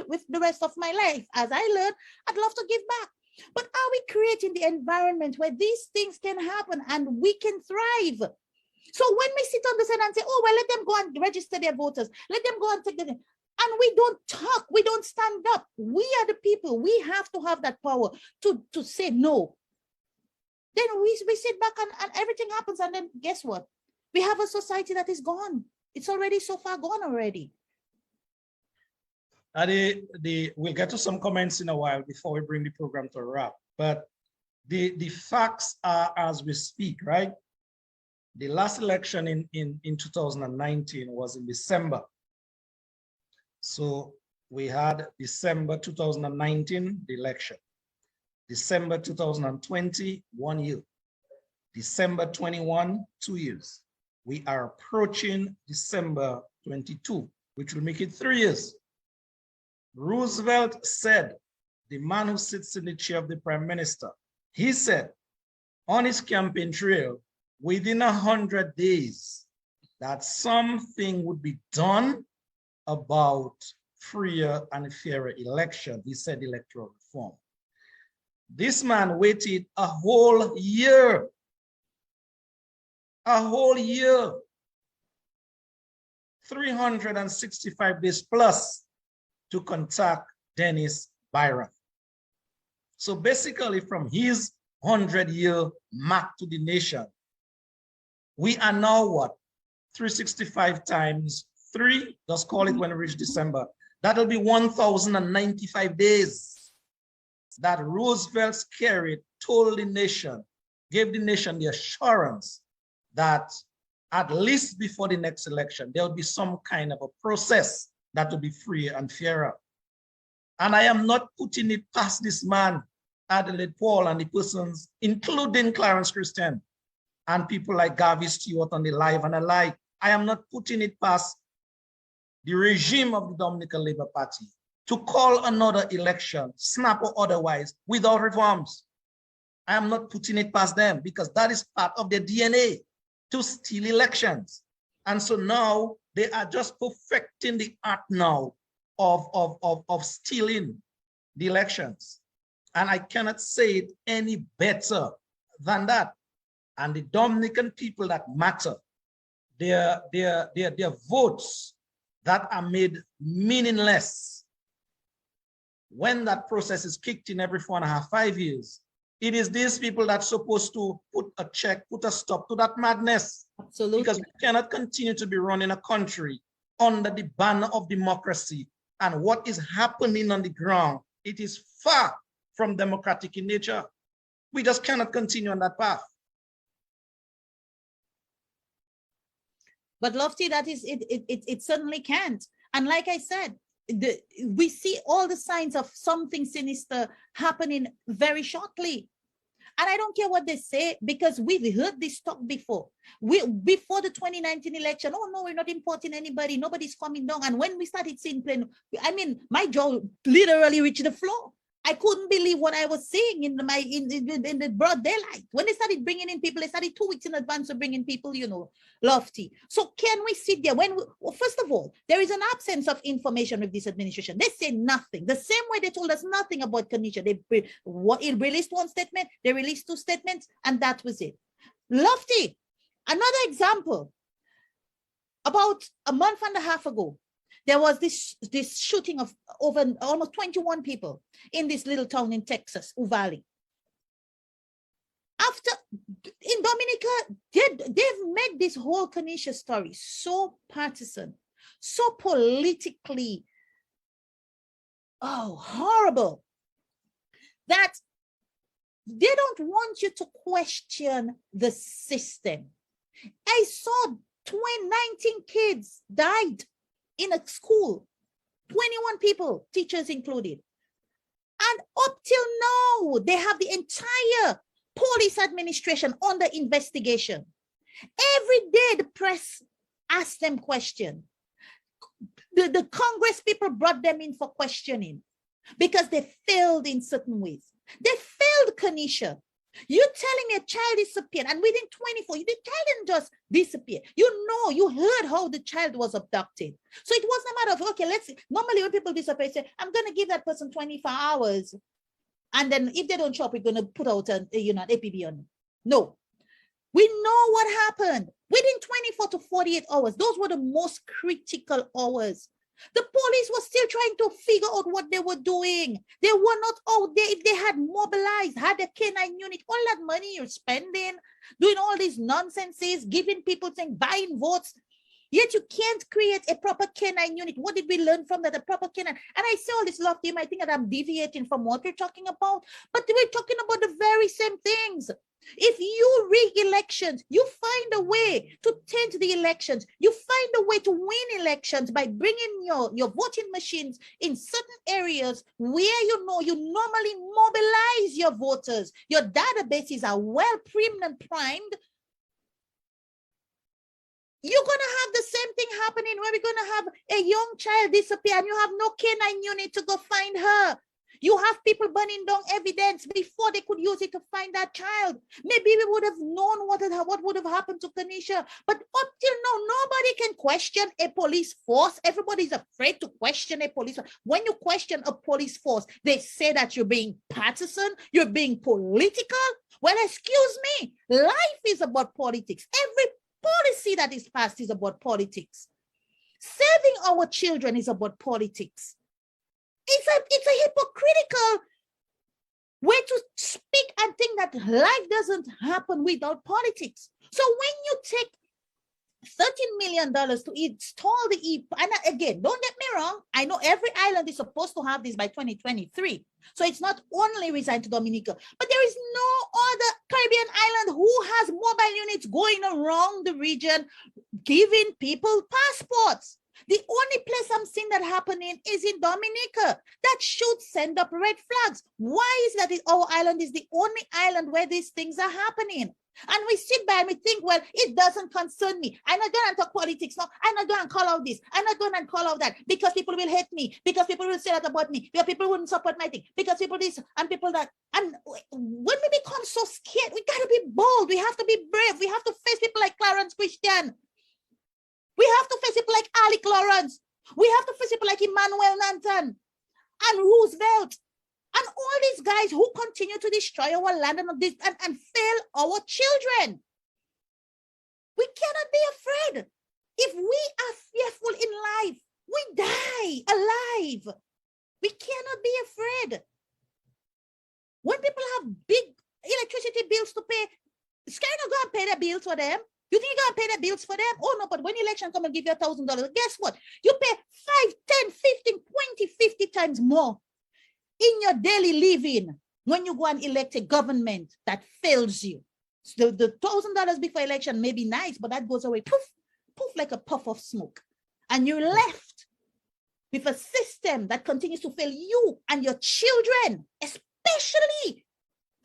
with the rest of my life. As I learn, I'd love to give back. But are we creating the environment where these things can happen and we can thrive? So when we sit on the side and say, oh, well, let them go and register their voters, let them go and take and we don't talk, we don't stand up. We are the people. We have to have that power to say no. Then we sit back and everything happens. And then guess what? We have a society that is gone. It's already so far gone already. We'll get to some comments in a while before we bring the program to a wrap. But the facts are as we speak, right? The last election in 2019 was in December. So we had December 2019, the election. December 2020, 1 year. December 21, 2 years. We are approaching December 22, which will make it 3 years. Roosevelt said, the man who sits in the chair of the prime minister, he said on his campaign trail, within 100 days, that something would be done about freer and fairer election. He said electoral reform. This man waited a whole year. A whole year. 365 days plus to contact Dennis Byron. So basically from his 100-year mark to the nation, we are now what? 365 times 3, just call it when we reach December. That'll be 1,095 days that Roosevelt carried, told the nation, gave the nation the assurance that at least before the next election, there will be some kind of a process that will be free and fairer. And I am not putting it past this man, Adelaide Paul, and the persons, including Clarence Christian, and people like Garvey Stewart on the Live and Alike. I am not putting it past the regime of the Dominican Labour Party to call another election, snap or otherwise, without reforms. I am not putting it past them because that is part of their DNA, to steal elections. And so now they are just perfecting the art now of stealing the elections. And I cannot say it any better than that. And the Dominican people that matter, their votes that are made meaningless when that process is kicked in every 4.5, 5 years. It is these people that's supposed to put a check, put a stop to that madness. Absolutely. Because we cannot continue to be running a country under the banner of democracy. And what is happening on the ground, it is far from democratic in nature. We just cannot continue on that path. But Lofty, that is it certainly can't. And like I said, we see all the signs of something sinister happening very shortly. And I don't care what they say, because we've heard this talk before. Before the 2019 election, oh no, we're not importing anybody, nobody's coming down. And when we started seeing plane, I mean, my jaw literally reached the floor. I couldn't believe what I was seeing in the broad daylight. When they started bringing in people, they started 2 weeks in advance of bringing people, you know, Lofty. So can we sit there well, first of all, there is an absence of information with this administration. They say nothing. The same way they told us nothing about Kanisha. It released one statement, they released 2 statements, and that was it. Lofty, another example. About a month and a half ago, there was this shooting of over almost 21 people in this little town in Texas, Uvalde. After, in Dominica, they've made this whole Kanisha story so partisan, so politically, horrible, that they don't want you to question the system. I saw 19 kids died in a school, 21 people, teachers included. And up till now, they have the entire police administration under investigation. Every day, the press asks them questions. The Congress people brought them in for questioning because they failed in certain ways. They failed Kanisha. You're telling me a child disappeared, and within 24, the child didn't just disappear. You heard how the child was abducted. So it wasn't a matter of, okay, let's see. Normally when people disappear, say, I'm going to give that person 24 hours. And then if they don't show up, we're going to put out an APB on them. No. We know what happened. Within 24 to 48 hours, those were the most critical hours. The police was still trying to figure out what they were doing. They were not out there. If they had mobilized, had a K9 unit, all that money you're spending, doing all these nonsenses, giving people things, buying votes, yet you can't create a proper K9 unit. What did we learn from that? A proper K9. And I say all this love, you might think that I'm deviating from what we're talking about, but we're talking about the very same things. If you rig elections, you find a way to taint the elections. You find a way to win elections by bringing your voting machines in certain areas where you normally mobilize your voters. Your databases are well primed and primed. You're going to have the same thing happening where we're going to have a young child disappear and you have no K9 unit to go find her. You have people burning down evidence before they could use it to find that child. Maybe we would have known what would have happened to Kanisha. But up till now, nobody can question a police force. Everybody's afraid to question a police force. When you question a police force, they say that you're being partisan, you're being political. Well, excuse me, life is about politics. Every policy that is passed is about politics. Saving our children is about politics. It's a hypocritical way to speak and think that life doesn't happen without politics. So when you take $13 million to install the and again, don't get me wrong, I know every island is supposed to have this by 2023. So it's not only resigned to Dominica, but there is no other Caribbean island who has mobile units going around the region giving people passports. The only place I'm seeing that happening is in Dominica. That should send up red flags. Why is that our island is the only island where these things are happening? And we sit by and we think, well, it doesn't concern me. I'm not going to talk politics. No, I'm not going to call out this. I'm not going to call out that because people will hate me, because people will say that about me, because people wouldn't support my thing, because people this and people that. And when we become so scared, we got to be bold. We have to be brave. We have to face people like Clarence Christian. We have to face people like Ali Lawrence. We have to face people like Emmanuel Nanton and Roosevelt and all these guys who continue to destroy our land and fail our children. We cannot be afraid. If we are fearful in life, we die alive. We cannot be afraid. When people have big electricity bills to pay, Sky not going to pay their bills for them. You think you're going to pay the bills for them? Oh, no, but when election come and give you $1,000, guess what? You pay 5, 10, 15, 20, 50 times more in your daily living when you go and elect a government that fails you. So the $1,000 before election may be nice, but that goes away, poof, poof, like a puff of smoke. And you're left with a system that continues to fail you and your children, especially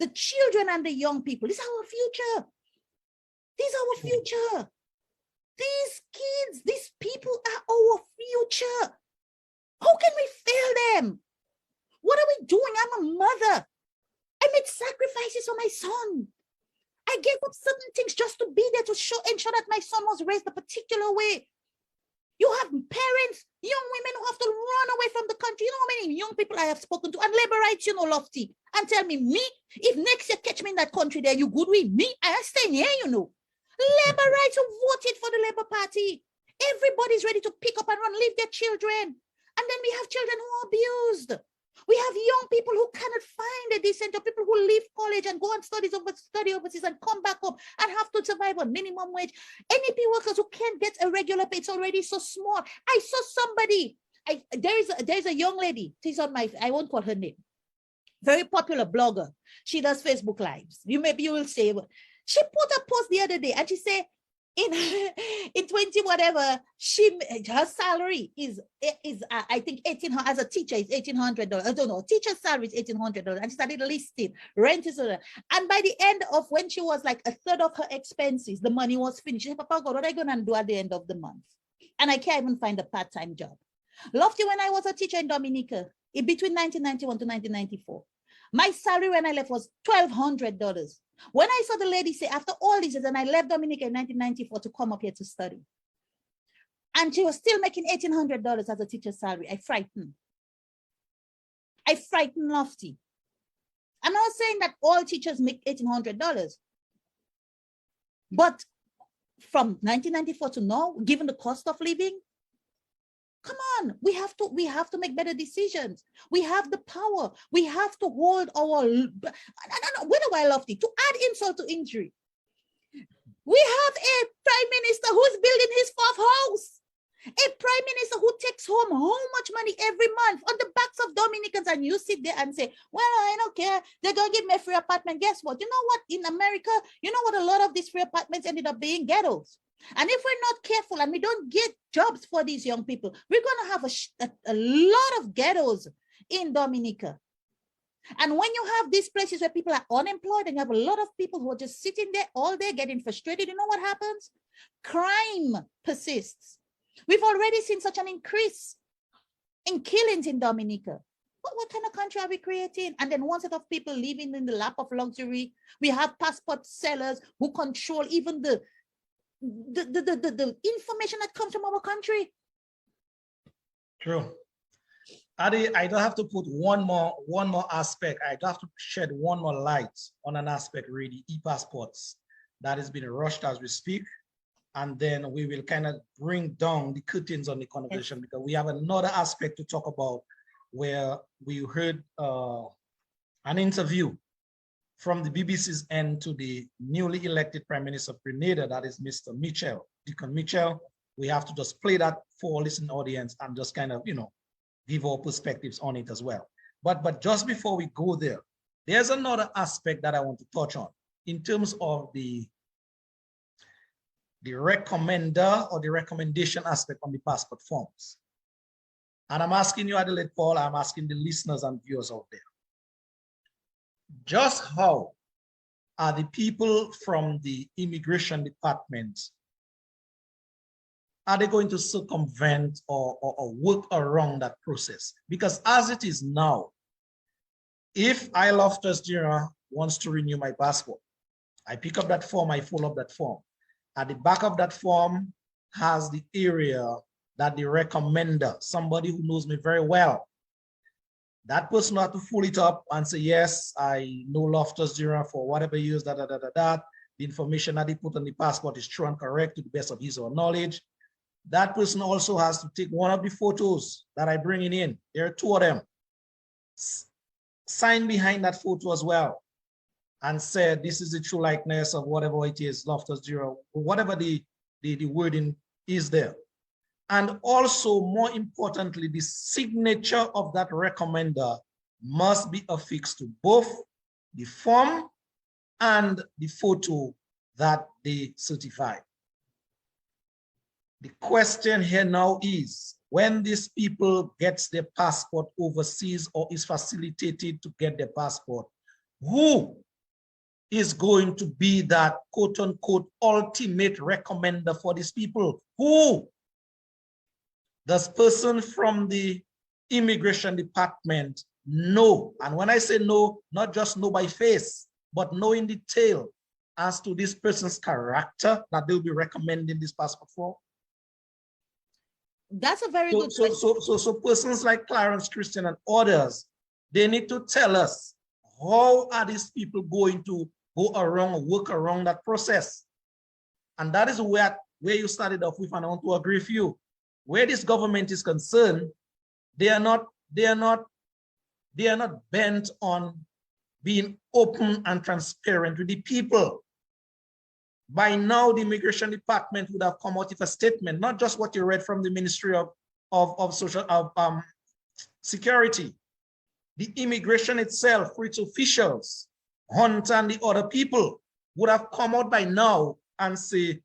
the children and the young people. This is our future. This is our future. These kids, these people are our future. How can we fail them? What are we doing? I'm a mother. I made sacrifices for my son. I gave up certain things just to be there to ensure that my son was raised a particular way. You have parents, young women who have to run away from the country. You know how many young people I have spoken to, and labor rights, you know, Lofty, and tell me, if next year catch me in that country there, you good with me? I stay here, you know. Labor rights who voted for the Labour Party. Everybody's ready to pick up and run, leave their children. And then we have children who are abused. We have young people who cannot find a decent job, people who leave college and go and study overseas and come back up and have to survive on minimum wage. NEP workers who can't get a regular pay, it's already so small. I saw somebody, there's a young lady, she's on my, I won't call her name, very popular blogger. She does Facebook Lives. Maybe you will say, she put a post the other day and she said, in 20 whatever, her salary is I think 1800 as a teacher is $1,800. I don't know, teacher's salary is $1,800, and she started listing rent is and by the end of when she was like a third of her expenses, the money was finished. She said, Papa God, what are you gonna do at the end of the month? And I can't even find a part-time job. Lofty, when I was a teacher in Dominica, between 1991 to 1994, my salary when I left was $1,200. When I saw the lady say, after all these years, and I left Dominica in 1994 to come up here to study, and she was still making $1,800 as a teacher's salary, I frightened Lofty. I'm not saying that all teachers make $1,800, but from 1994 to now, given the cost of living, come on, we have to make better decisions. We have the power. We have to hold our, where do I love it? To add insult to injury. We have a prime minister who's building his fourth house. A prime minister who takes home how much money every month on the backs of Dominicans, and you sit there and say, well, I don't care. They're going to give me a free apartment. Guess what? You know what? In America, you know what a lot of these free apartments ended up being? Ghettos. And if we're not careful and we don't get jobs for these young people, we're going to have a lot of ghettos in Dominica. And when you have these places where people are unemployed and you have a lot of people who are just sitting there all day getting frustrated, you know what happens? Crime persists. We've already seen such an increase in killings in Dominica. What kind of country are we creating? And then one set of people living in the lap of luxury. We have passport sellers who control even the information that comes from our country. True. Adi, I don't have to put one more aspect. I have to shed one more light on an aspect, really, e-passports that is being rushed as we speak. And then we will kind of bring down the curtains on the conversation, because we have another aspect to talk about, where we heard an interview from the BBC's end to the newly elected Prime Minister of Grenada, that is Mr. Mitchell, Deacon Mitchell. We have to just play that for our listening audience and just kind of, give our perspectives on it as well. But just before we go there, there's another aspect that I want to touch on in terms of the recommender or the recommendation aspect on the passport forms. And I'm asking you, Adelaide Paul, I'm asking the listeners and viewers out there, just how are the people from the immigration department, are they going to circumvent or work around that process? Because as it is now, if I, Loftus Dira, wants to renew my passport, I pick up that form, I fill up that form. At the back of that form has the area that the recommender, somebody who knows me very well, that person will have to fill it up and say, yes, I know Loftus Dira for whatever years, The information that he put on the passport is true and correct to the best of his or knowledge. That person also has to take one of the photos that I bring in. There are two of them. Sign behind that photo as well and say, this is the true likeness of whatever it is, Loftus Dira, whatever the wording is there. And also, more importantly, the signature of that recommender must be affixed to both the form and the photo that they certify. The question here now is, when these people gets their passport overseas or is facilitated to get their passport, who is going to be that quote unquote ultimate recommender for these people? Who? Does person from the immigration department know? And when I say know, not just know by face, but know in detail as to this person's character that they'll be recommending this passport for? That's a very good question. So persons like Clarence Christian and others, they need to tell us, how are these people going to go around or work around that process? And that is where you started off with, and I want to agree with you. Where this government is concerned, they are not bent on being open and transparent with the people. By now, the immigration department would have come out with a statement, not just what you read from the Ministry of Security. The immigration itself, for its officials, Hunt and the other people, would have come out by now and say,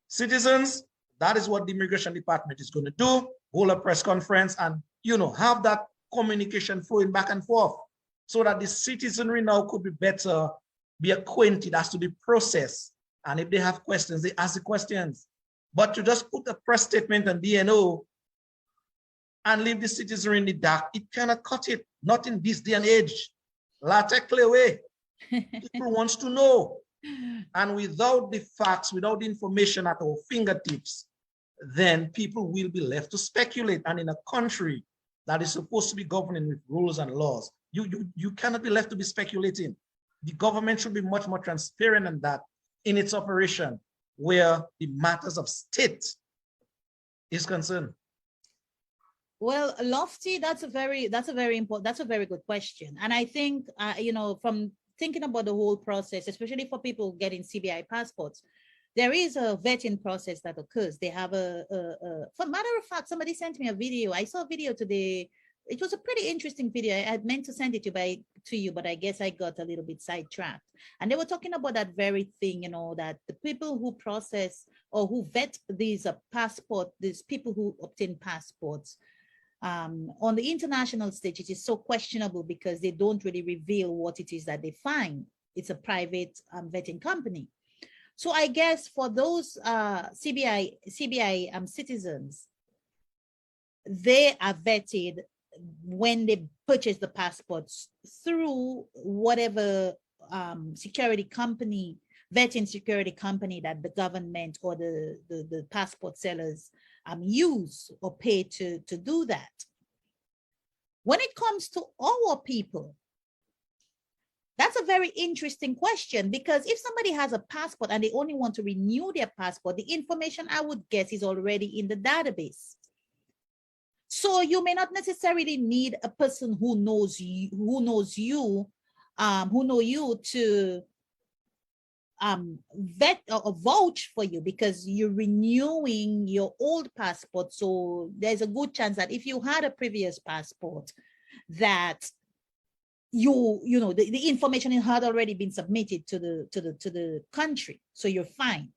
citizens, that is what the immigration department is going to do, hold a press conference and, have that communication flowing back and forth so that the citizenry now could be acquainted as to the process. And if they have questions, they ask the questions. But to just put a press statement on DNO and leave the citizenry in the dark, it cannot cut it. Not in this day and age. Latte clear way. People wants to know. And without the facts, without the information at our fingertips, then people will be left to speculate. And in a country that is supposed to be governing with rules and laws, you cannot be left to be speculating. The government should be much more transparent than that in its operation, where the matters of state is concerned. Well, Lofty, that's a very good question. And I think, from thinking about the whole process, especially for people getting CBI passports, there is a vetting process that occurs. They have for matter of fact, somebody sent me a video. I saw a video today. It was a pretty interesting video. I had meant to send it to you, but I guess I got a little bit sidetracked. And they were talking about that very thing, that the people who process or who vet these these people who obtain passports, on the international stage, it is so questionable because they don't really reveal what it is that they find. It's a private vetting company. So I guess for those CBI citizens, they are vetted when they purchase the passports through whatever security company, vetting security company that the government or the passport sellers use or pay to do that. When it comes to our people, that's a very interesting question, because if somebody has a passport and they only want to renew their passport, the information, I would guess, is already in the database. So you may not necessarily need a person who knows you to vet or vouch for you, because you're renewing your old passport. So there's a good chance that if you had a previous passport, that the information had already been submitted to the country, so you're fine.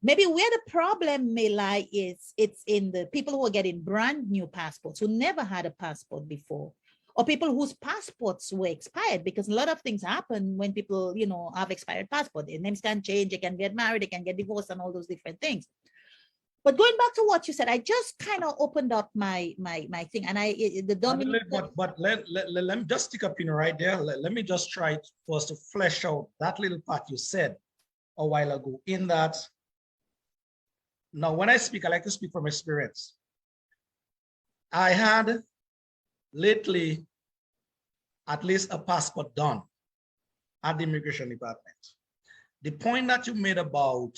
Maybe where the problem may lie is it's in the people who are getting brand new passports, who never had a passport before, or people whose passports were expired, because a lot of things happen when people, have expired passport. Their names can change, they can get married, they can get divorced, and all those different things. But going back to what you said, I just kind of opened up my thing, and But let me just stick a pin right there. Let me just try first to flesh out that little part you said a while ago. In that, now when I speak, I like to speak from experience. I had lately at least a passport done at the immigration department. The point that you made about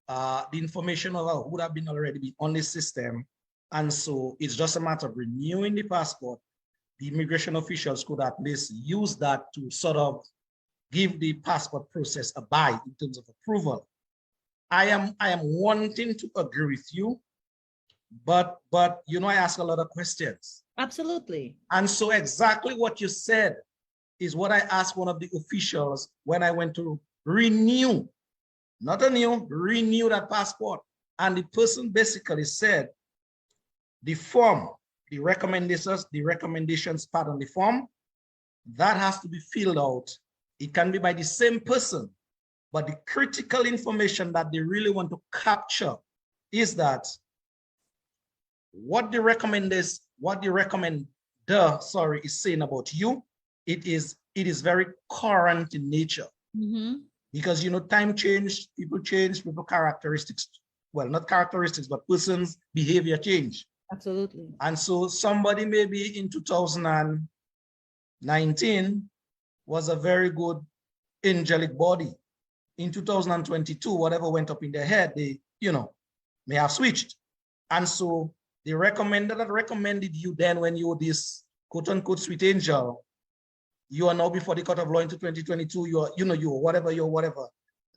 the information would have been already on the system, and so it's just a matter of renewing the passport. The immigration officials could at least use that to sort of give the passport process a bite in terms of approval. I am wanting to agree with you, but I ask a lot of questions. Absolutely. And so exactly what you said is what I asked one of the officials when I went to renew, not a new, renew that passport. And the person basically said, the form, the recommendations part on the form, that has to be filled out. It can be by the same person, but the critical information that they really want to capture is that what the recommender is saying about you, it is very current in nature. Because time changed, people characteristics, well, not characteristics, but persons' behavior change. Absolutely. And so somebody maybe in 2019 was a very good angelic body. In 2022, whatever went up in their head, they, may have switched. And so the recommender that recommended you then when you were this quote unquote sweet angel, you are now before the court of law into 2022, you're whatever.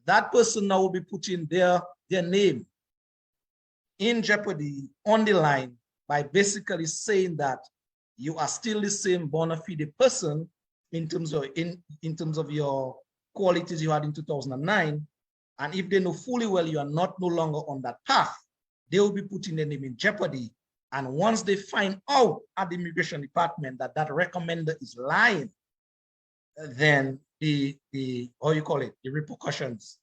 That person now will be putting their name in jeopardy on the line by basically saying that you are still the same bona fide person in terms of your qualities you had in 2009. And if they know fully well you are no longer on that path, they will be putting their name in jeopardy. And once they find out at the immigration department that recommender is lying, then the repercussions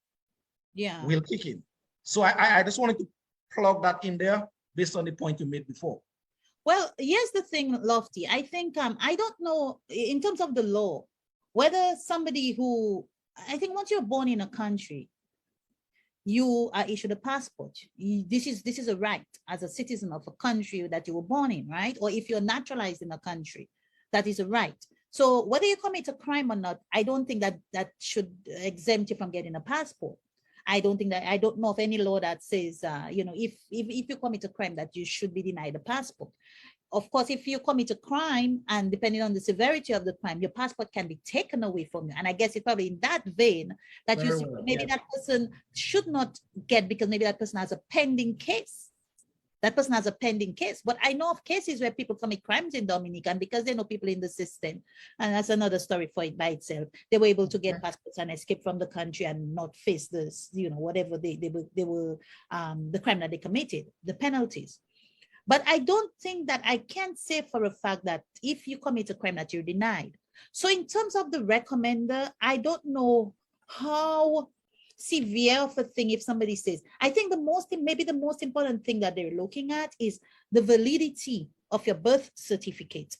will kick in. So I just wanted to plug that in there based on the point you made before. Well, here's the thing, Lofty. I think I don't know in terms of the law whether somebody who, I think once you're born in a country, you are issued a passport. This is a right as a citizen of a country that you were born in, right? Or if you're naturalized in a country, that is a right. So whether you commit a crime or not, I don't think that should exempt you from getting a passport. I don't know of any law that says, if you commit a crime that you should be denied a passport. Of course, if you commit a crime and depending on the severity of the crime, your passport can be taken away from you. And I guess it's probably in that vein that that person should not get because maybe that person has a pending case. That person has a pending case. But I know of cases where people commit crimes in Dominica, and because they know people in the system, and that's another story for it by itself, they were able to get passports and escape from the country and not face this, whatever they were the crime that they committed, the penalties. But I don't think that I can say for a fact that if you commit a crime that you're denied. So in terms of the recommender, I don't know how severe of a thing if somebody says, I think maybe the most important thing that they're looking at is the validity of your birth certificate.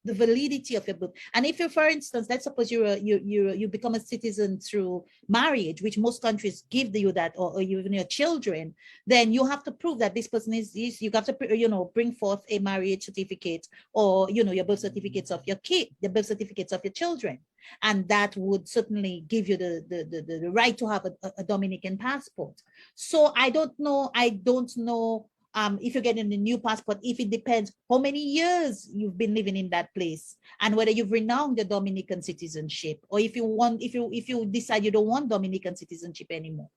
The validity of your birth. And if you, for instance, let's suppose you become a citizen through marriage, which most countries give you that, or even your children, then you have to prove that this person is you have to bring forth a marriage certificate or your birth certificates of your kid, the birth certificates of your children. And that would certainly give you the right to have a Dominican passport. So I don't know if you're getting a new passport, if it depends how many years you've been living in that place and whether you've renounced your Dominican citizenship, or if you decide you don't want Dominican citizenship anymore.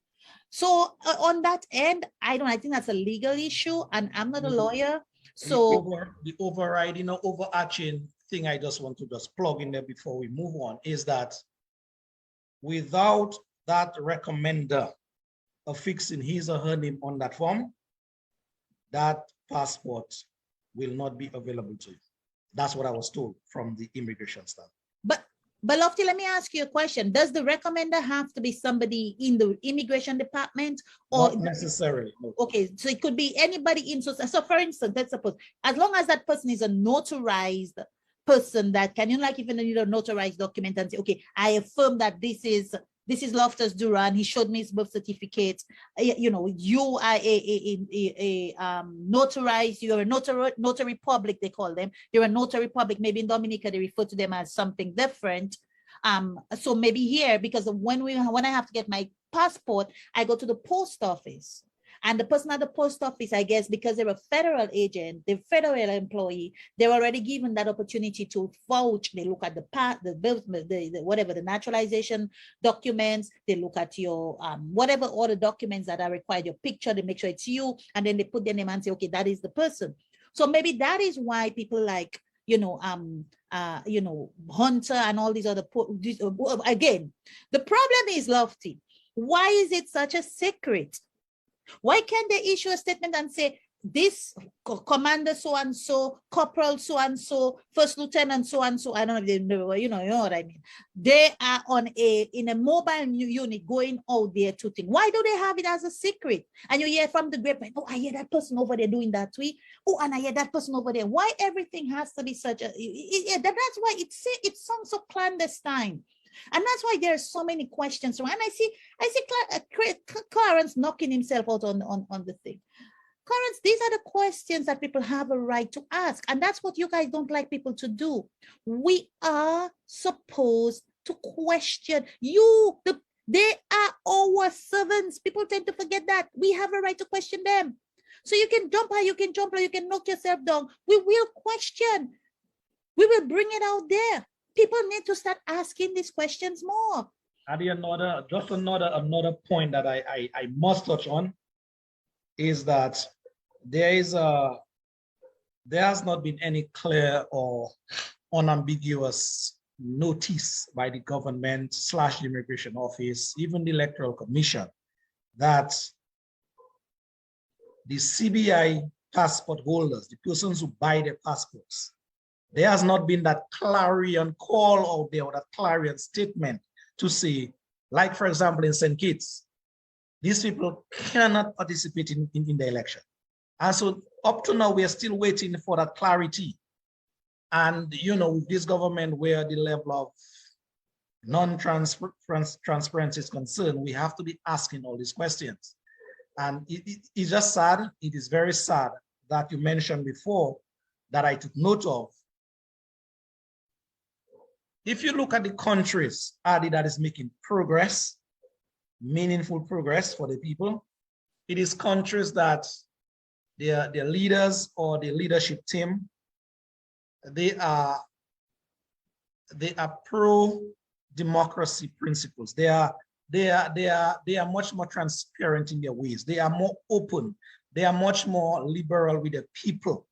So on that end, I think that's a legal issue, and I'm not a lawyer. So the overriding or overarching thing I just want to plug in there before we move on is that without that recommender affixing his or her name on that form, that passport will not be available to you. That's what I was told from the immigration staff. But Lofty, let me ask you a question. Does the recommender have to be somebody in the immigration department? Or not necessarily. No. Okay, so it could be anybody in. So for instance, let's suppose, as long as that person is a notarized person that can, even need a notarized document and say, okay, I affirm that this is Loftus Duran. He showed me his birth certificate. You are a notarized. You're a notary public. They call them. You're a notary public. Maybe in Dominica they refer to them as something different. So maybe here, because when I have to get my passport, I go to the post office. And the person at the post office, I guess, because they're a federal agent, they're federal employee, they're already given that opportunity to vouch. They look at the naturalization documents. They look at your whatever all the documents that are required, your picture. They make sure it's you, and then they put their name and say, okay, that is the person. So maybe that is why people like Hunter and all these other again. The problem is, Lofty, why is it such a secret? Why can't they issue a statement and say, this commander so-and-so, corporal so-and-so, first lieutenant so-and-so, I don't know if they know, you know what I mean. They are in a mobile unit going out there to think. Why do they have it as a secret? And you hear from the grapevine, oh, I hear that person over there doing that tweet. Oh, and I hear that person over there. Why everything has to be such a, that's why it sounds so clandestine. And that's why there are so many questions. And I see Clarence knocking himself out on the thing. Clarence, these are the questions that people have a right to ask. And that's what you guys don't like people to do. We are supposed to question you. They are our servants. People tend to forget that. We have a right to question them. So you can jump high, you can jump low, you can knock yourself down. We will question. We will bring it out there. People need to start asking these questions more. Adi, another point that I must touch on is that there has not been any clear or unambiguous notice by the government / the Immigration Office, even the Electoral Commission, that the CBI passport holders, the persons who buy their passports, there has not been that clarion call out there or that clarion statement to say, like, for example, in St. Kitts, these people cannot participate in the election. And so up to now, we are still waiting for that clarity. And, you know, with this government where the level of non-transparency is concerned, we have to be asking all these questions. And it's just sad. It is very sad that you mentioned before that I took note of. If you look at the countries, Adi, that is making progress, meaningful progress for the people, it is countries that their leaders or the leadership team, they are pro-democracy principles. They are much more transparent in their ways. They are more open. They are much more liberal with the people.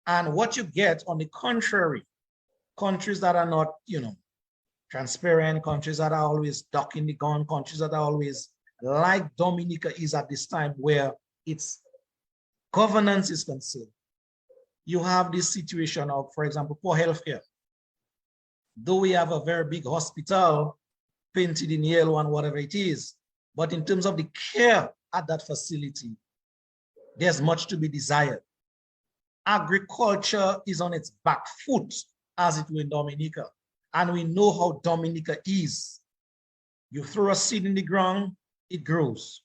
And what you get, on the contrary, countries that are not, you know, transparent, countries that are always ducking the gun, countries that are always like Dominica is at this time, where its governance is concerned. You have this situation of, for example, poor healthcare. Though we have a very big hospital painted in yellow and whatever it is, but in terms of the care at that facility, there's much to be desired. Agriculture is on its back foot, as it were in Dominica. And we know how Dominica is. You throw a seed in the ground, it grows.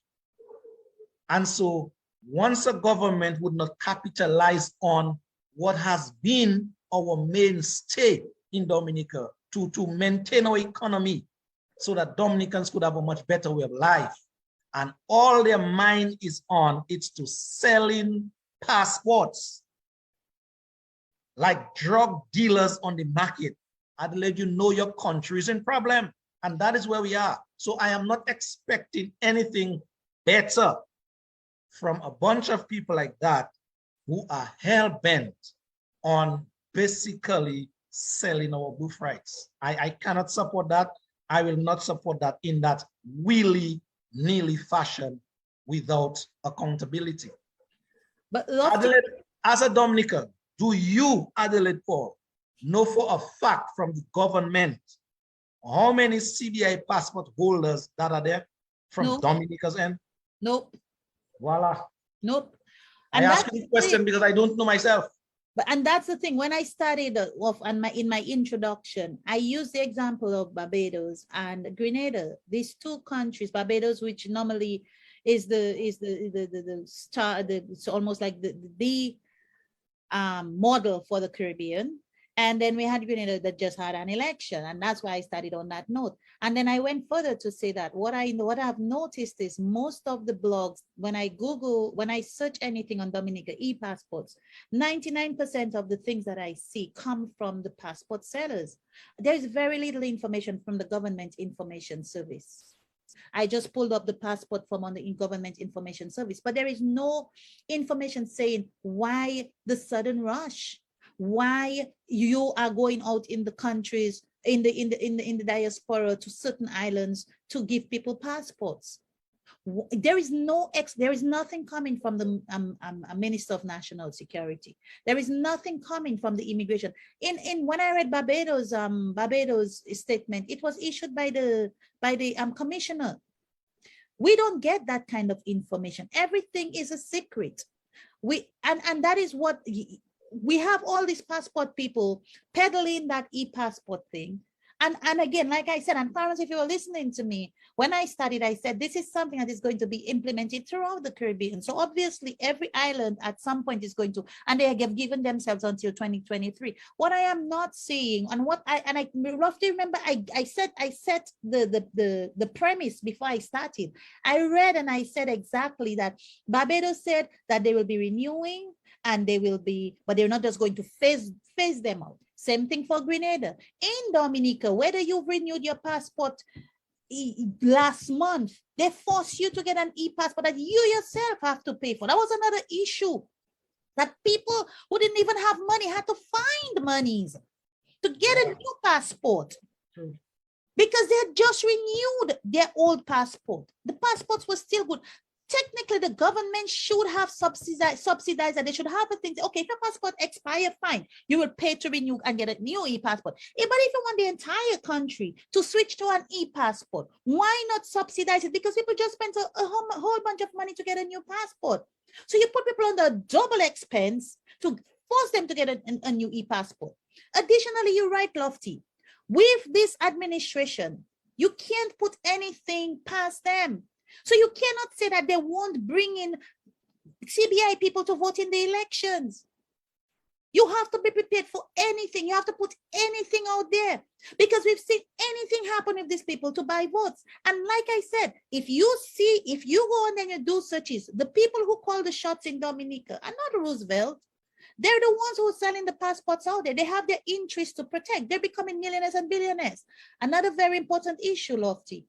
And so once a government would not capitalize on what has been our mainstay in Dominica to maintain our economy so that Dominicans could have a much better way of life, and all their mind is on, it's to selling passports like drug dealers on the market, I'd let you know your country is in problem. And that is where we are. So I am not expecting anything better from a bunch of people like that who are hell-bent on basically selling our birthrights. I cannot support that. I will not support that in that willy-nilly fashion without accountability. But Adelaide, as a Dominican, do you, Adelaide Paul, know for a fact from the government how many CBI passport holders that are there from No. Dominica's end? Nope. Voila. Nope. I ask you a question because I don't know myself. And that's the thing. When I started off in my introduction, I used the example of Barbados and Grenada. These two countries, Barbados, which normally is the star, it's almost like the model for the Caribbean. And then we had Grenada that just had an election, and that's why I started on that note. And then I went further to say that what I've noticed is most of the blogs, when I search anything on Dominica e-passports, 99% of the things that I see come from the passport sellers. There's very little information from the government information service. I just pulled up the passport from on the government information service, but there is no information saying why the sudden rush, why you are going out in the countries, in the diaspora to certain islands to give people passports. There is there is nothing coming from the Minister of National Security. There is nothing coming from the immigration. When I read Barbados statement, it was issued by the commissioner. We don't get that kind of information. Everything is a secret. And that is what we have, all these passport people peddling that e-passport thing. And again, like I said, and Clarence, if you were listening to me, when I started, I said, this is something that is going to be implemented throughout the Caribbean. So obviously every island at some point is going to, and they have given themselves until 2023. What I am not seeing, and I roughly remember, I set the premise before I started. I read and I said exactly that Barbados said that they will be renewing and they will be, but they're not just going to phase them out. Same thing for Grenada. In Dominica, whether you've renewed your passport last month, they force you to get an e-passport that you yourself have to pay for. That was another issue, that people who didn't even have money had to find monies to get a new passport because they had just renewed their old passport. The passports were still good. Technically, the government should have subsidized and they should have a thing. Okay, if your passport expires, fine, you will pay to renew and get a new e-passport. But if you want the entire country to switch to an e-passport, why not subsidize it? Because people just spent a whole bunch of money to get a new passport. So you put people under double expense to force them to get a new e-passport. Additionally, you're right, Lofty. With this administration, you can't put anything past them. So you cannot say that they won't bring in CBI people to vote in the elections. You have to be prepared for anything. You have to put anything out there because we've seen anything happen with these people to buy votes. And like I said, if you go on and you do searches, the people who call the shots in Dominica are not Roosevelt. They're the ones who are selling the passports out there. They have their interests to protect. They're becoming millionaires and billionaires. Another very important issue, Lofty.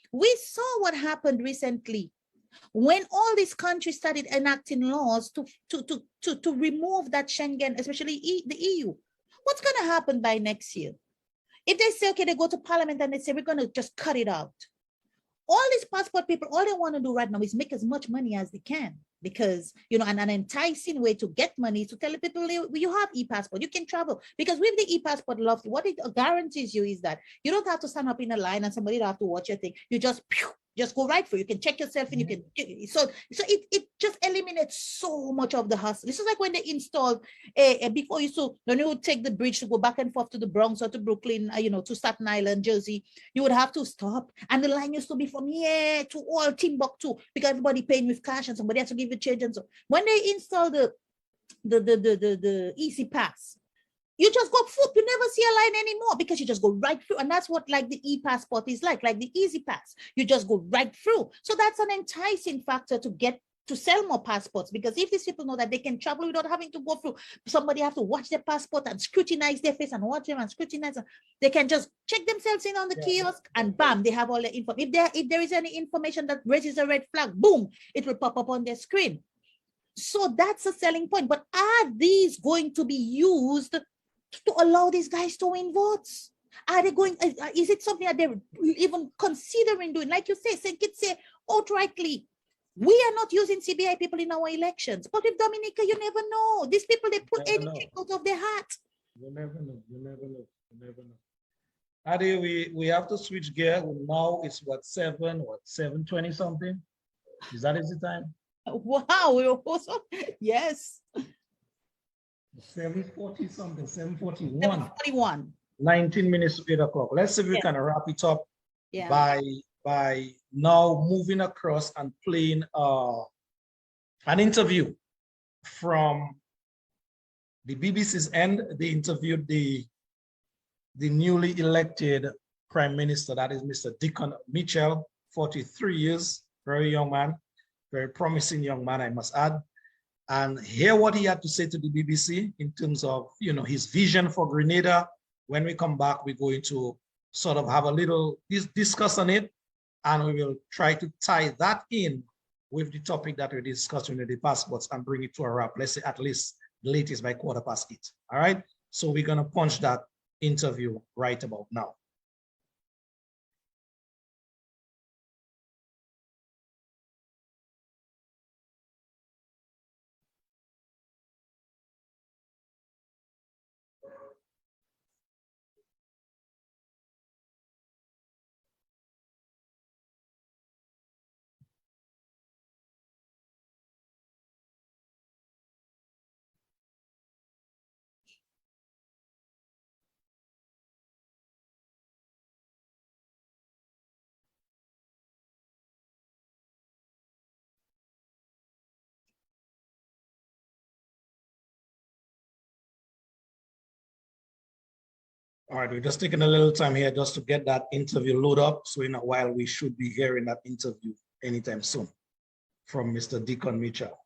We saw what happened recently when all these countries started enacting laws to remove that Schengen, especially the EU. What's going to happen by next year? If they say, okay, they go to Parliament and they say, we're going to just cut it out. All these passport people, all they want to do right now is make as much money as they can because, you know, and an enticing way to get money is to tell people you have e-passport, you can travel. Because with the e-passport, Lofty, what it guarantees you is that you don't have to stand up in a line and somebody don't have to watch your thing. You just go right through. You can check yourself and you can, so it just eliminates so much of the hustle. This is like when they installed before when you would take the bridge to go back and forth to the Bronx or to Brooklyn, to Staten Island, Jersey, you would have to stop. And the line used to be from here to all Timbuktu because everybody paying with cash and somebody has to give you change. And so when they install the Easy Pass, you just go, you never see a line anymore because you just go right through. And that's what like the e-passport is like the Easy Pass. You just go right through. So that's an enticing factor to sell more passports because if these people know that they can travel without having to go through, somebody have to watch their passport and scrutinize their face and watch them and scrutinize them. They can just check themselves in on the kiosk and bam, they have all the info. If there is any information that raises a red flag, boom, it will pop up on their screen. So that's a selling point. But are these going to be used to allow these guys to win votes? Are they going, is it something that they're even considering doing? Like you say outrightly, we are not using CBI people in our elections. But with Dominica, you never know. These people, they put anything out of their hat. You never know. Adi, we have to switch gear. Now it's 7:20 something? Is the time? Wow, we're also, yes. 7:40 something, 7:41. 7:41. 19 minutes to 8 o'clock. Let's see if we can wrap it up by now moving across and playing an interview from the BBC's end. They interviewed the newly elected Prime Minister, that is Mr. Dickon Mitchell, 43 years, very young man, very promising young man, I must add. And hear what he had to say to the BBC in terms of, his vision for Grenada. When we come back, we're going to sort of have a little discuss on it, and we will try to tie that in with the topic that we're discussing with the passports and bring it to a wrap. Let's say at least the latest by 8:15. All right. So we're going to punch that interview right about now. All right, we're just taking a little time here just to get that interview load up. So in a while, we should be hearing that interview anytime soon from Mr. Deacon Mitchell.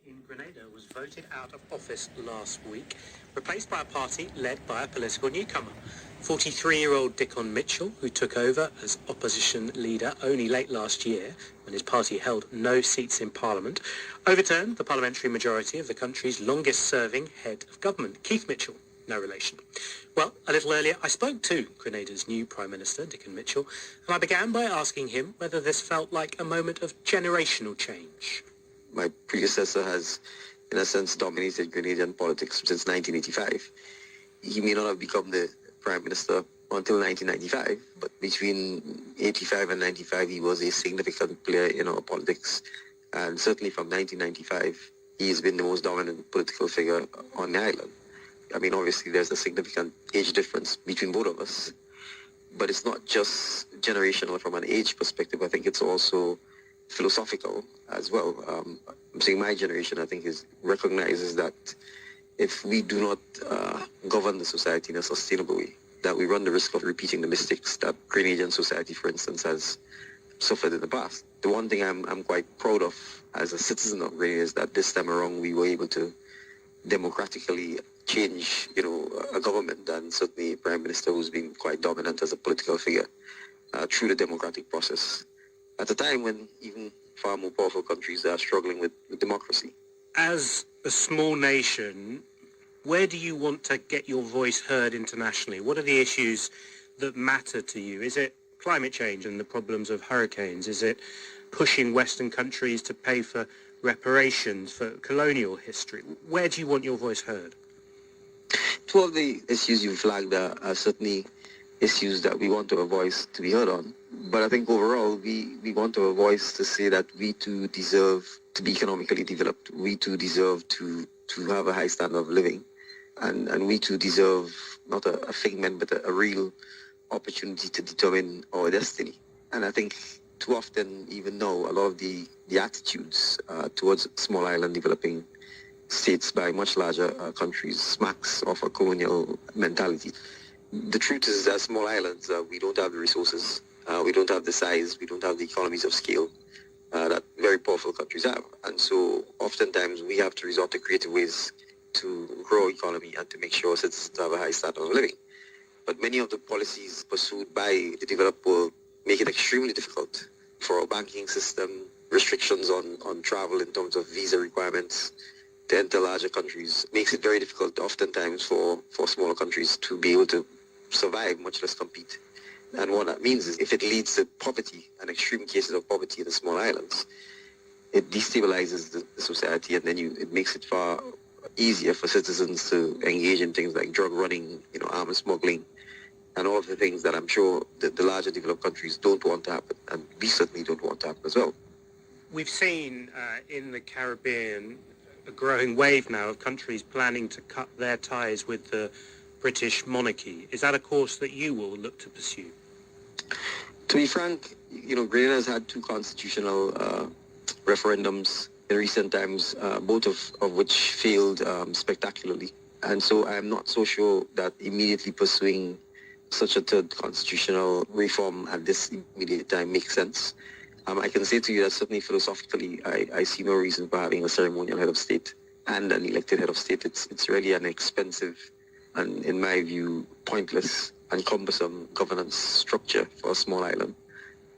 In Grenada was voted out of office last week, replaced by a party led by a political newcomer. 43-year-old Dickon Mitchell, who took over as opposition leader only late last year when his party held no seats in Parliament, overturned the parliamentary majority of the country's longest-serving head of government, Keith Mitchell, no relation. Well, a little earlier, I spoke to Grenada's new Prime Minister, Dickon Mitchell, and I began by asking him whether this felt like a moment of generational change. My predecessor has, in a sense, dominated Grenadian politics since 1985. He may not have become the Prime Minister until 1995, but between 85 and 95, he was a significant player in our politics. And certainly from 1995, he has been the most dominant political figure on the island. I mean, obviously, there's a significant age difference between both of us, but it's not just generational from an age perspective. I think it's also philosophical as well. I'm saying my generation, I think, recognizes that if we do not govern the society in a sustainable way, that we run the risk of repeating the mistakes that Grenadian society, for instance, has suffered in the past. The one thing I'm quite proud of as a citizen of Grenada is that this time around we were able to democratically change, a government, and certainly a Prime Minister who's been quite dominant as a political figure through the democratic process at a time when even far more powerful countries are struggling with democracy. As a small nation, where do you want to get your voice heard internationally? What are the issues that matter to you? Is it climate change and the problems of hurricanes? Is it pushing Western countries to pay for reparations for colonial history? Where do you want your voice heard? Two of the issues you flagged are certainly issues that we want our voice to be heard on. But I think overall, we want our voice to say that we too deserve to be economically developed. We too deserve to have a high standard of living. And we too deserve not a figment, but a real opportunity to determine our destiny. And I think too often, even now, a lot of the attitudes towards small island developing states by much larger countries smacks of a colonial mentality. The truth is that small islands, we don't have the resources, we don't have the size, we don't have the economies of scale that very powerful countries have. And so oftentimes we have to resort to creative ways to grow economy and to make sure citizens have a high standard of living. But many of the policies pursued by the developed world make it extremely difficult for our banking system, restrictions on travel in terms of visa requirements to enter larger countries, makes it very difficult oftentimes for smaller countries to be able to survive, much less compete. And what that means is if it leads to poverty and extreme cases of poverty in the small islands, it destabilizes the society, and then it makes it far easier for citizens to engage in things like drug running, arms smuggling, and all of the things that I'm sure that the larger developed countries don't want to happen, and we certainly don't want to happen as well. We've seen in the Caribbean a growing wave now of countries planning to cut their ties with the British monarchy. Is that a course that you will look to pursue? To be frank, Grenada has had two constitutional referendums in recent times, both of which failed spectacularly. And so I'm not so sure that immediately pursuing such a third constitutional reform at this immediate time makes sense. I can say to you that certainly philosophically, I see no reason for having a ceremonial head of state and an elected head of state. It's really an expensive and, in my view, pointless and cumbersome governance structure for a small island.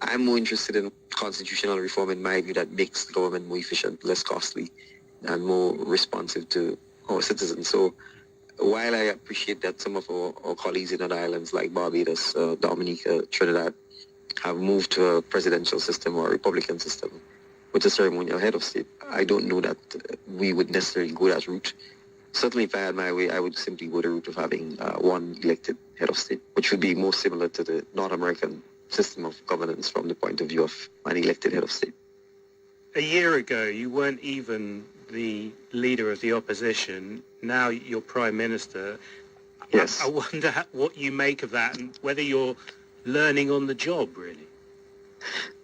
I'm more interested in constitutional reform, in my view, that makes the government more efficient, less costly, and more responsive to our citizens. So while I appreciate that some of our colleagues in other islands like Barbados, Dominica, Trinidad, have moved to a presidential system or a republican system with a ceremonial head of state, I don't know that we would necessarily go that route. Certainly, if I had my way, I would simply go the route of having one elected head of state, which would be more similar to the North American system of governance from the point of view of an elected head of state. A year ago, you weren't even the leader of the opposition. Now you're Prime Minister. Yes. I wonder what you make of that and whether you're learning on the job, really.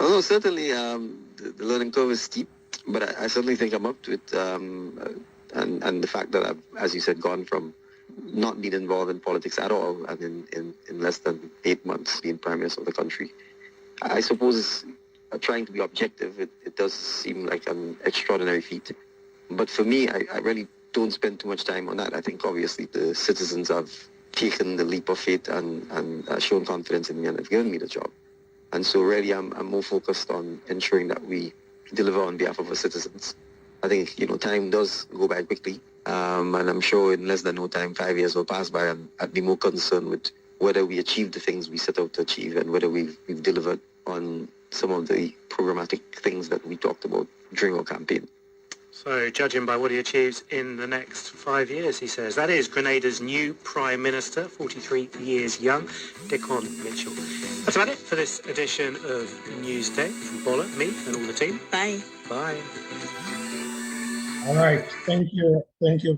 Oh, no, certainly the learning curve is steep, but I certainly think I'm up to it. And the fact that I've, as you said, gone from not being involved in politics at all, and in less than 8 months being Prime Minister of the country, I suppose trying to be objective, it does seem like an extraordinary feat. But for me, I really don't spend too much time on that. I think obviously the citizens have taken the leap of faith and shown confidence in me and have given me the job. And so really I'm more focused on ensuring that we deliver on behalf of our citizens. I think, time does go by quickly. And I'm sure in less than no time, 5 years will pass by, and I'd be more concerned with whether we achieve the things we set out to achieve and whether we've delivered on some of the programmatic things that we talked about during our campaign. So, judging by what he achieves in the next 5 years, he says. That is Grenada's new Prime Minister, 43 years young, Dickon Mitchell. That's about it for this edition of Newsday. From Bola, me, and all the team. Bye. Bye. All right, thank you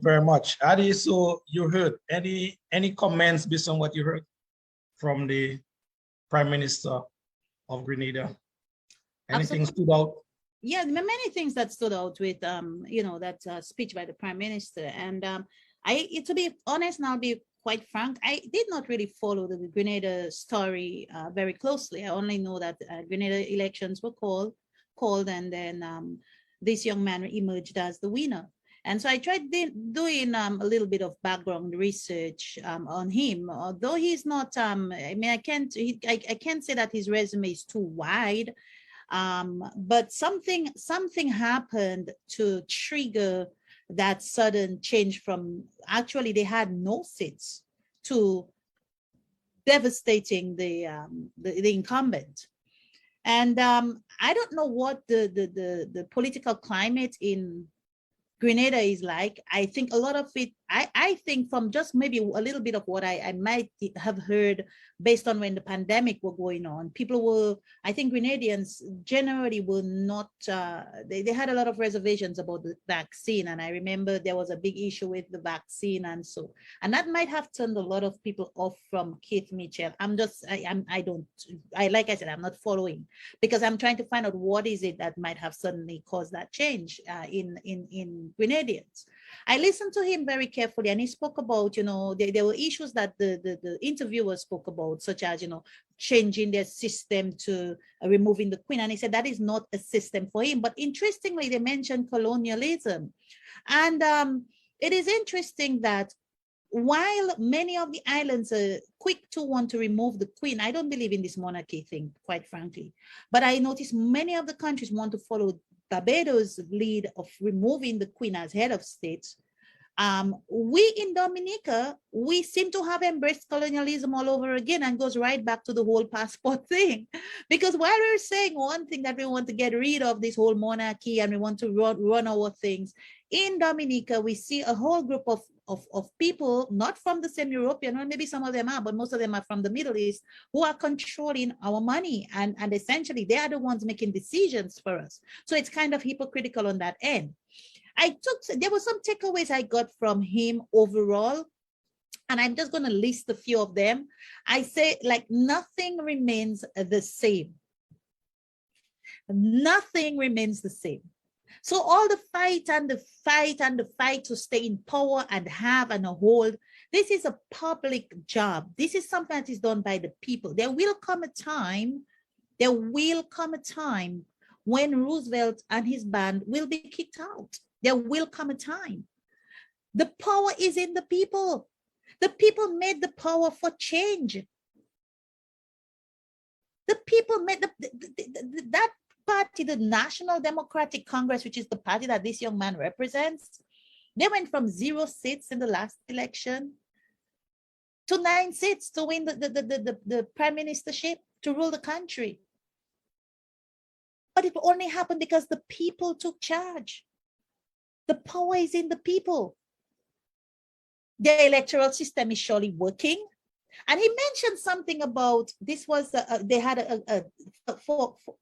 very much. Adi, so you heard any comments based on what you heard from the Prime Minister of Grenada? Anything stood out? Yeah, there are many things that stood out with that speech by the Prime Minister. And to be honest, and I'll be quite frank, I did not really follow the Grenada story very closely. I only know that Grenada elections were called, and then this young man emerged as the winner. And so I tried doing a little bit of background research on him. Although he's not, I can't say that his resume is too wide. But something happened to trigger that sudden change from actually they had no seats to devastating the incumbent. And I don't know what the political climate in Grenada is like. I think a lot of it, I think from just maybe a little bit of what I might have heard based on when the pandemic were going on, I think Grenadians generally were not, they had a lot of reservations about the vaccine. And I remember there was a big issue with the vaccine and that might have turned a lot of people off from Keith Mitchell. Like I said, I'm not following because I'm trying to find out what is it that might have suddenly caused that change in Grenadians. I listened to him very carefully, and he spoke about, there were issues that the interviewer spoke about, such as, changing their system to removing the Queen. And he said that is not a system for him. But interestingly, they mentioned colonialism. And it is interesting that while many of the islands are quick to want to remove the Queen, I don't believe in this monarchy thing, quite frankly. But I noticed many of the countries want to follow Barbados' lead of removing the Queen as head of state. We in Dominica, we seem to have embraced colonialism all over again, and goes right back to the whole passport thing. Because while we're saying one thing that we want to get rid of this whole monarchy and we want to run our things, in Dominica, we see a whole group of people, not from the same European, or maybe some of them are, but most of them are from the Middle East, who are controlling our money. And essentially, they are the ones making decisions for us. So it's kind of hypocritical on that end. There were some takeaways I got from him overall, and I'm just going to list a few of them. I say, nothing remains the same. Nothing remains the same. So all the fight and the fight to stay in power and have and hold, this is a public job. This is something that is done by the people. There will come a time when Roosevelt and his band will be kicked out. There will come a time. The power is in the people. The people made the power for change. The people made that party, the National Democratic Congress, which is the party that this young man represents, they went from 0 seats in the last election to 9 seats to win the prime ministership, to rule the country. But it only happened because the people took charge. The power is in the people. The electoral system is surely working. And he mentioned something about this was they had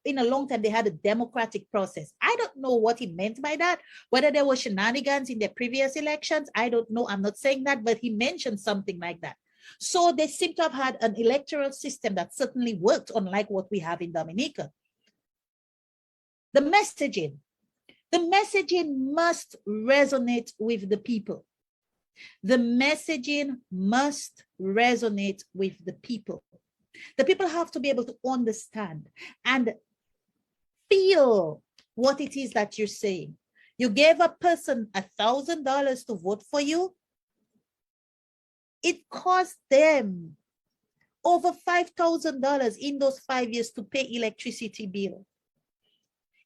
in a long time they had a democratic process. I don't know what he meant by that. Whether there were shenanigans in their previous elections, I don't know. I'm not saying that, but he mentioned something like that. So they seem to have had an electoral system that certainly worked, unlike what we have in Dominica. The messaging. The messaging must resonate with the people. The messaging must resonate with the people. The people have to be able to understand and feel what it is that you're saying. You gave a person $1,000 to vote for you. It cost them over $5,000 in those 5 years to pay electricity bill.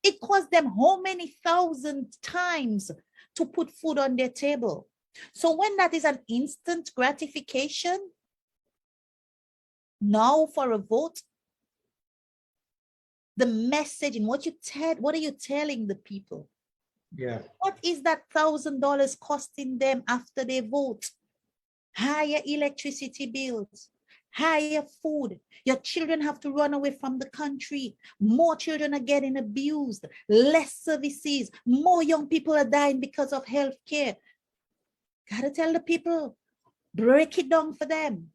It cost them how many thousand times to put food on their table. So when that is an instant gratification, now for a vote, the message and what are you telling the people? Yeah. What is that $1,000 costing them after they vote? Higher electricity bills, higher food. Your children have to run away from the country. More children are getting abused, less services, more young people are dying because of health care. Gotta tell the people, break it down for them.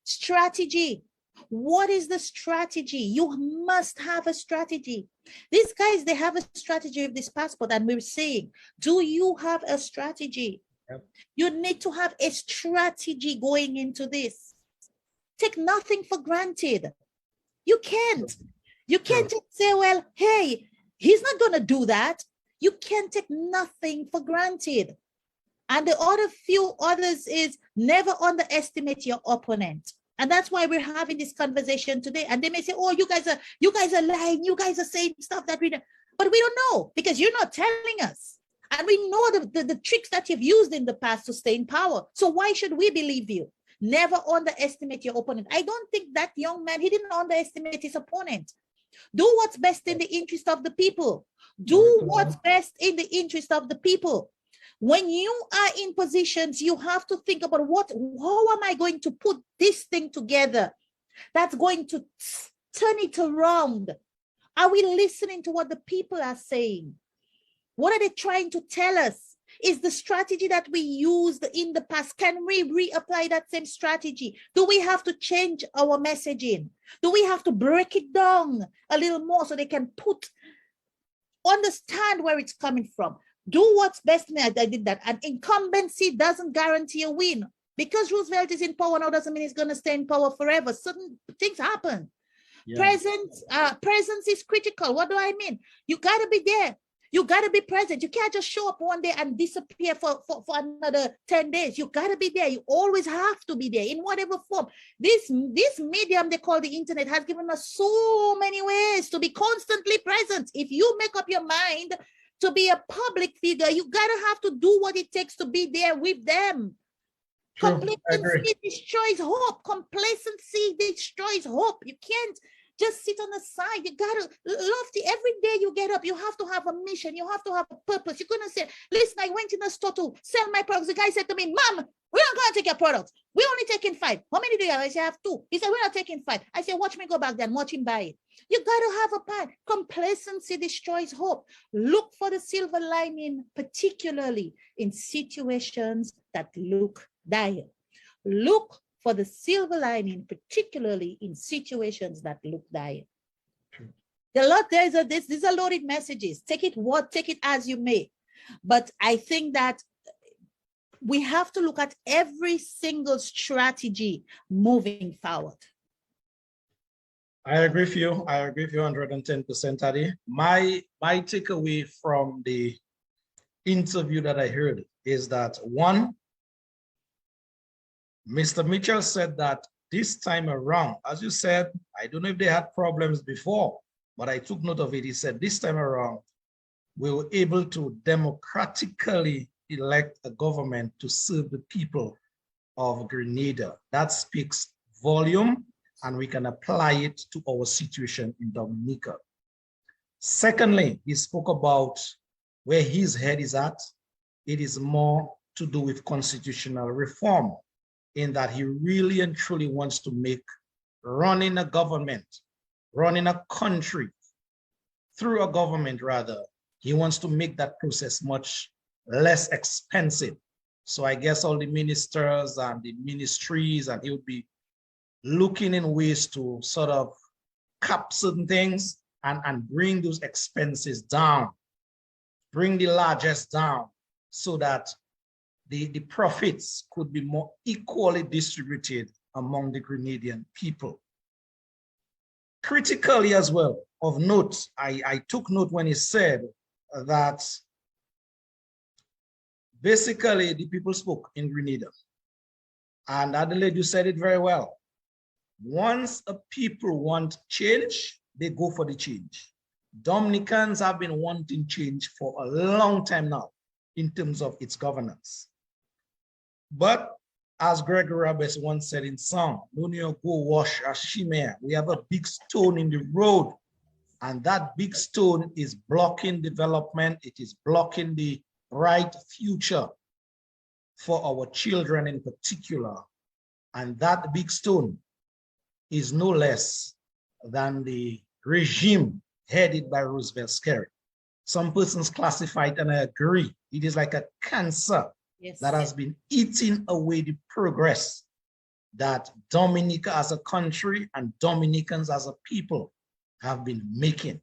Strategy. What is the strategy? You must have a strategy. These guys, they have a strategy with this passport, and we're saying, do you have a strategy? Yep. You need to have a strategy going into this. Take nothing for granted. You can't. You can't just say, well, hey, he's not going to do that. You can't take nothing for granted. And the other few others is never underestimate your opponent. And that's why we're having this conversation today. And they may say, oh, you guys are lying. You guys are saying stuff that we don't. But we don't know because you're not telling us. And we know the tricks that you've used in the past to stay in power. So why should we believe you? Never underestimate your opponent. I don't think that young man, he didn't underestimate his opponent. Do what's best in the interest of the people. Do what's best in the interest of the people. When you are in positions, you have to think about how am I going to put this thing together that's going to turn it around? Are we listening to what the people are saying? What are they trying to tell us? Is the strategy that we used in the past, can we reapply that same strategy? Do we have to change our messaging? Do we have to break it down a little more so they can understand where it's coming from? Do what's best. I did that. And incumbency doesn't guarantee a win. Because Roosevelt is in power now doesn't mean he's going to stay in power forever. Certain things happen. Yeah. Presence is critical. What do I mean? You got to be there. You got to be present. You can't just show up one day and disappear for another 10 days. You got to be there. You always have to be there in whatever form. This medium they call the internet has given us so many ways to be constantly present. If you make up your mind to be a public figure, you got to have to do what it takes to be there with them. True. Complacency destroys hope. Complacency destroys hope. You can't just sit on the side. You gotta lofty. Every day you get up, you have to have a mission. You have to have a purpose. You're gonna say, listen, I went in the store to sell my products. The guy said to me, Mom, we're not gonna take your products. We're only taking 5. How many do you have? I said, I have 2. He said, we're not taking 5. I said, watch me go back there and watch him buy it. You gotta have a plan. Complacency destroys hope. Look for the silver lining, particularly in situations that look dire. Look for the silver lining, particularly in situations that look dire. These are loaded messages. Take it as you may. But I think that we have to look at every single strategy moving forward. I agree with you. I agree with you 110%, Adi. My takeaway from the interview that I heard is that, one, Mr. Mitchell said that this time around, as you said, I don't know if they had problems before, but I took note of it. He said this time around, we were able to democratically elect a government to serve the people of Grenada. That speaks volume, and we can apply it to our situation in Dominica. Secondly, he spoke about where his head is at. It is more to do with constitutional reform, in that he really and truly wants to make running a government, running a country through a government rather, he wants to make that process much less expensive. So I guess all the ministers and the ministries, and he would be looking in ways to sort of cap certain things and bring those expenses down, bring the largest down so that the profits could be more equally distributed among the Grenadian people. Critically as well, of note, I took note when he said that basically the people spoke in Grenada. And Adelaide, you said it very well. Once a people want change, they go for the change. Dominicans have been wanting change for a long time now in terms of its governance. But as Gregory Roberts once said in song, "No need to go wash a shimmer." We have a big stone in the road, and that big stone is blocking development. It is blocking the bright future for our children in particular. And that big stone is no less than the regime headed by Roosevelt Scary. Some persons classify it, and I agree, it is like a cancer that has been eating away the progress that Dominica as a country and Dominicans as a people have been making.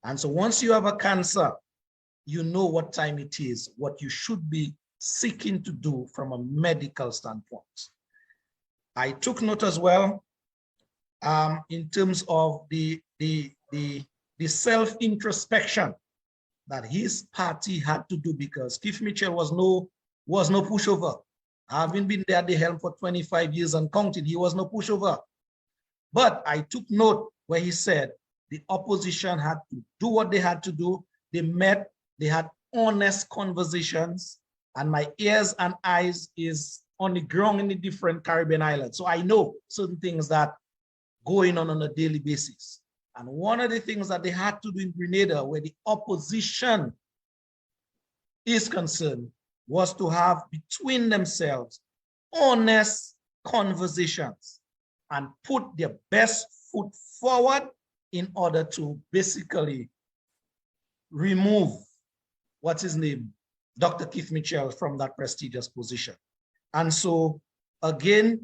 And so once you have a cancer, you know what time it is, what you should be seeking to do from a medical standpoint. I took note as well in terms of the self-introspection that his party had to do, because Keith Mitchell was no pushover. Having been there at the helm for 25 years and counting, he was no pushover. But I took note where he said the opposition had to do what they had to do. They met, they had honest conversations, and my ears and eyes is on the ground in the different Caribbean islands. So I know certain things that going on a daily basis. And one of the things that they had to do in Grenada, where the opposition is concerned, was to have between themselves honest conversations and put their best foot forward in order to basically remove, what's his name, Dr. Keith Mitchell from that prestigious position. And so again,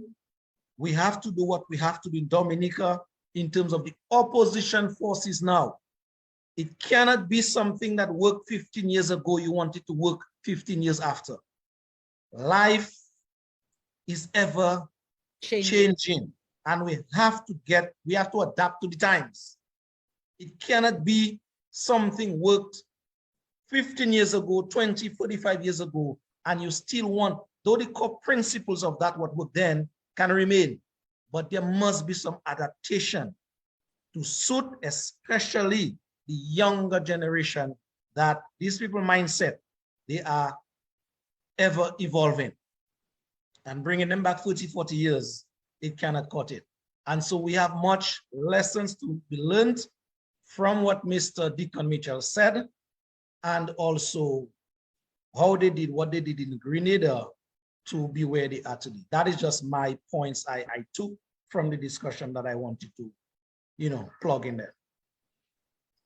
we have to do what we have to do in Dominica in terms of the opposition forces now. It cannot be something that worked 15 years ago, you want it to work 15 years after. Life is ever changing, and we have to adapt to the times. It cannot be something worked 15 years ago, 20, 45 years ago, and you still want, though the core principles of that what worked then can remain, but there must be some adaptation to suit especially the younger generation, that these people mindset, they are ever evolving, and bringing them back 30, 40 years, it cannot cut it. And so we have much lessons to be learned from what Mr. Deacon Mitchell said, and also how they did what they did in Grenada to be where they are today. That is just my points I took from the discussion that I wanted to, plug in there.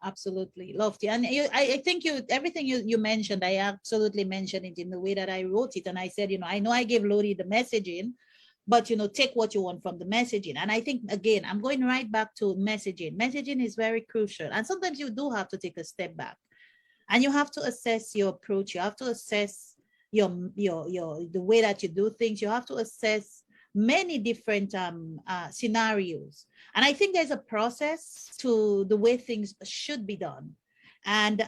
Absolutely, lofty. And I think everything you mentioned, I absolutely mentioned it in the way that I wrote it. And I said, I know I gave Lodi the messaging, but take what you want from the messaging. And I think, again, I'm going right back to messaging. Messaging is very crucial. And sometimes you do have to take a step back, and you have to assess your approach. You have to assess the way that you do things. You have to assess many different scenarios. And I think there's a process to the way things should be done. And,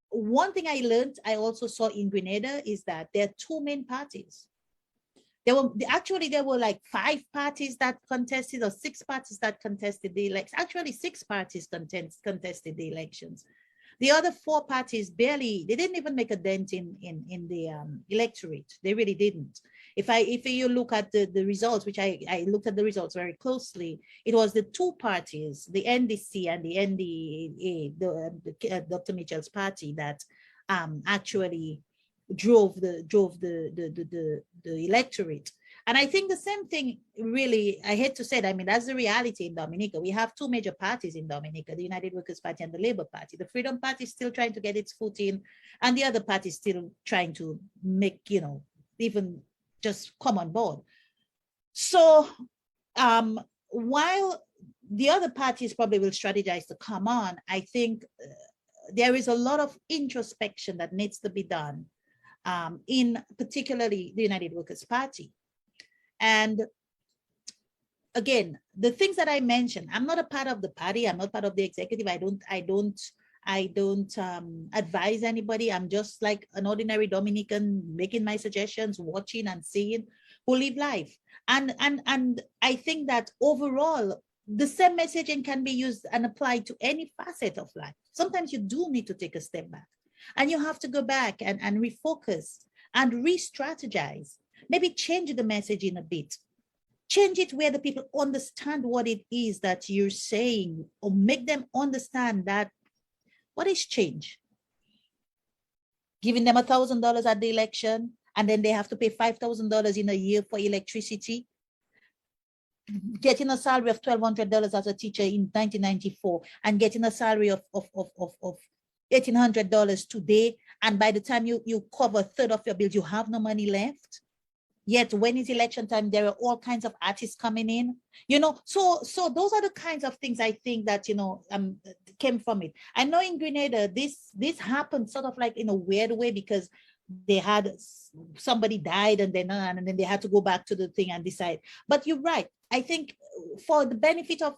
one thing I learned, I also saw in Grenada, is that there are two main parties. There were like 5 parties that contested, or 6 parties that contested the elections. Actually, 6 parties contested the elections. The other 4 parties they didn't even make a dent in the electorate. They really didn't. If you look at the results, which I looked at the results very closely, it was the 2 parties, the NDC and the NDA, Dr. Mitchell's party, that actually drove the electorate. And I think the same thing, really, I hate to say it, I mean, that's the reality in Dominica. We have 2 major parties in Dominica, the United Workers' Party and the Labour Party. The Freedom Party is still trying to get its foot in, and the other party is still trying to make, even just come on board. So while the other parties probably will strategize to come on. I think there is a lot of introspection that needs to be done in particularly the United Workers' Party. And again, the things that I mentioned, I'm not a part of the party. I'm not part of the executive. I don't advise anybody. I'm just like an ordinary Dominican making my suggestions, watching and seeing who live life. And I think that overall, the same messaging can be used and applied to any facet of life. Sometimes you do need to take a step back and you have to go back and refocus and re-strategize. Maybe change the messaging a bit. Change it where the people understand what it is that you're saying, or make them understand that what is change? Giving them $1,000 at the election, and then they have to pay $5,000 in a year for electricity. Getting a salary of $1,200 as a teacher in 1994, and getting a salary of $1,800 today. And by the time you cover a third of your bills, you have no money left. Yet when it's election time, there are all kinds of artists coming in, so those are the kinds of things I think that, came from it. I know in Grenada, this happened sort of like in a weird way because they had somebody died and then they had to go back to the thing and decide. But you're right. I think for the benefit of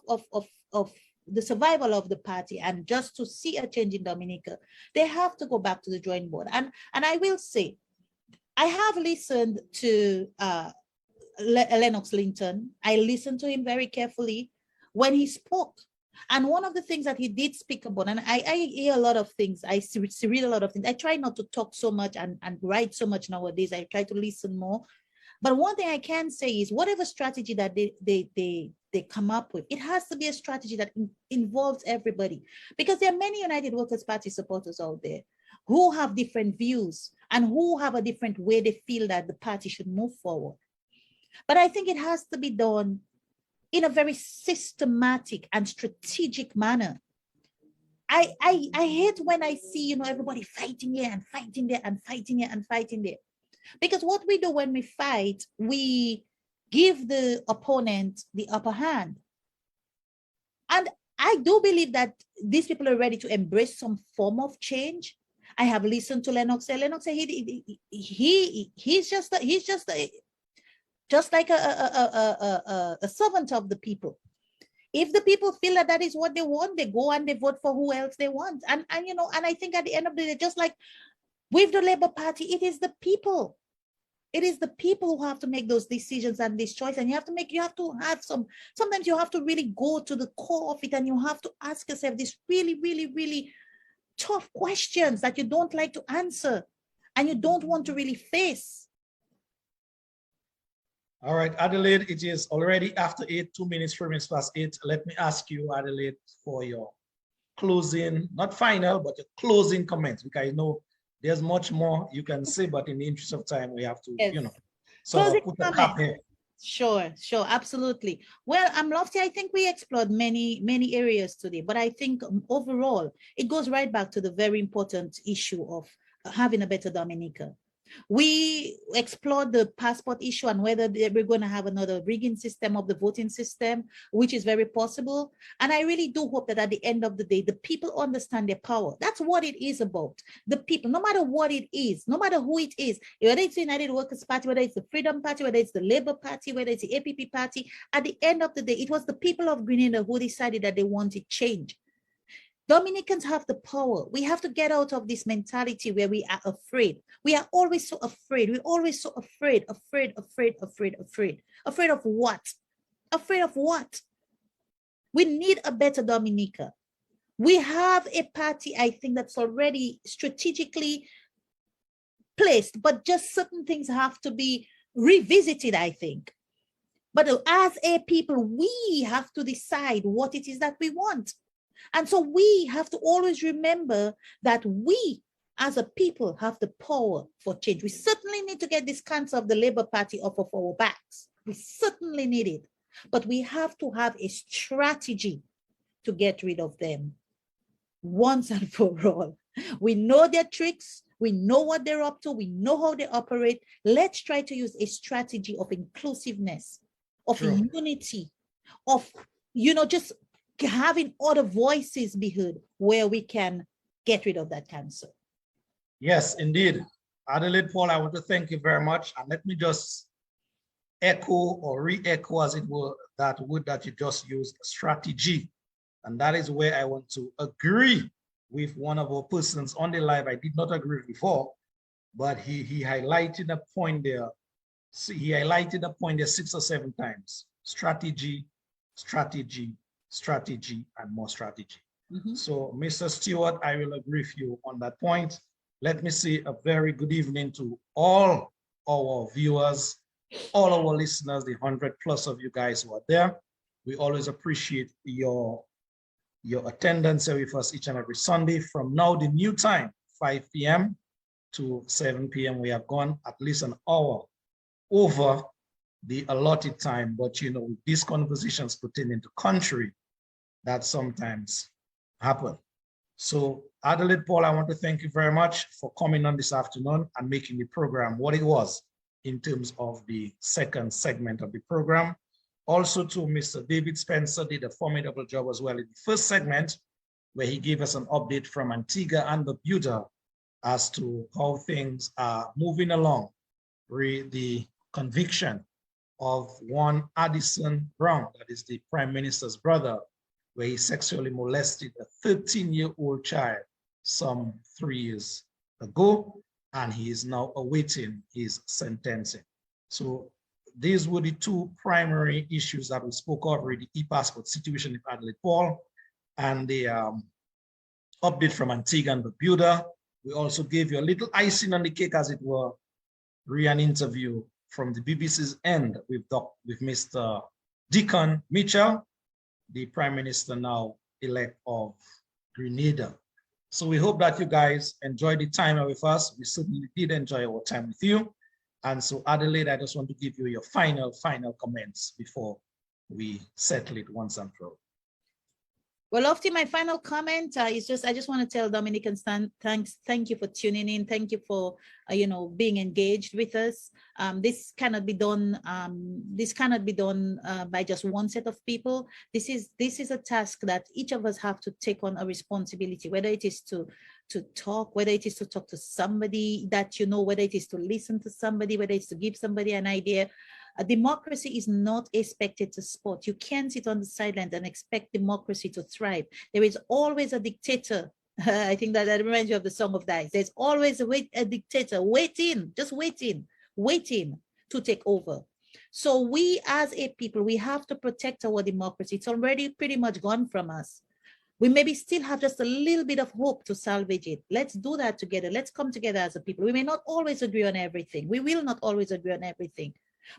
the survival of the party and just to see a change in Dominica, they have to go back to the drawing board. And I will say, I have listened to Lennox Linton. I listened to him very carefully when he spoke. And one of the things that he did speak about, and I hear a lot of things, I read a lot of things. I try not to talk so much and write so much nowadays. I try to listen more. But one thing I can say is whatever strategy that they come up with, it has to be a strategy that involves everybody. Because there are many United Workers' Party supporters out there who have different views and who have a different way they feel that the party should move forward. But I think it has to be done in a very systematic and strategic manner. I hate when I see, everybody fighting here and fighting there and fighting here and fighting there. Because what we do when we fight, we give the opponent the upper hand. And I do believe that these people are ready to embrace some form of change. I have listened to Lennox say. Lennox say he's just like a servant of the people. If the people feel that is what they want, they go and they vote for who else they want. And I think at the end of the day, just like with the Labour Party, it is the people. It is the people who have to make those decisions and this choice. And sometimes you have to really go to the core of it, and you have to ask yourself these really, really, really tough questions that you don't like to answer and you don't want to really face. All right, Adelaide, it is already after 8, 2 minutes, 3 minutes past 8. Let me ask you, Adelaide, for your closing, not final, but your closing comments, because I know there's much more you can say, but in the interest of time, we have to, so put a cap here. Sure, absolutely. Well, Lofty, I think we explored many areas today, but I think overall, it goes right back to the very important issue of having a better Dominica. We explored the passport issue and whether we're going to have another rigging system of the voting system, which is very possible. And I really do hope that at the end of the day, the people understand their power. That's what it is about. The people, no matter what it is, no matter who it is, whether it's the United Workers' Party, whether it's the Freedom Party, whether it's the Labour Party, whether it's the APP Party, at the end of the day, it was the people of Grenada who decided that they wanted change. Dominicans have the power. We have to get out of this mentality where we are afraid. We are always so afraid. We're always so afraid. Afraid of what? Afraid of what? We need a better Dominica. We have a party, I think, that's already strategically placed, but just certain things have to be revisited, I think. But as a people, we have to decide what it is that we want. And so we have to always remember that we as a people have the power for change. We certainly need to get this cancer of the Labour Party off of our backs. We certainly need it. But we have to have a strategy to get rid of them once and for all. We know their tricks. We know what they're up to. We know how they operate. Let's try to use a strategy of inclusiveness, of unity, of just having other voices be heard where we can get rid of that cancer. Yes, indeed. Adelaide Paul, I want to thank you very much. And let me just echo or re-echo, as it were, that word that you just used, strategy. And that is where I want to agree with one of our persons on the live. I did not agree before, but he highlighted a point there. So he highlighted a point there 6 or 7 times. Strategy, strategy, strategy, and more strategy. So, Mr. Stewart, I will agree with you on that point. Let me say a very good evening to all our viewers, all our listeners, the 100+ of you guys who are there. We always appreciate your attendance here with us each and every Sunday. From now, the new time, 5 p.m. to 7 p.m. We have gone at least an hour over the allotted time, but with these conversations pertaining to country, that sometimes happen. So Adelaide Paul, I want to thank you very much for coming on this afternoon and making the program what it was in terms of the second segment of the program. Also to Mr. David Spencer, did a formidable job as well in the first segment, where he gave us an update from Antigua and Barbuda as to how things are moving along with the conviction of one Addison Brown, that is the Prime Minister's brother, where he sexually molested a 13-year-old child some 3 years ago, and he is now awaiting his sentencing. So these were the 2 primary issues that we spoke of, the e-passport situation in Adelaide Paul and the update from Antigua and Barbuda. We also gave you a little icing on the cake, as it were, an interview from the BBC's end with Mr. Deacon Mitchell, the Prime Minister now elect of Grenada. So we hope that you guys enjoyed the time with us. We certainly did enjoy our time with you. And so Adelaide, I just want to give you your final comments before we settle it once and for all. Well, Lofty, my final comment is I just want to tell Dominicans thank you for tuning in. Thank you for being engaged with us. This cannot be done. By just one set of people. This is a task that each of us have to take on a responsibility, whether it is to talk, whether it is to talk to somebody that whether it is to listen to somebody, whether it's to give somebody an idea. A democracy is not a spectator sport. You can't sit on the sidelines and expect democracy to thrive. There is always a dictator. I think that reminds you of the Song of Dice. There's always a dictator waiting to take over. So we as a people, we have to protect our democracy. It's already pretty much gone from us. We maybe still have just a little bit of hope to salvage it. Let's do that together. Let's come together as a people. We may not always agree on everything. We will not always agree on everything.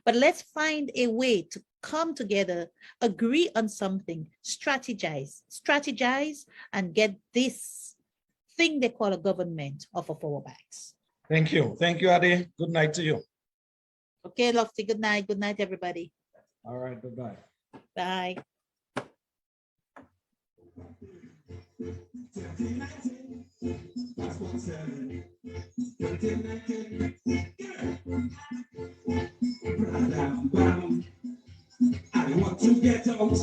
But let's find a way to come together, agree on something, strategize, and get this thing they call a government off of our backs. Thank you. Thank you, Adi. Good night to you. Okay, Lofty. Good night. Good night, everybody. All right. Bye-bye. Bye. I want to get out.